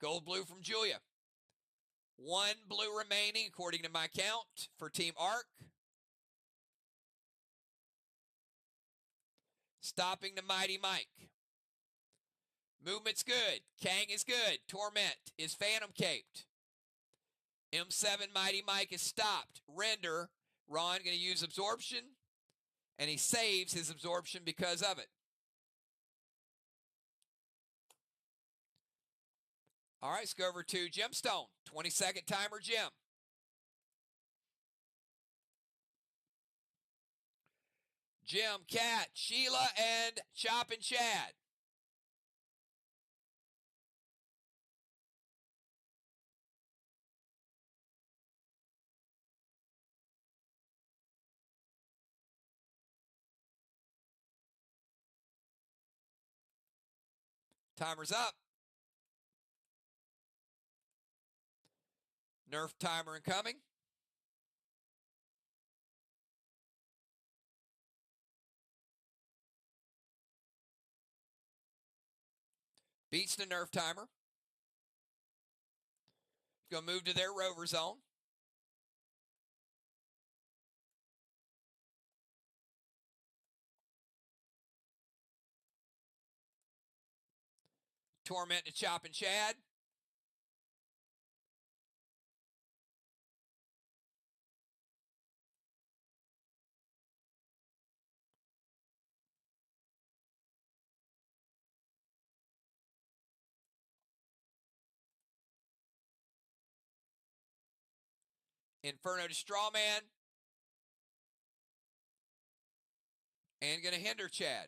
Gold blue from Julia. 1 blue remaining according to my count for Team Arc. Stopping the Mighty Mike. Movement's good. Kang is good. Torment is Phantom caped. M7 Mighty Mike is stopped. Render. Ron going to use absorption. And he saves his absorption because of it. All right, let's go over to Gemstone. 20-second timer, Gem. Jim, Cat, Sheila, and Chop and Chad. Timer's up. Nerf timer incoming. Beats the Nerf timer. Going to move to their rover zone. Torment to Chop and Chad. Inferno to Strawman. And going to hinder Chad.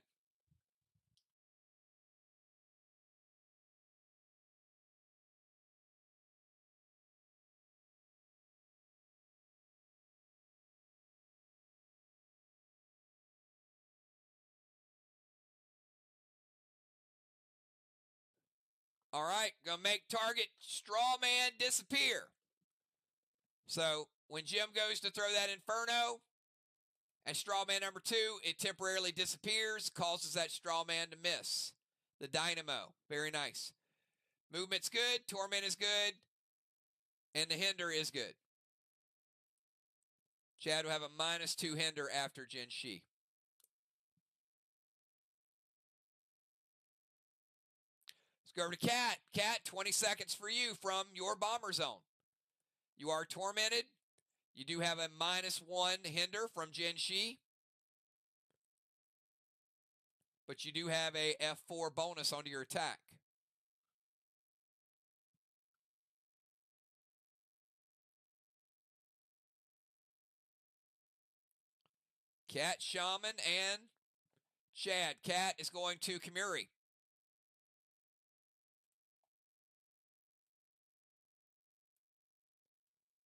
All right, going to make target Strawman disappear. So when Jim goes to throw that Inferno and Strawman number 2, it temporarily disappears, causes that Strawman to miss. The Dynamo, very nice. Movement's good, Torment is good, and the hinder is good. Chad will have a -2 hinder after Jin Shi. Let's go over to Cat. Cat, 20 seconds for you from your bomber zone. You are tormented. You do have a -1 hinder from Jin Shi. But you do have a F4 bonus onto your attack. Cat, Shaman, and Chad. Cat is going to Kamuri.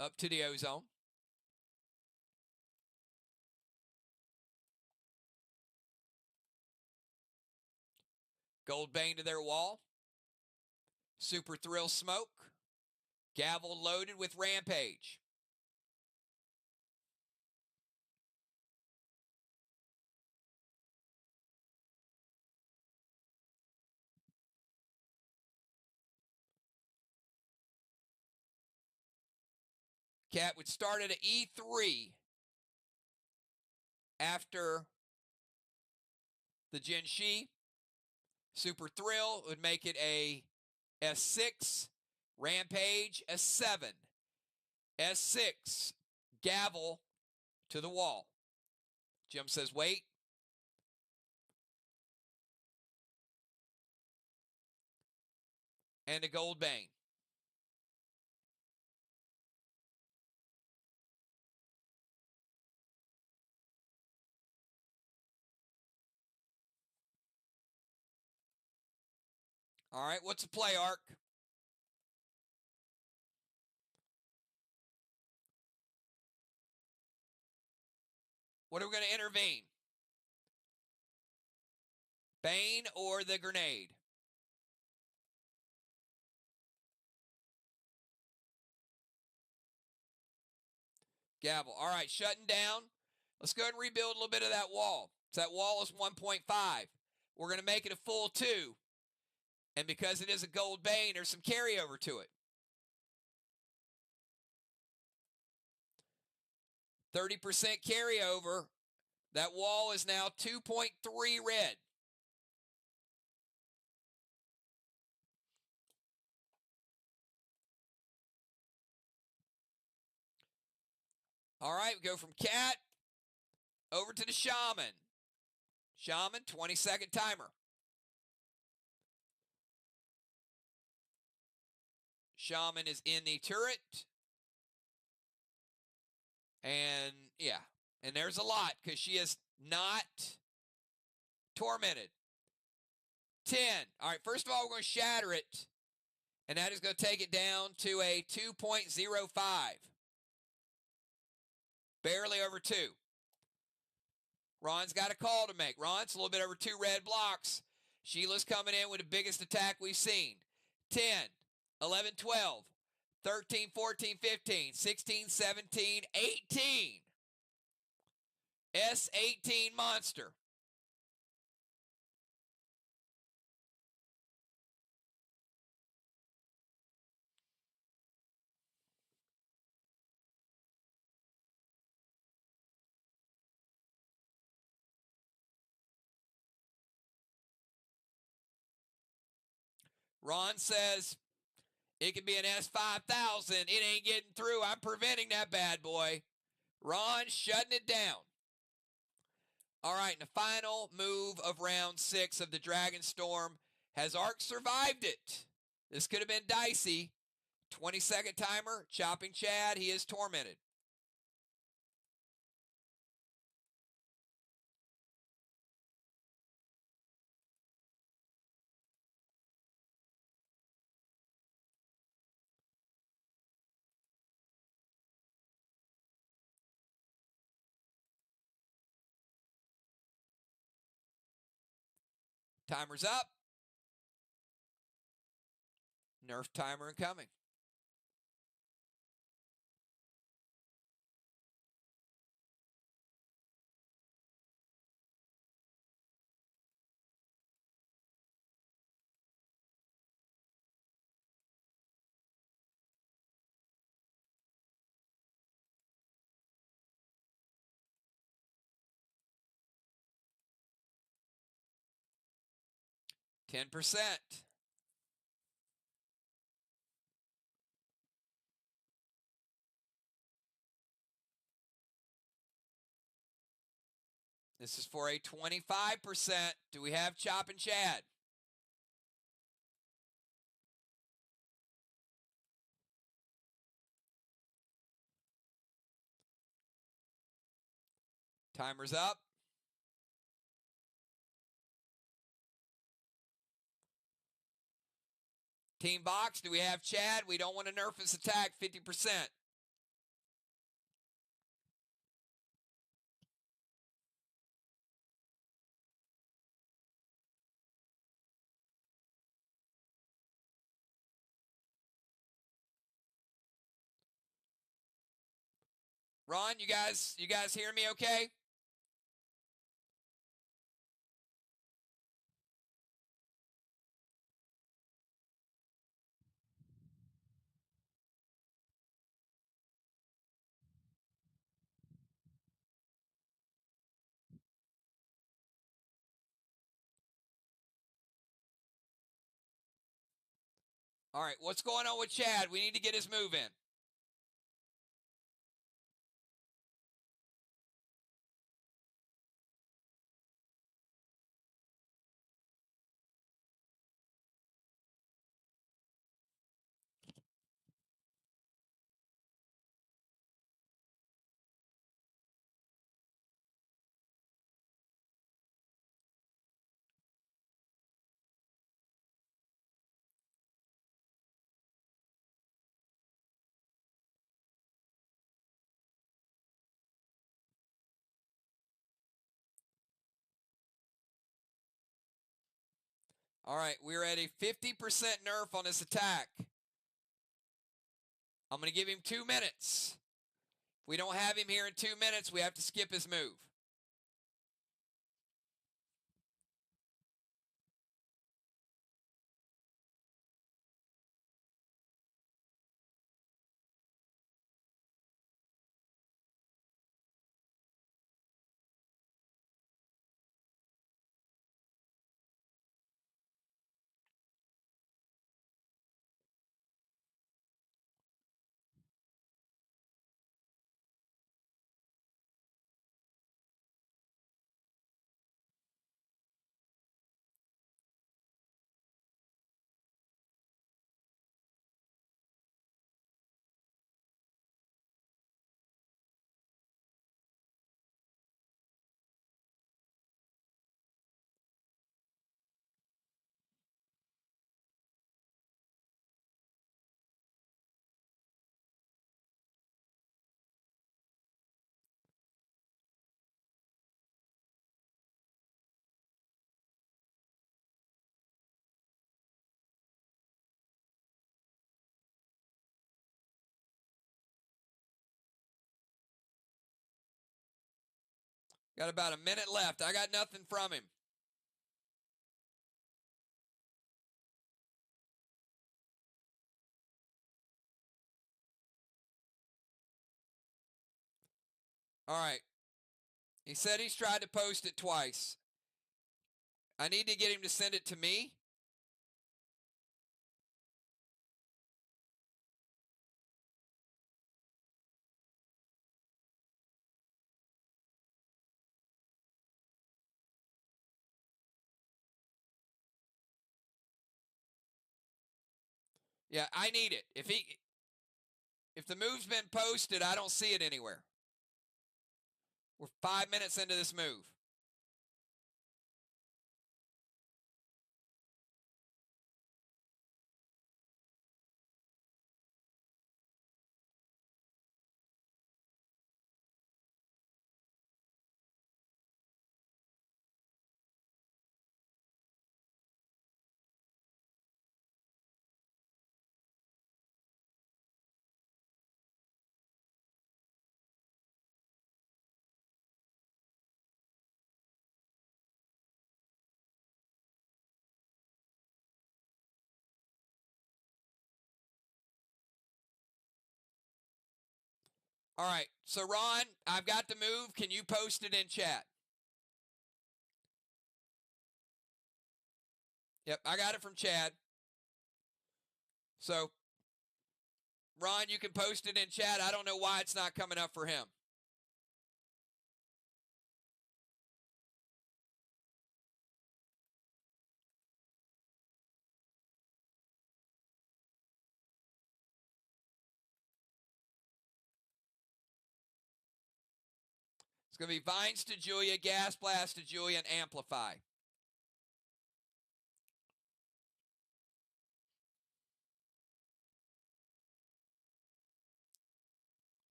Up to the ozone. Goldbane to their wall. Super Thrill Smoke. Gavel loaded with Rampage. Cat would start at an E3 after the Jin Shi. Super Thrill would make it a S6. Rampage, S7. S6. Gavel to the wall. Jim says, wait. And a Goldbane. All right, what's the play arc? What are we going to intervene? Bane or the grenade? Gavel. All right, shutting down. Let's go ahead and rebuild a little bit of that wall. So that wall is 1.5. We're going to make it a full 2. And because it is a Goldbane, there's some carryover to it. 30% carryover That wall is now 2.3 red. All right, we go from cat over to the shaman. Shaman, 20-second timer. Shaman is in the turret. And yeah, and there's a lot because she is not tormented. 10. All right, first of all, we're going to shatter it. And that is going to take it down to a 2.05. Barely over 2. Ron's got a call to make. Ron's a little bit over 2 red blocks. Sheila's coming in with the biggest attack we've seen. 10, 11, 12, 13, 14, 15, 16, 17, 18. S18 monster. Ron says it could be an S5000. It ain't getting through. I'm preventing that bad boy. Ron shutting it down. All right, and the final move of round 6 of the Dragon Storm. Has Ark survived it? This could have been dicey. 20-second timer. Chopping Chad. He is tormented. Timer's up. Nerf timer incoming. %. This is for a 25%. Do we have Chop and Chad? Timer's up. Team Vox, do we have Chad? We don't want to nerf his attack 50%. Ron, you guys hear me okay? All right, what's going on with Chad? We need to get his move in. All right, we're at a 50% nerf on this attack. I'm going to give him 2 minutes. If we don't have him here in 2 minutes, we have to skip his move. Got about a minute left. I got nothing from him. All right. He said he's tried to post it twice. I need to get him to send it to me. Yeah, I need it. If the move's been posted, I don't see it anywhere. We're 5 minutes into this move. All right. So, Ron, I've got the move. Can you post it in chat? Yep, I got it from Chad. So, Ron, you can post it in chat. I don't know why it's not coming up for him. It's going to be Vines to Julia, Gas Blast to Julia, and Amplify.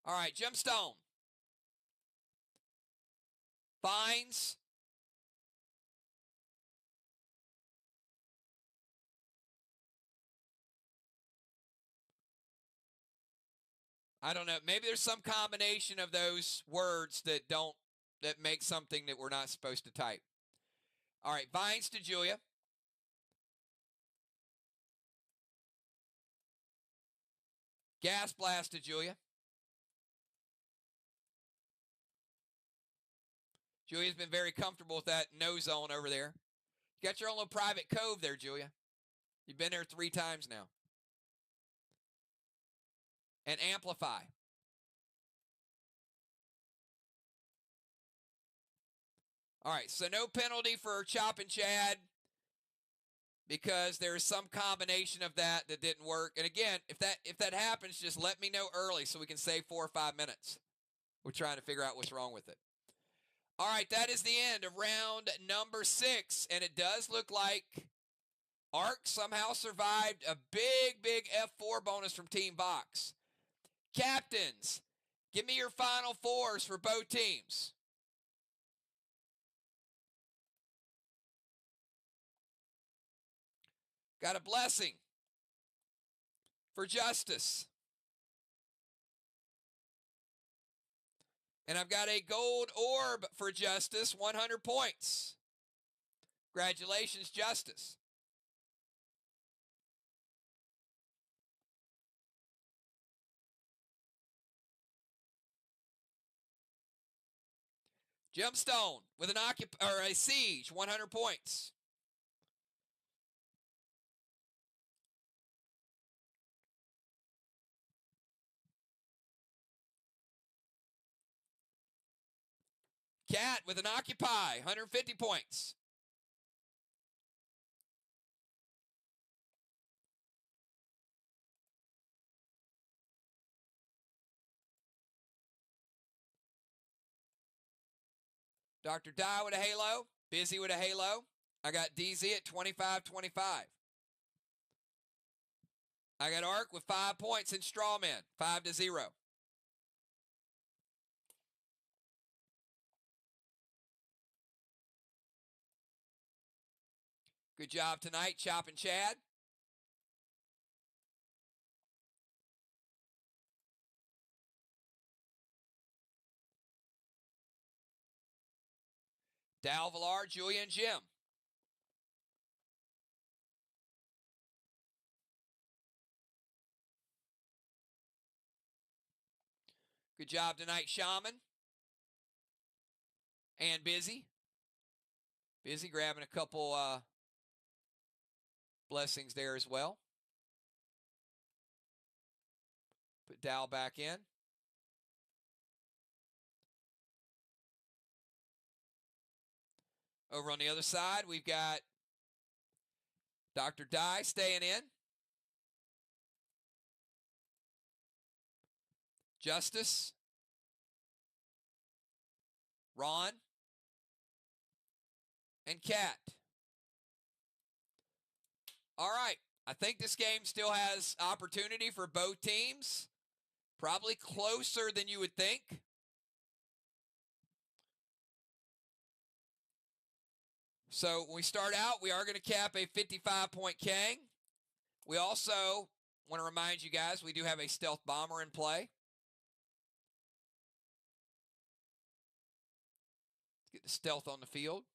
All right, Gemstone. Vines. I don't know. Maybe there's some combination of those words that make something that we're not supposed to type. All right, Vines to Julia. Gas Blast to Julia. Julia's been very comfortable with that no zone over there. You got your own little private cove there, Julia. You've been there 3 times now. And Amplify. All right, so no penalty for Chop and Chad because there is some combination of that didn't work. And again, if that happens, just let me know early so we can save 4 or 5 minutes. We're trying to figure out what's wrong with it. All right, that is the end of round number 6, and it does look like Ark somehow survived a big F4 bonus from Team VOX. Captains, give me your final fours for both teams. Got a blessing for Justice. And I've got a gold orb for Justice, 100 points. Congratulations, Justice. Gemstone with a siege, 100 points. Cat with an occupy, 150 points. Dr. Dye with a halo, Busy with a halo. I got DZ at 25-25. I got Ark with 5 points in Strawman, 5-0. Good job tonight, Chop and Chad. Dal Villar, Julia, and Jim. Good job tonight, Shaman. And Busy. Busy grabbing a couple blessings there as well. Put Dal back in. Over on the other side, we've got Dr. Dye staying in. Justice. Ron. And Cat. All right. I think this game still has opportunity for both teams. Probably closer than you would think. So when we start out, we are going to cap a 55-point Kang. We also want to remind you guys, we do have a stealth bomber in play. Let's get the stealth on the field.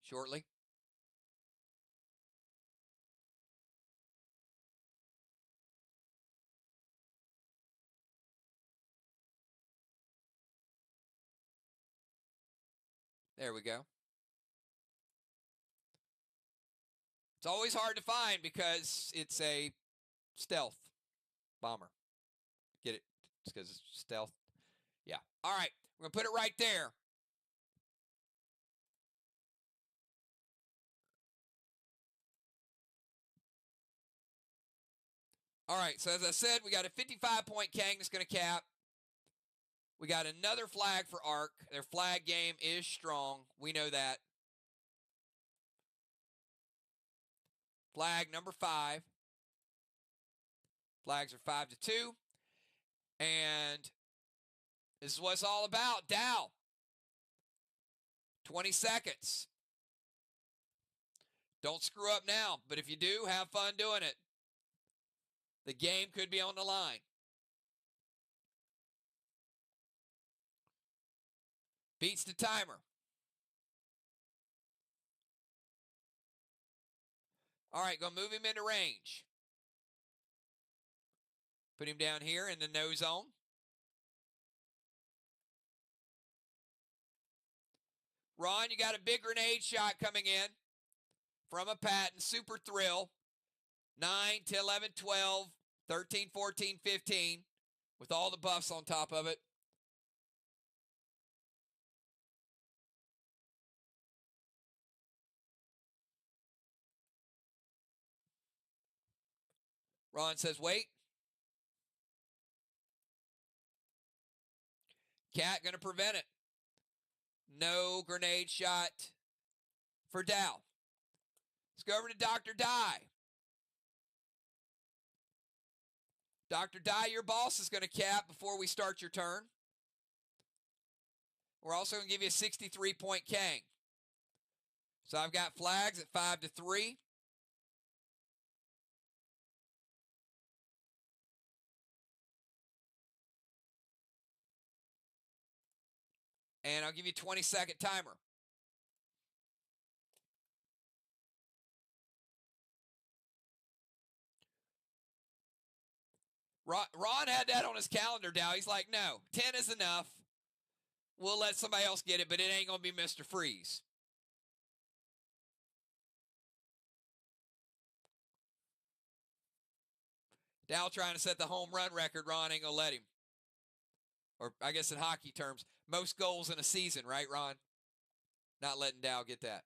Shortly. There we go. It's always hard to find because it's a stealth bomber. Get it? It's because it's stealth. Yeah. All right. We're going to put it right there. All right. So as I said, we got a 55-point Kang that's going to cap. We got another flag for Ark. Their flag game is strong. We know that. Flag number 5. Flags are 5-2. And this is what it's all about. Dow. 20 seconds. Don't screw up now. But if you do, have fun doing it. The game could be on the line. Beats the timer. All right, go move him into range. Put him down here in the no zone. Ron, you got a big grenade shot coming in from a Patton. Super thrill. 9, 10, 11, 12, 13, 14, 15 with all the buffs on top of it. Ron says, wait. Cat going to prevent it. No grenade shot for Dow. Let's go over to Dr. Dye. Dr. Dye, your boss is going to cap before we start your turn. We're also going to give you a 63-point Kang. So I've got flags at 5-3. And I'll give you a 20-second timer. Ron had that on his calendar down. He's like, no, 10 is enough. We'll let somebody else get it, but it ain't going to be Mr. Freeze. Dow trying to set the home run record. Ron ain't going to let him. Or I guess in hockey terms, most goals in a season, right, Ron? Not letting Dow get that.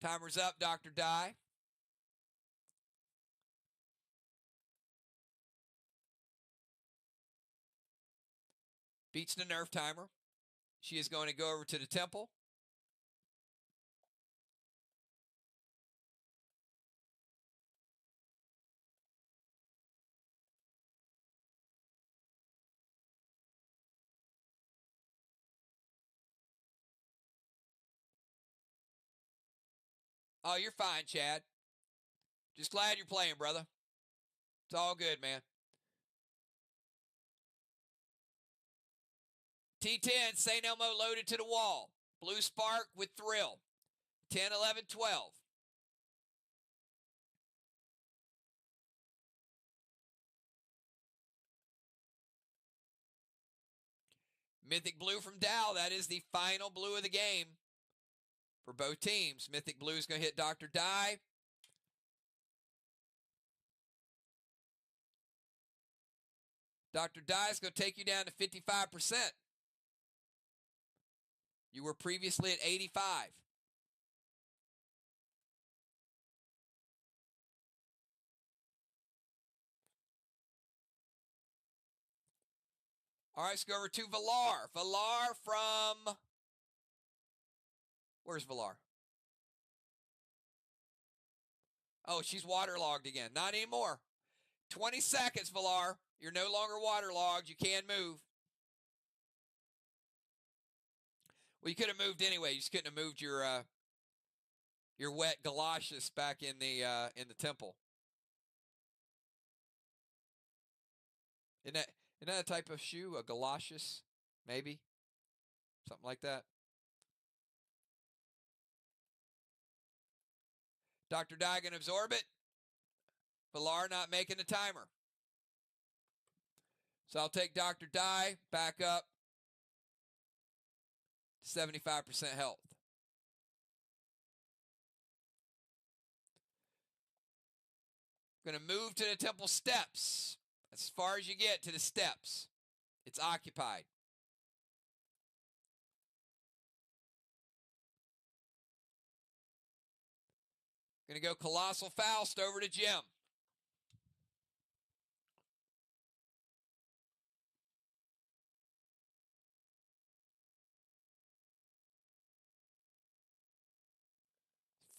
Timer's up, Dr. Dye. Beats the nerf timer. She is going to go over to the temple. Oh, you're fine, Chad. Just glad you're playing, brother. It's all good, man. T10, St. Elmo loaded to the wall. Blue Spark with Thrill. 10, 11, 12. Mythic Blue from Dow. That is the final blue of the game for both teams. Mythic Blue is going to hit Dr. Die. Dr. Die is going to take you down to 55%. You were previously at 85. All right, let's go over to Villar. Villar from... Where's Villar? Oh, she's waterlogged again. Not anymore. 20 seconds, Villar. You're no longer waterlogged. You can move. Well, you could have moved anyway. You just couldn't have moved your wet galoshes back in the temple. Isn't that a type of shoe? A galoshes, maybe, something like that. Dr. Die going to absorb it. Villar not making the timer. So I'll take Dr. Die back up to 75% health. Going to move to the temple steps. As far as you get to the steps. It's occupied. Going to go Colossal Faust over to Jim.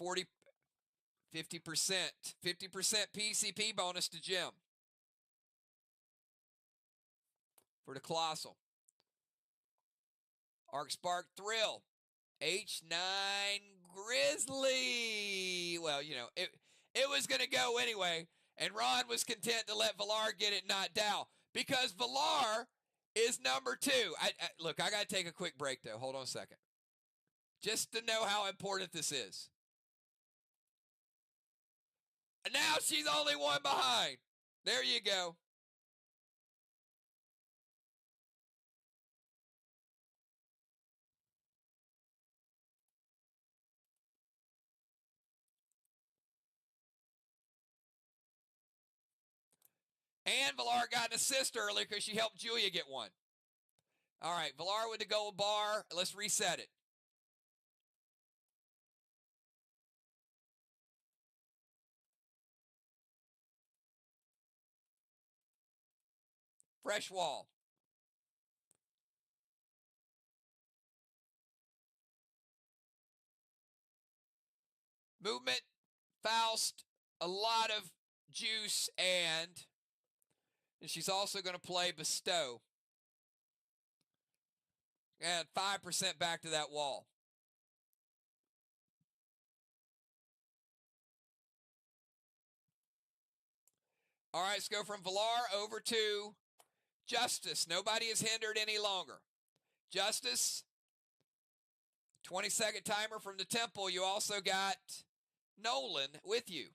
$50%. 50% PCP bonus to Jim. For the Colossal. Arc Spark Thrill. H9 Grizzly. Well, you know, it was going to go anyway. And Ron was content to let Villar get it not down. Because Villar is number 2. Look, I got to take a quick break, though. Hold on a second. Just to know how important this is. And now she's only one behind. There you go. And Villar got an assist earlier because she helped Julia get one. All right, Villar with the gold bar. Let's reset it. Fresh wall. Movement, Faust, a lot of juice, and she's also going to play Bestow. And 5% back to that wall. All right, let's go from Villar over to Justice. Nobody is hindered any longer. Justice, 20-second timer from the temple. You also got Nolan with you.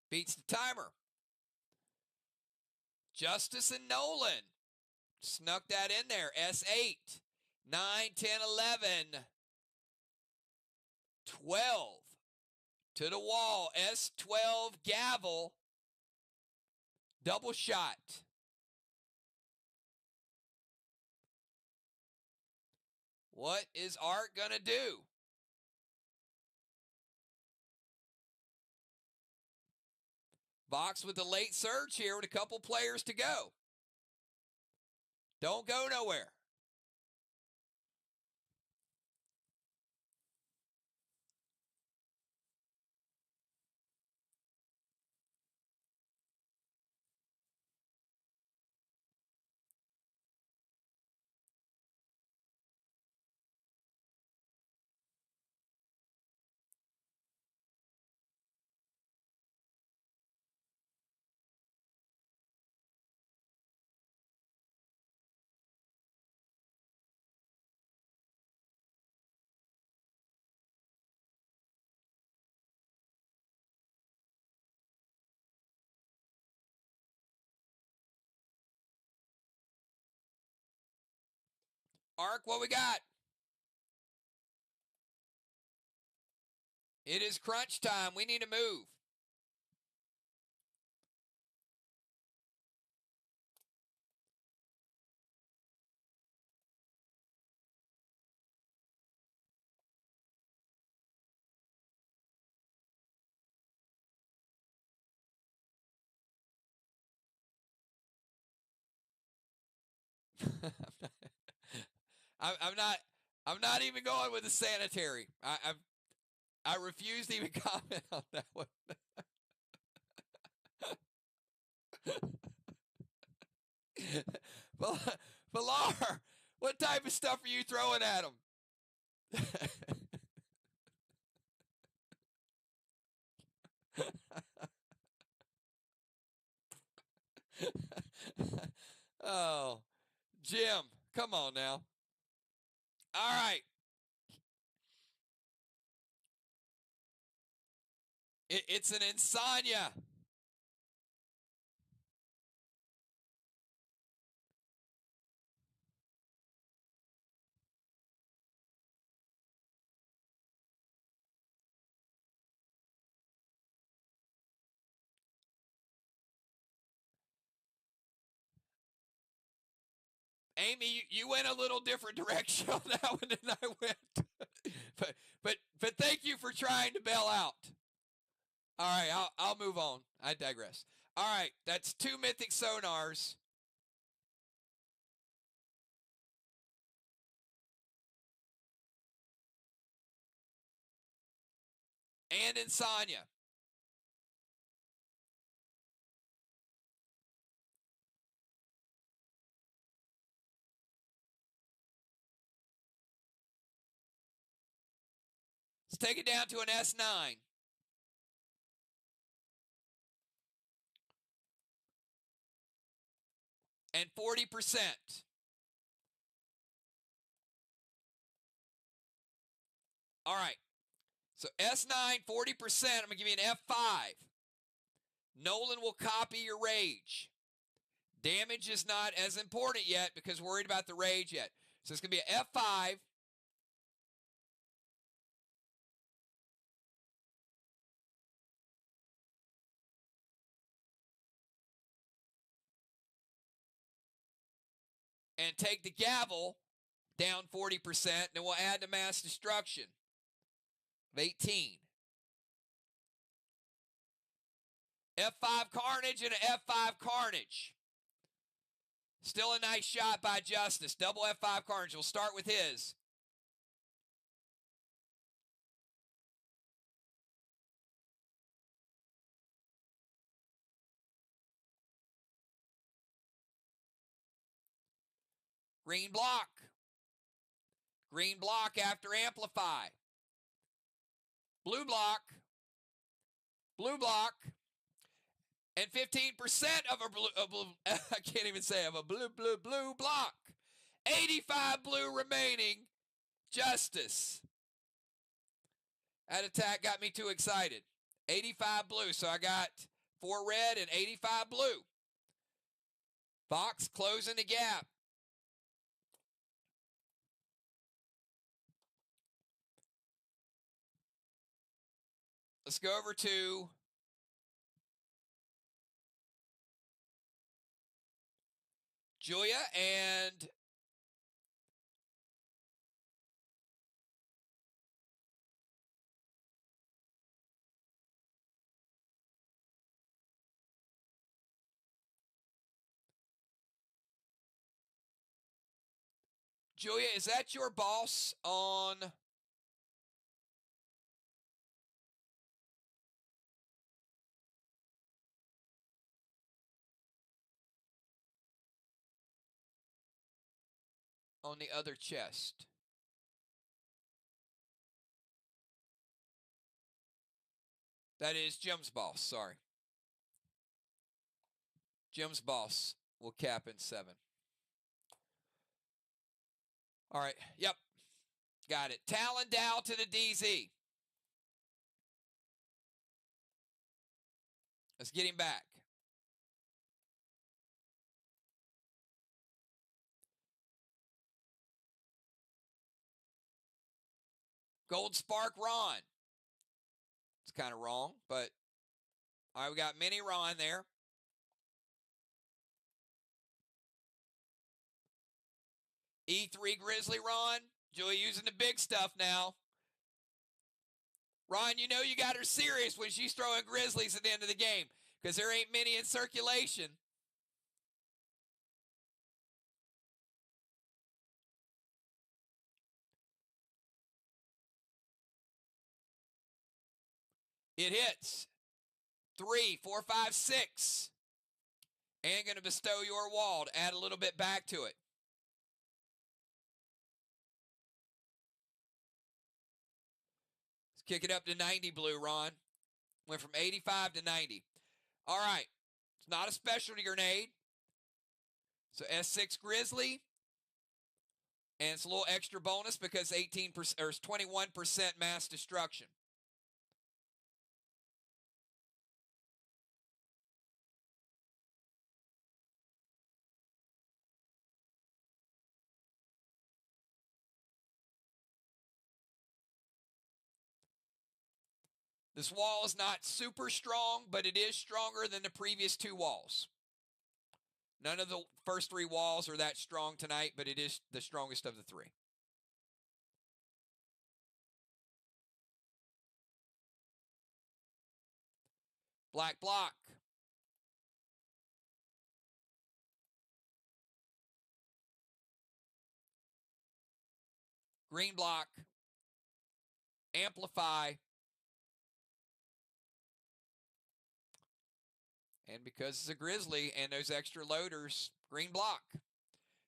Beats the timer. Justice and Nolan. Snuck that in there. S8. 9, 10, 11. 12. To the wall. S12 gavel. Double shot. What is Art going to do? Vox with the late surge here with a couple players to go. Don't go nowhere. Ark, what we got? It is crunch time. We need to move. I'm not even going with the sanitary. I refuse to even comment on that one. Valar, what type of stuff are you throwing at him? Oh, Jim, come on now. All right. It's an insomnia. Amy, you went a little different direction on that one than I went. but thank you for trying to bail out. All right, I'll move on. I digress. All right, that's 2 mythic sonars. And Insomnia. Let's take it down to an S9. And 40%. All right. So S9, 40%. I'm going to give you an F5. Nolan will copy your rage. Damage is not as important yet because we're worried about the rage yet. So it's going to be an F5. And take the gavel down 40%. Then we'll add the mass destruction of 18. F5 Carnage and an F5 Carnage. Still a nice shot by Justice. Double F5 Carnage. We'll start with his. Green block. Green block after Amplify. Blue block. Blue block. And 15% of a blue I can't even say, of a blue block. 85 blue remaining. Justice. That attack got me too excited. 85 blue. So I got 4 red and 85 blue. VOX closing the gap. Let's go over to Julia and Julia, is that your boss on the other chest? That is Jim's boss, sorry. Jim's boss will cap in 7. All right, yep, got it. Talon Dow to the DZ. Let's get him back. Gold Spark Ron. It's kind of wrong, but all right, we got Mini Ron there. E3 Grizzly Ron. Julie using the big stuff now. Ron, you know you got her serious when she's throwing Grizzlies at the end of the game because there ain't many in circulation. It hits. 3, 4, 5, 6. And going to bestow your wall to add a little bit back to it. Let's kick it up to 90, Blue Ron. Went from 85 to 90. All right. It's not a specialty grenade. So S6 Grizzly. And it's a little extra bonus because 18% or 21% mass destruction. This wall is not super strong, but it is stronger than the previous 2 walls. None of the first 3 walls are that strong tonight, but it is the strongest of the 3. Black block. Green block. Amplify. And because it's a Grizzly and those extra loaders, green block.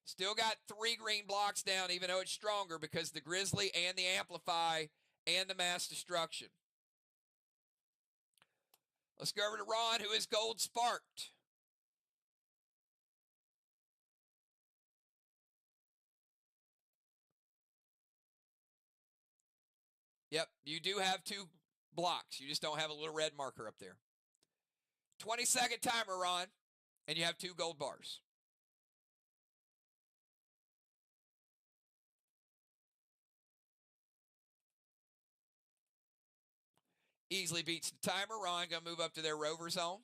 Still got 3 green blocks down, even though it's stronger because the Grizzly and the Amplify and the mass destruction. Let's go over to Ron, who is gold sparked. Yep, you do have 2 blocks. You just don't have a little red marker up there. 20-second timer, Ron, and you have 2 gold bars. Easily beats the timer. Ron going to move up to their rover zone.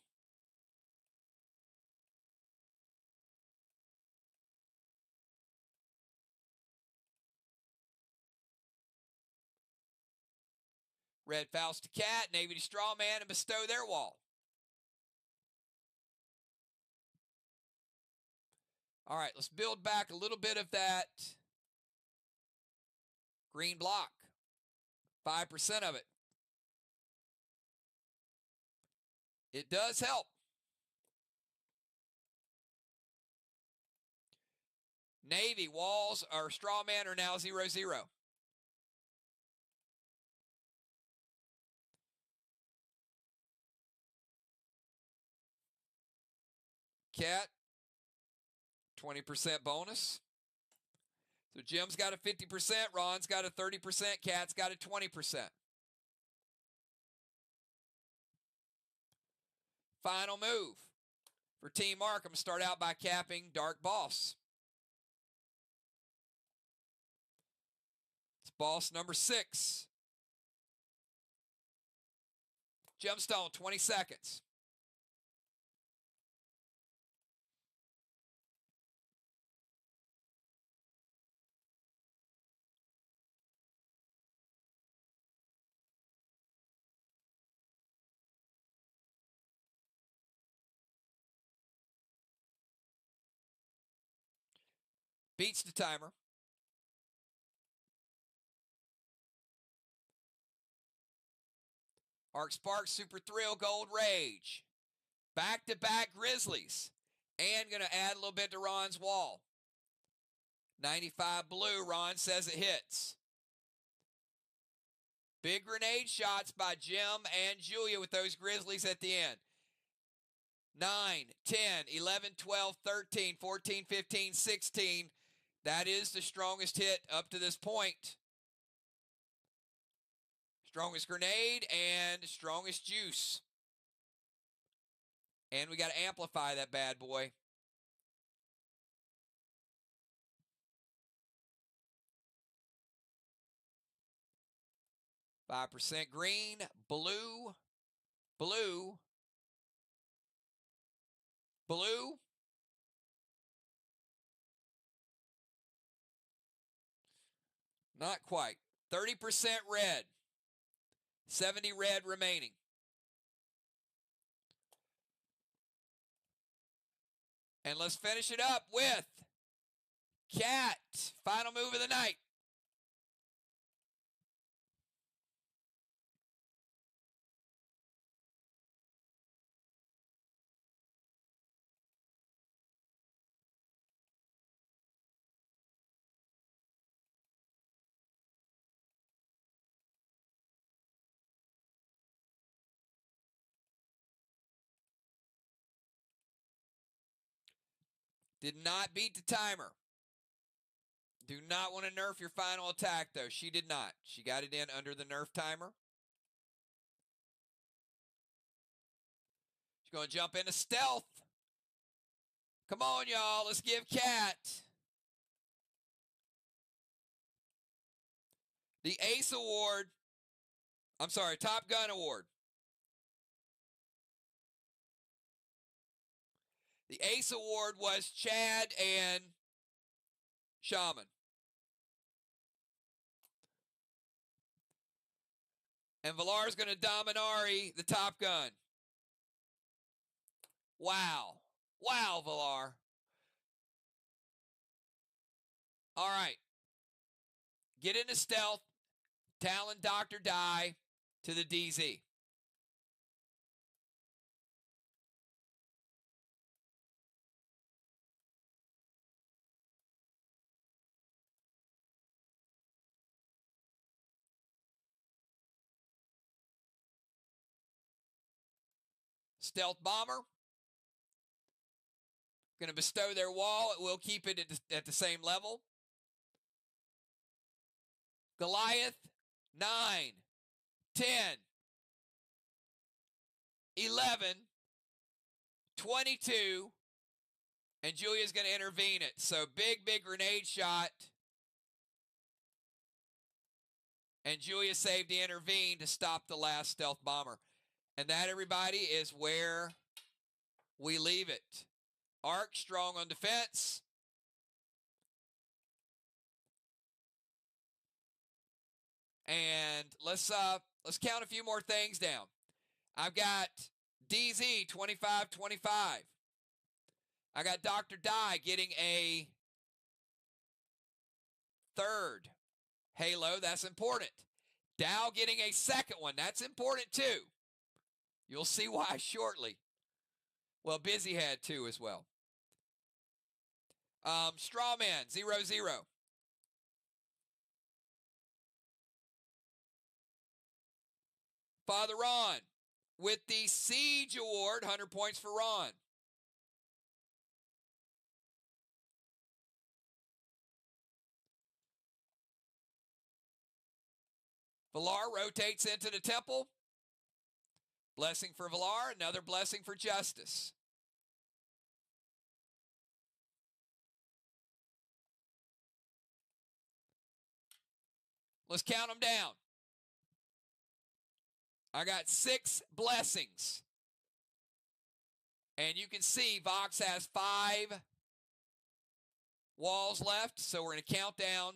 Red Faust to Cat, Navy to Strawman, and bestow their wall. All right, let's build back a little bit of that green block. 5% of it. It does help. Navy, walls, or Strawman are now 0-0. Cat, 20% bonus. So Jim's got a 50%, Ron's got a 30%, Cat's got a 20%. Final move for Team Mark. I'm going to start out by capping Dark Boss. It's boss number 6. Gemstone, 20 seconds. Beats the timer. Arc Spark, Super Thrill, Gold Rage. Back-to-back Grizzlies. And going to add a little bit to Ron's wall. 95 blue, Ron says it hits. Big grenade shots by Jim and Julia with those Grizzlies at the end. 9, 10, 11, 12, 13, 14, 15, 16. That is the strongest hit up to this point. Strongest grenade and strongest juice. And we got to amplify that bad boy. %, green, blue, blue, blue. Not quite. 30% red. 70 red remaining. And let's finish it up with Cat. Final move of the night. Did not beat the timer. Do not want to nerf your final attack, though. She did not. She got it in under the nerf timer. She's going to jump into stealth. Come on, y'all. Let's give Cat the Ace Award. I'm sorry, Top Gun Award. The Ace Award was Chad and Shaman. And Valar's going to Dominari the Top Gun. Wow. Wow, Valar. All right. Get into stealth. Talon Doctor Die to the DZ. Stealth Bomber. Going to bestow their wall. It will keep it at the same level. Goliath, 9, 10, 11, 22, and Julia's going to intervene it. So big grenade shot. And Julia saved the intervene to stop the last stealth bomber. And that, everybody, is where we leave it. Arc strong on defense. And let's count a few more things down. I've got DZ 25-25. I got Dr. Die getting a third Halo. That's important. Dow getting a second one. That's important too. You'll see why shortly. Well, Busy had two as well. Strawman 0-0. Father Ron with the Siege Award, 100 points for Ron. Valar rotates into the temple. Blessing for Valar, another blessing for Justice. Let's count them down. I got 6 blessings. And you can see VOX has 5 walls left. So we're going to count down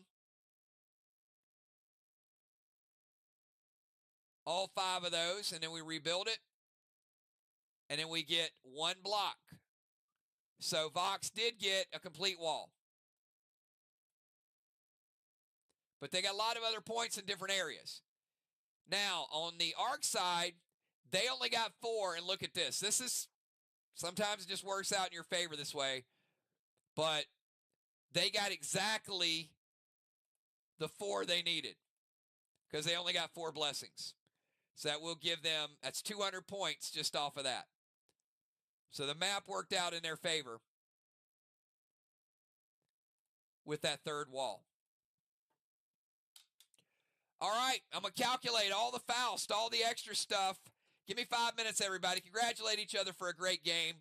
all 5 of those. And then we rebuild it. And then we get 1 block. So VOX did get a complete wall. But they got a lot of other points in different areas. Now, on the ARC side, They only got 4, and look at this. This is, sometimes it just works out in your favor this way, but they got exactly the 4 they needed because they only got 4 blessings. So that will give them, that's 200 points just off of that. So the map worked out in their favor with that third wall. All right, I'm going to calculate all the Faust, all the extra stuff. Give me 5 minutes, everybody. Congratulate each other for a great game.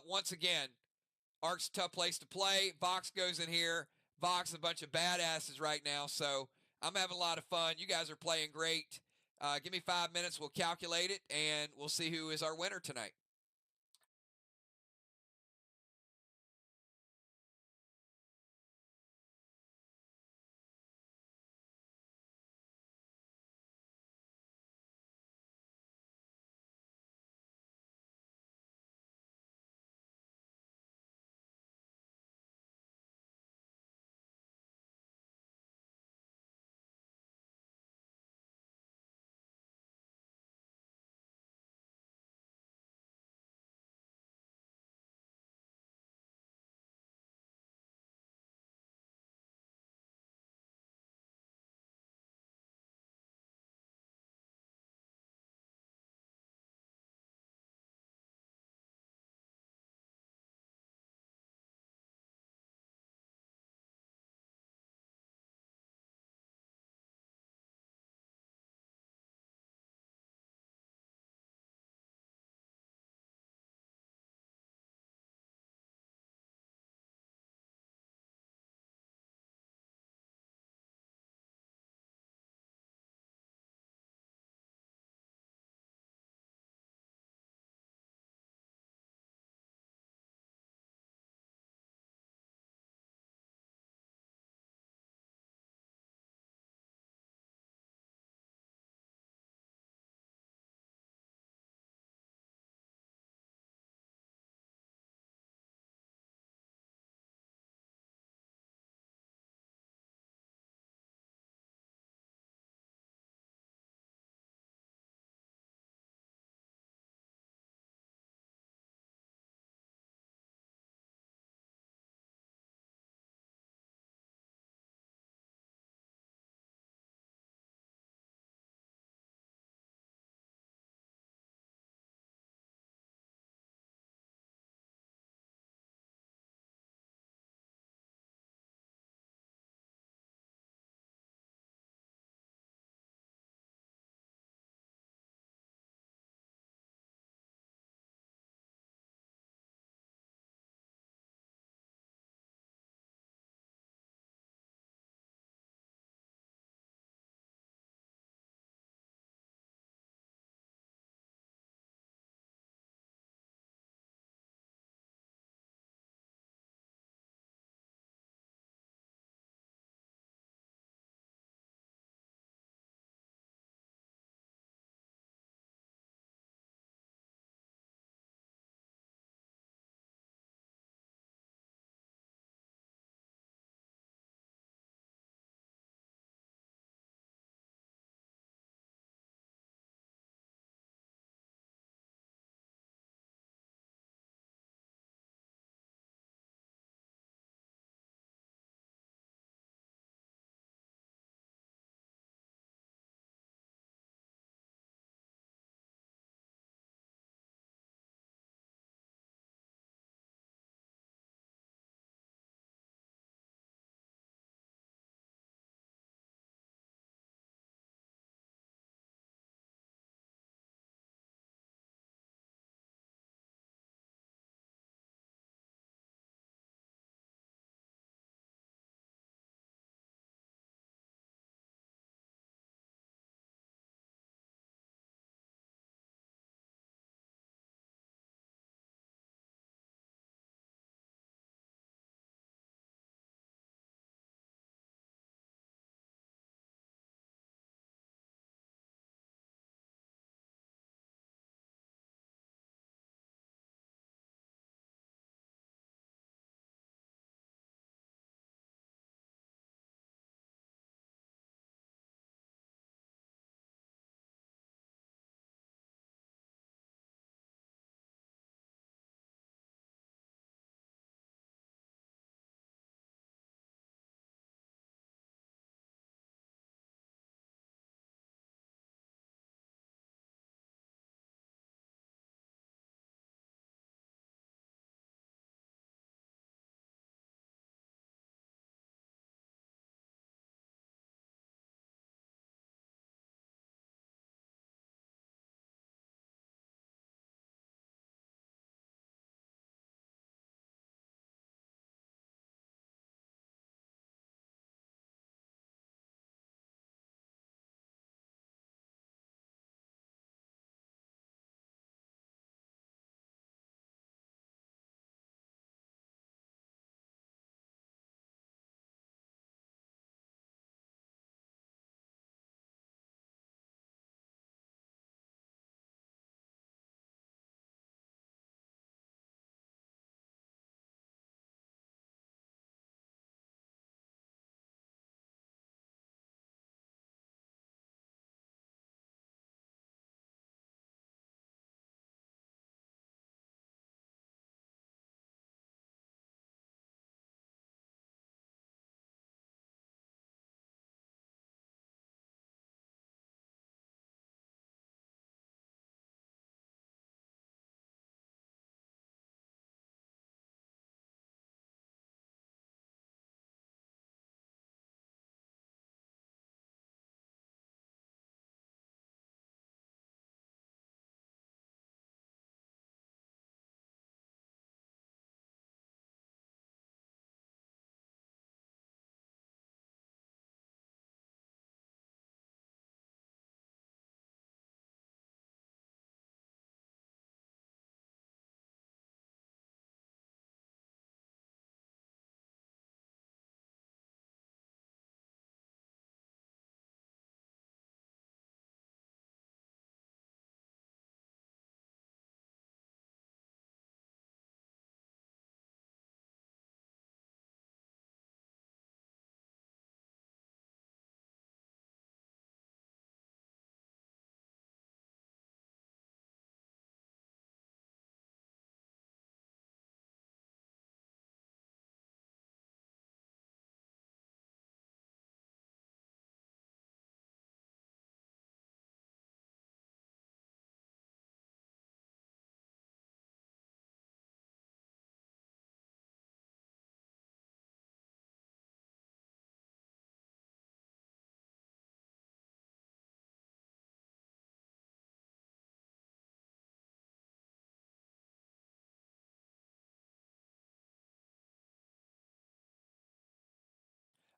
Once again, Ark's a tough place to play. VOX goes in here. VOX is a bunch of badasses right now, so I'm having a lot of fun. You guys are playing great. Give me 5 minutes. We'll calculate it, and we'll see who is our winner tonight.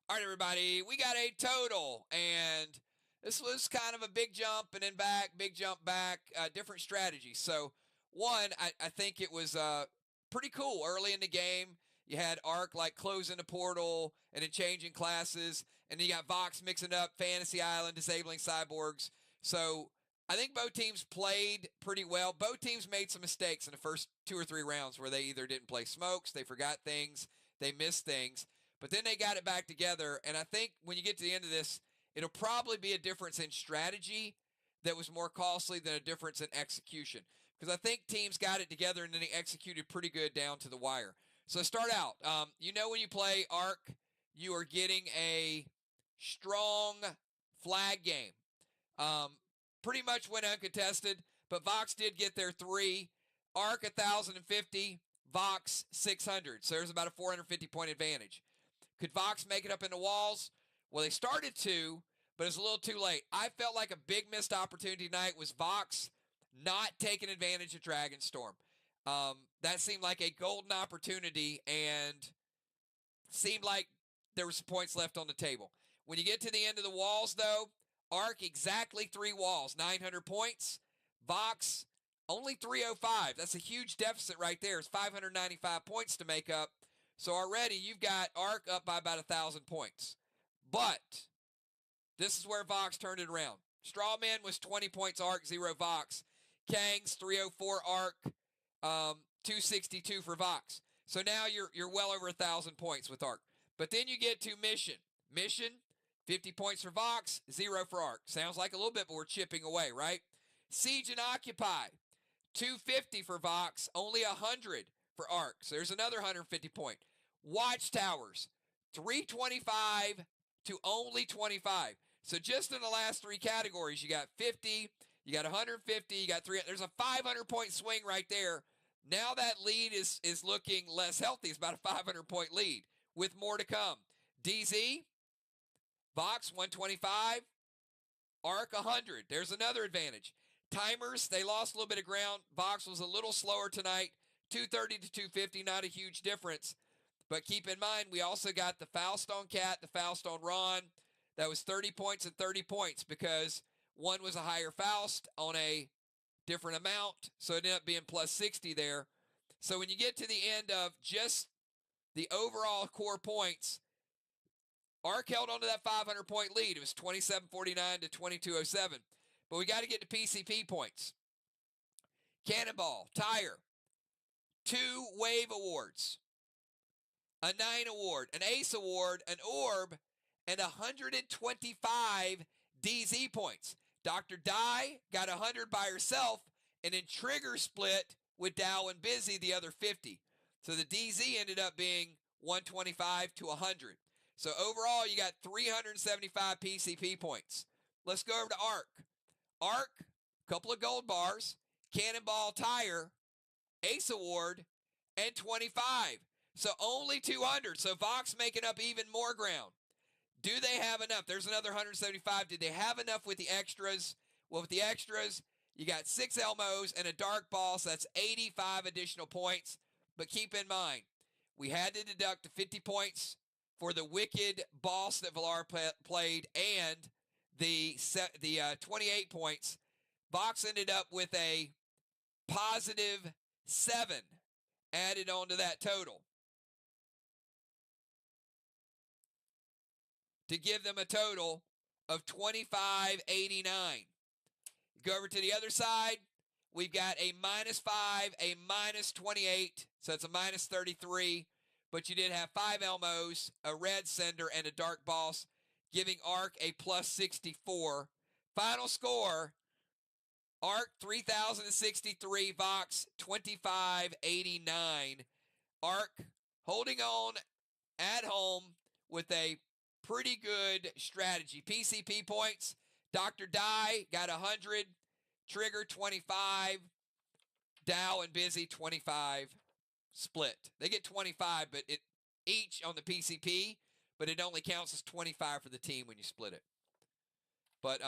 All right, everybody, we got a total, and this was kind of a big jump and then back, big jump back, different strategies. So, one, I think it was pretty cool early in the game. You had Arc like closing the portal and then changing classes, and then you got Vox mixing up Fantasy Island, disabling cyborgs. So, I think both teams played pretty well. Both teams made some mistakes in the first 2 or 3 rounds where they either didn't play smokes, they forgot things, they missed things. But then they got it back together, and I think when you get to the end of this, it'll probably be a difference in strategy that was more costly than a difference in execution. Because I think teams got it together and then they executed pretty good down to the wire. So start out. When you play Arc, you are getting a strong flag game. Pretty much went uncontested, but Vox did get their 3. Arc 1,050, Vox 600. So there's about a 450 point advantage. Could Vox make it up in the walls? Well, they started to, but it's a little too late. I felt like a big missed opportunity tonight was Vox not taking advantage of Dragonstorm. That seemed like a golden opportunity and seemed like there were some points left on the table. When you get to the end of the walls, though, Arc exactly 3 walls, 900 points. Vox only 305. That's a huge deficit right there. It's 595 points to make up. So already you've got Arc up by about 1,000 points. But this is where Vox turned it around. Strawman was 20 points Arc, 0 Vox. Kang's 304 Arc, 262 for Vox. So now you're well over 1,000 points with Arc. But then you get to Mission. Mission, 50 points for Vox, 0 for Arc. Sounds like a little bit, but we're chipping away, right? Siege and Occupy, 250 for Vox, only 100 for Arc. So there's another 150 point. Watchtowers, 325 to only 25. So just in the last 3 categories, you got 50, you got 150, you got 300. There's a 500 point swing right there. Now that lead is looking less healthy. It's about a 500 point lead with more to come. DZ, Vox 125, Arc 100. There's another advantage. Timers, they lost a little bit of ground. Vox was a little slower tonight. 230 to 250, not a huge difference. But keep in mind, we also got the Foulstone Cat, the Foulstone Ron. That was 30 points and 30 points because one was a higher Faust on a different amount. So it ended up being plus 60 there. So when you get to the end of just the overall core points, Arc held on to that 500 point lead. It was 2749 to 2207. But we got to get to PCP points. Cannonball, Tire, 2 Wave Awards, a 9 award, an Ace award, an Orb, and 125 DZ points. Dr. Dye got 100 by herself, and then Trigger split with Dow and Busy the other 50. So the DZ ended up being 125 to 100. So overall, you got 375 PCP points. Let's go over to Arc. Arc, a couple of gold bars, Cannonball Tire, Ace Award, and 25. So only 200. So Vox making up even more ground. Do they have enough? There's another 175. Did they have enough with the extras? Well, with the extras, you got 6 Elmos and a Dark Ball, so that's 85 additional points. But keep in mind, we had to deduct the 50 points for the Wicked boss that Villar played and the 28 points. Vox ended up with a positive 7 added on to that total to give them a total of 2589. Go over to the other side. We've got a -5, a -28, so it's a -33. But you did have 5 Elmos, a Red Sender, and a Dark Boss, giving Arc a +64. Final score, Arc 3063, Vox 2589. Arc holding on at home with a pretty good strategy. PCP points, Dr. Dye got 100, Trigger 25, Dow and Busy 25 split. They get 25, but it each on the PCP, but it only counts as 25 for the team when you split it. But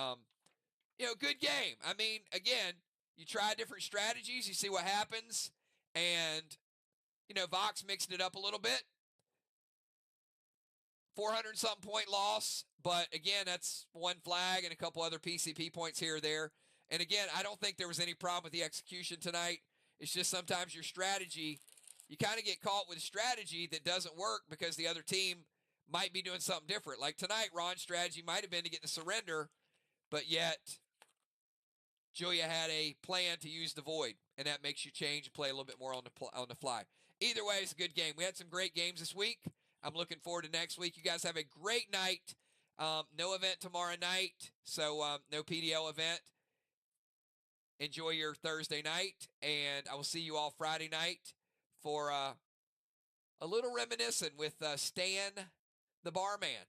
good game. I mean, again, you try different strategies, you see what happens, and Vox mixed it up a little bit. 400-something point loss, but again, that's one flag and a couple other PCP points here or there. And again, I don't think there was any problem with the execution tonight. It's just sometimes your strategy, you kind of get caught with a strategy that doesn't work because the other team might be doing something different. Like tonight, Ron's strategy might have been to get the surrender, but yet Julia had a plan to use the void, and that makes you change and play a little bit more on the fly. Either way, it's a good game. We had some great games this week. I'm looking forward to next week. You guys have a great night. No event tomorrow night, so no PDL event. Enjoy your Thursday night, and I will see you all Friday night for a little reminiscing with Stan the barman.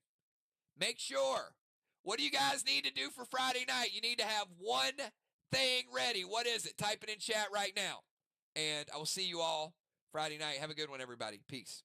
Make sure, what do you guys need to do for Friday night? You need to have one thing ready. What is it? Type it in chat right now. And I will see you all Friday night. Have a good one, everybody. Peace.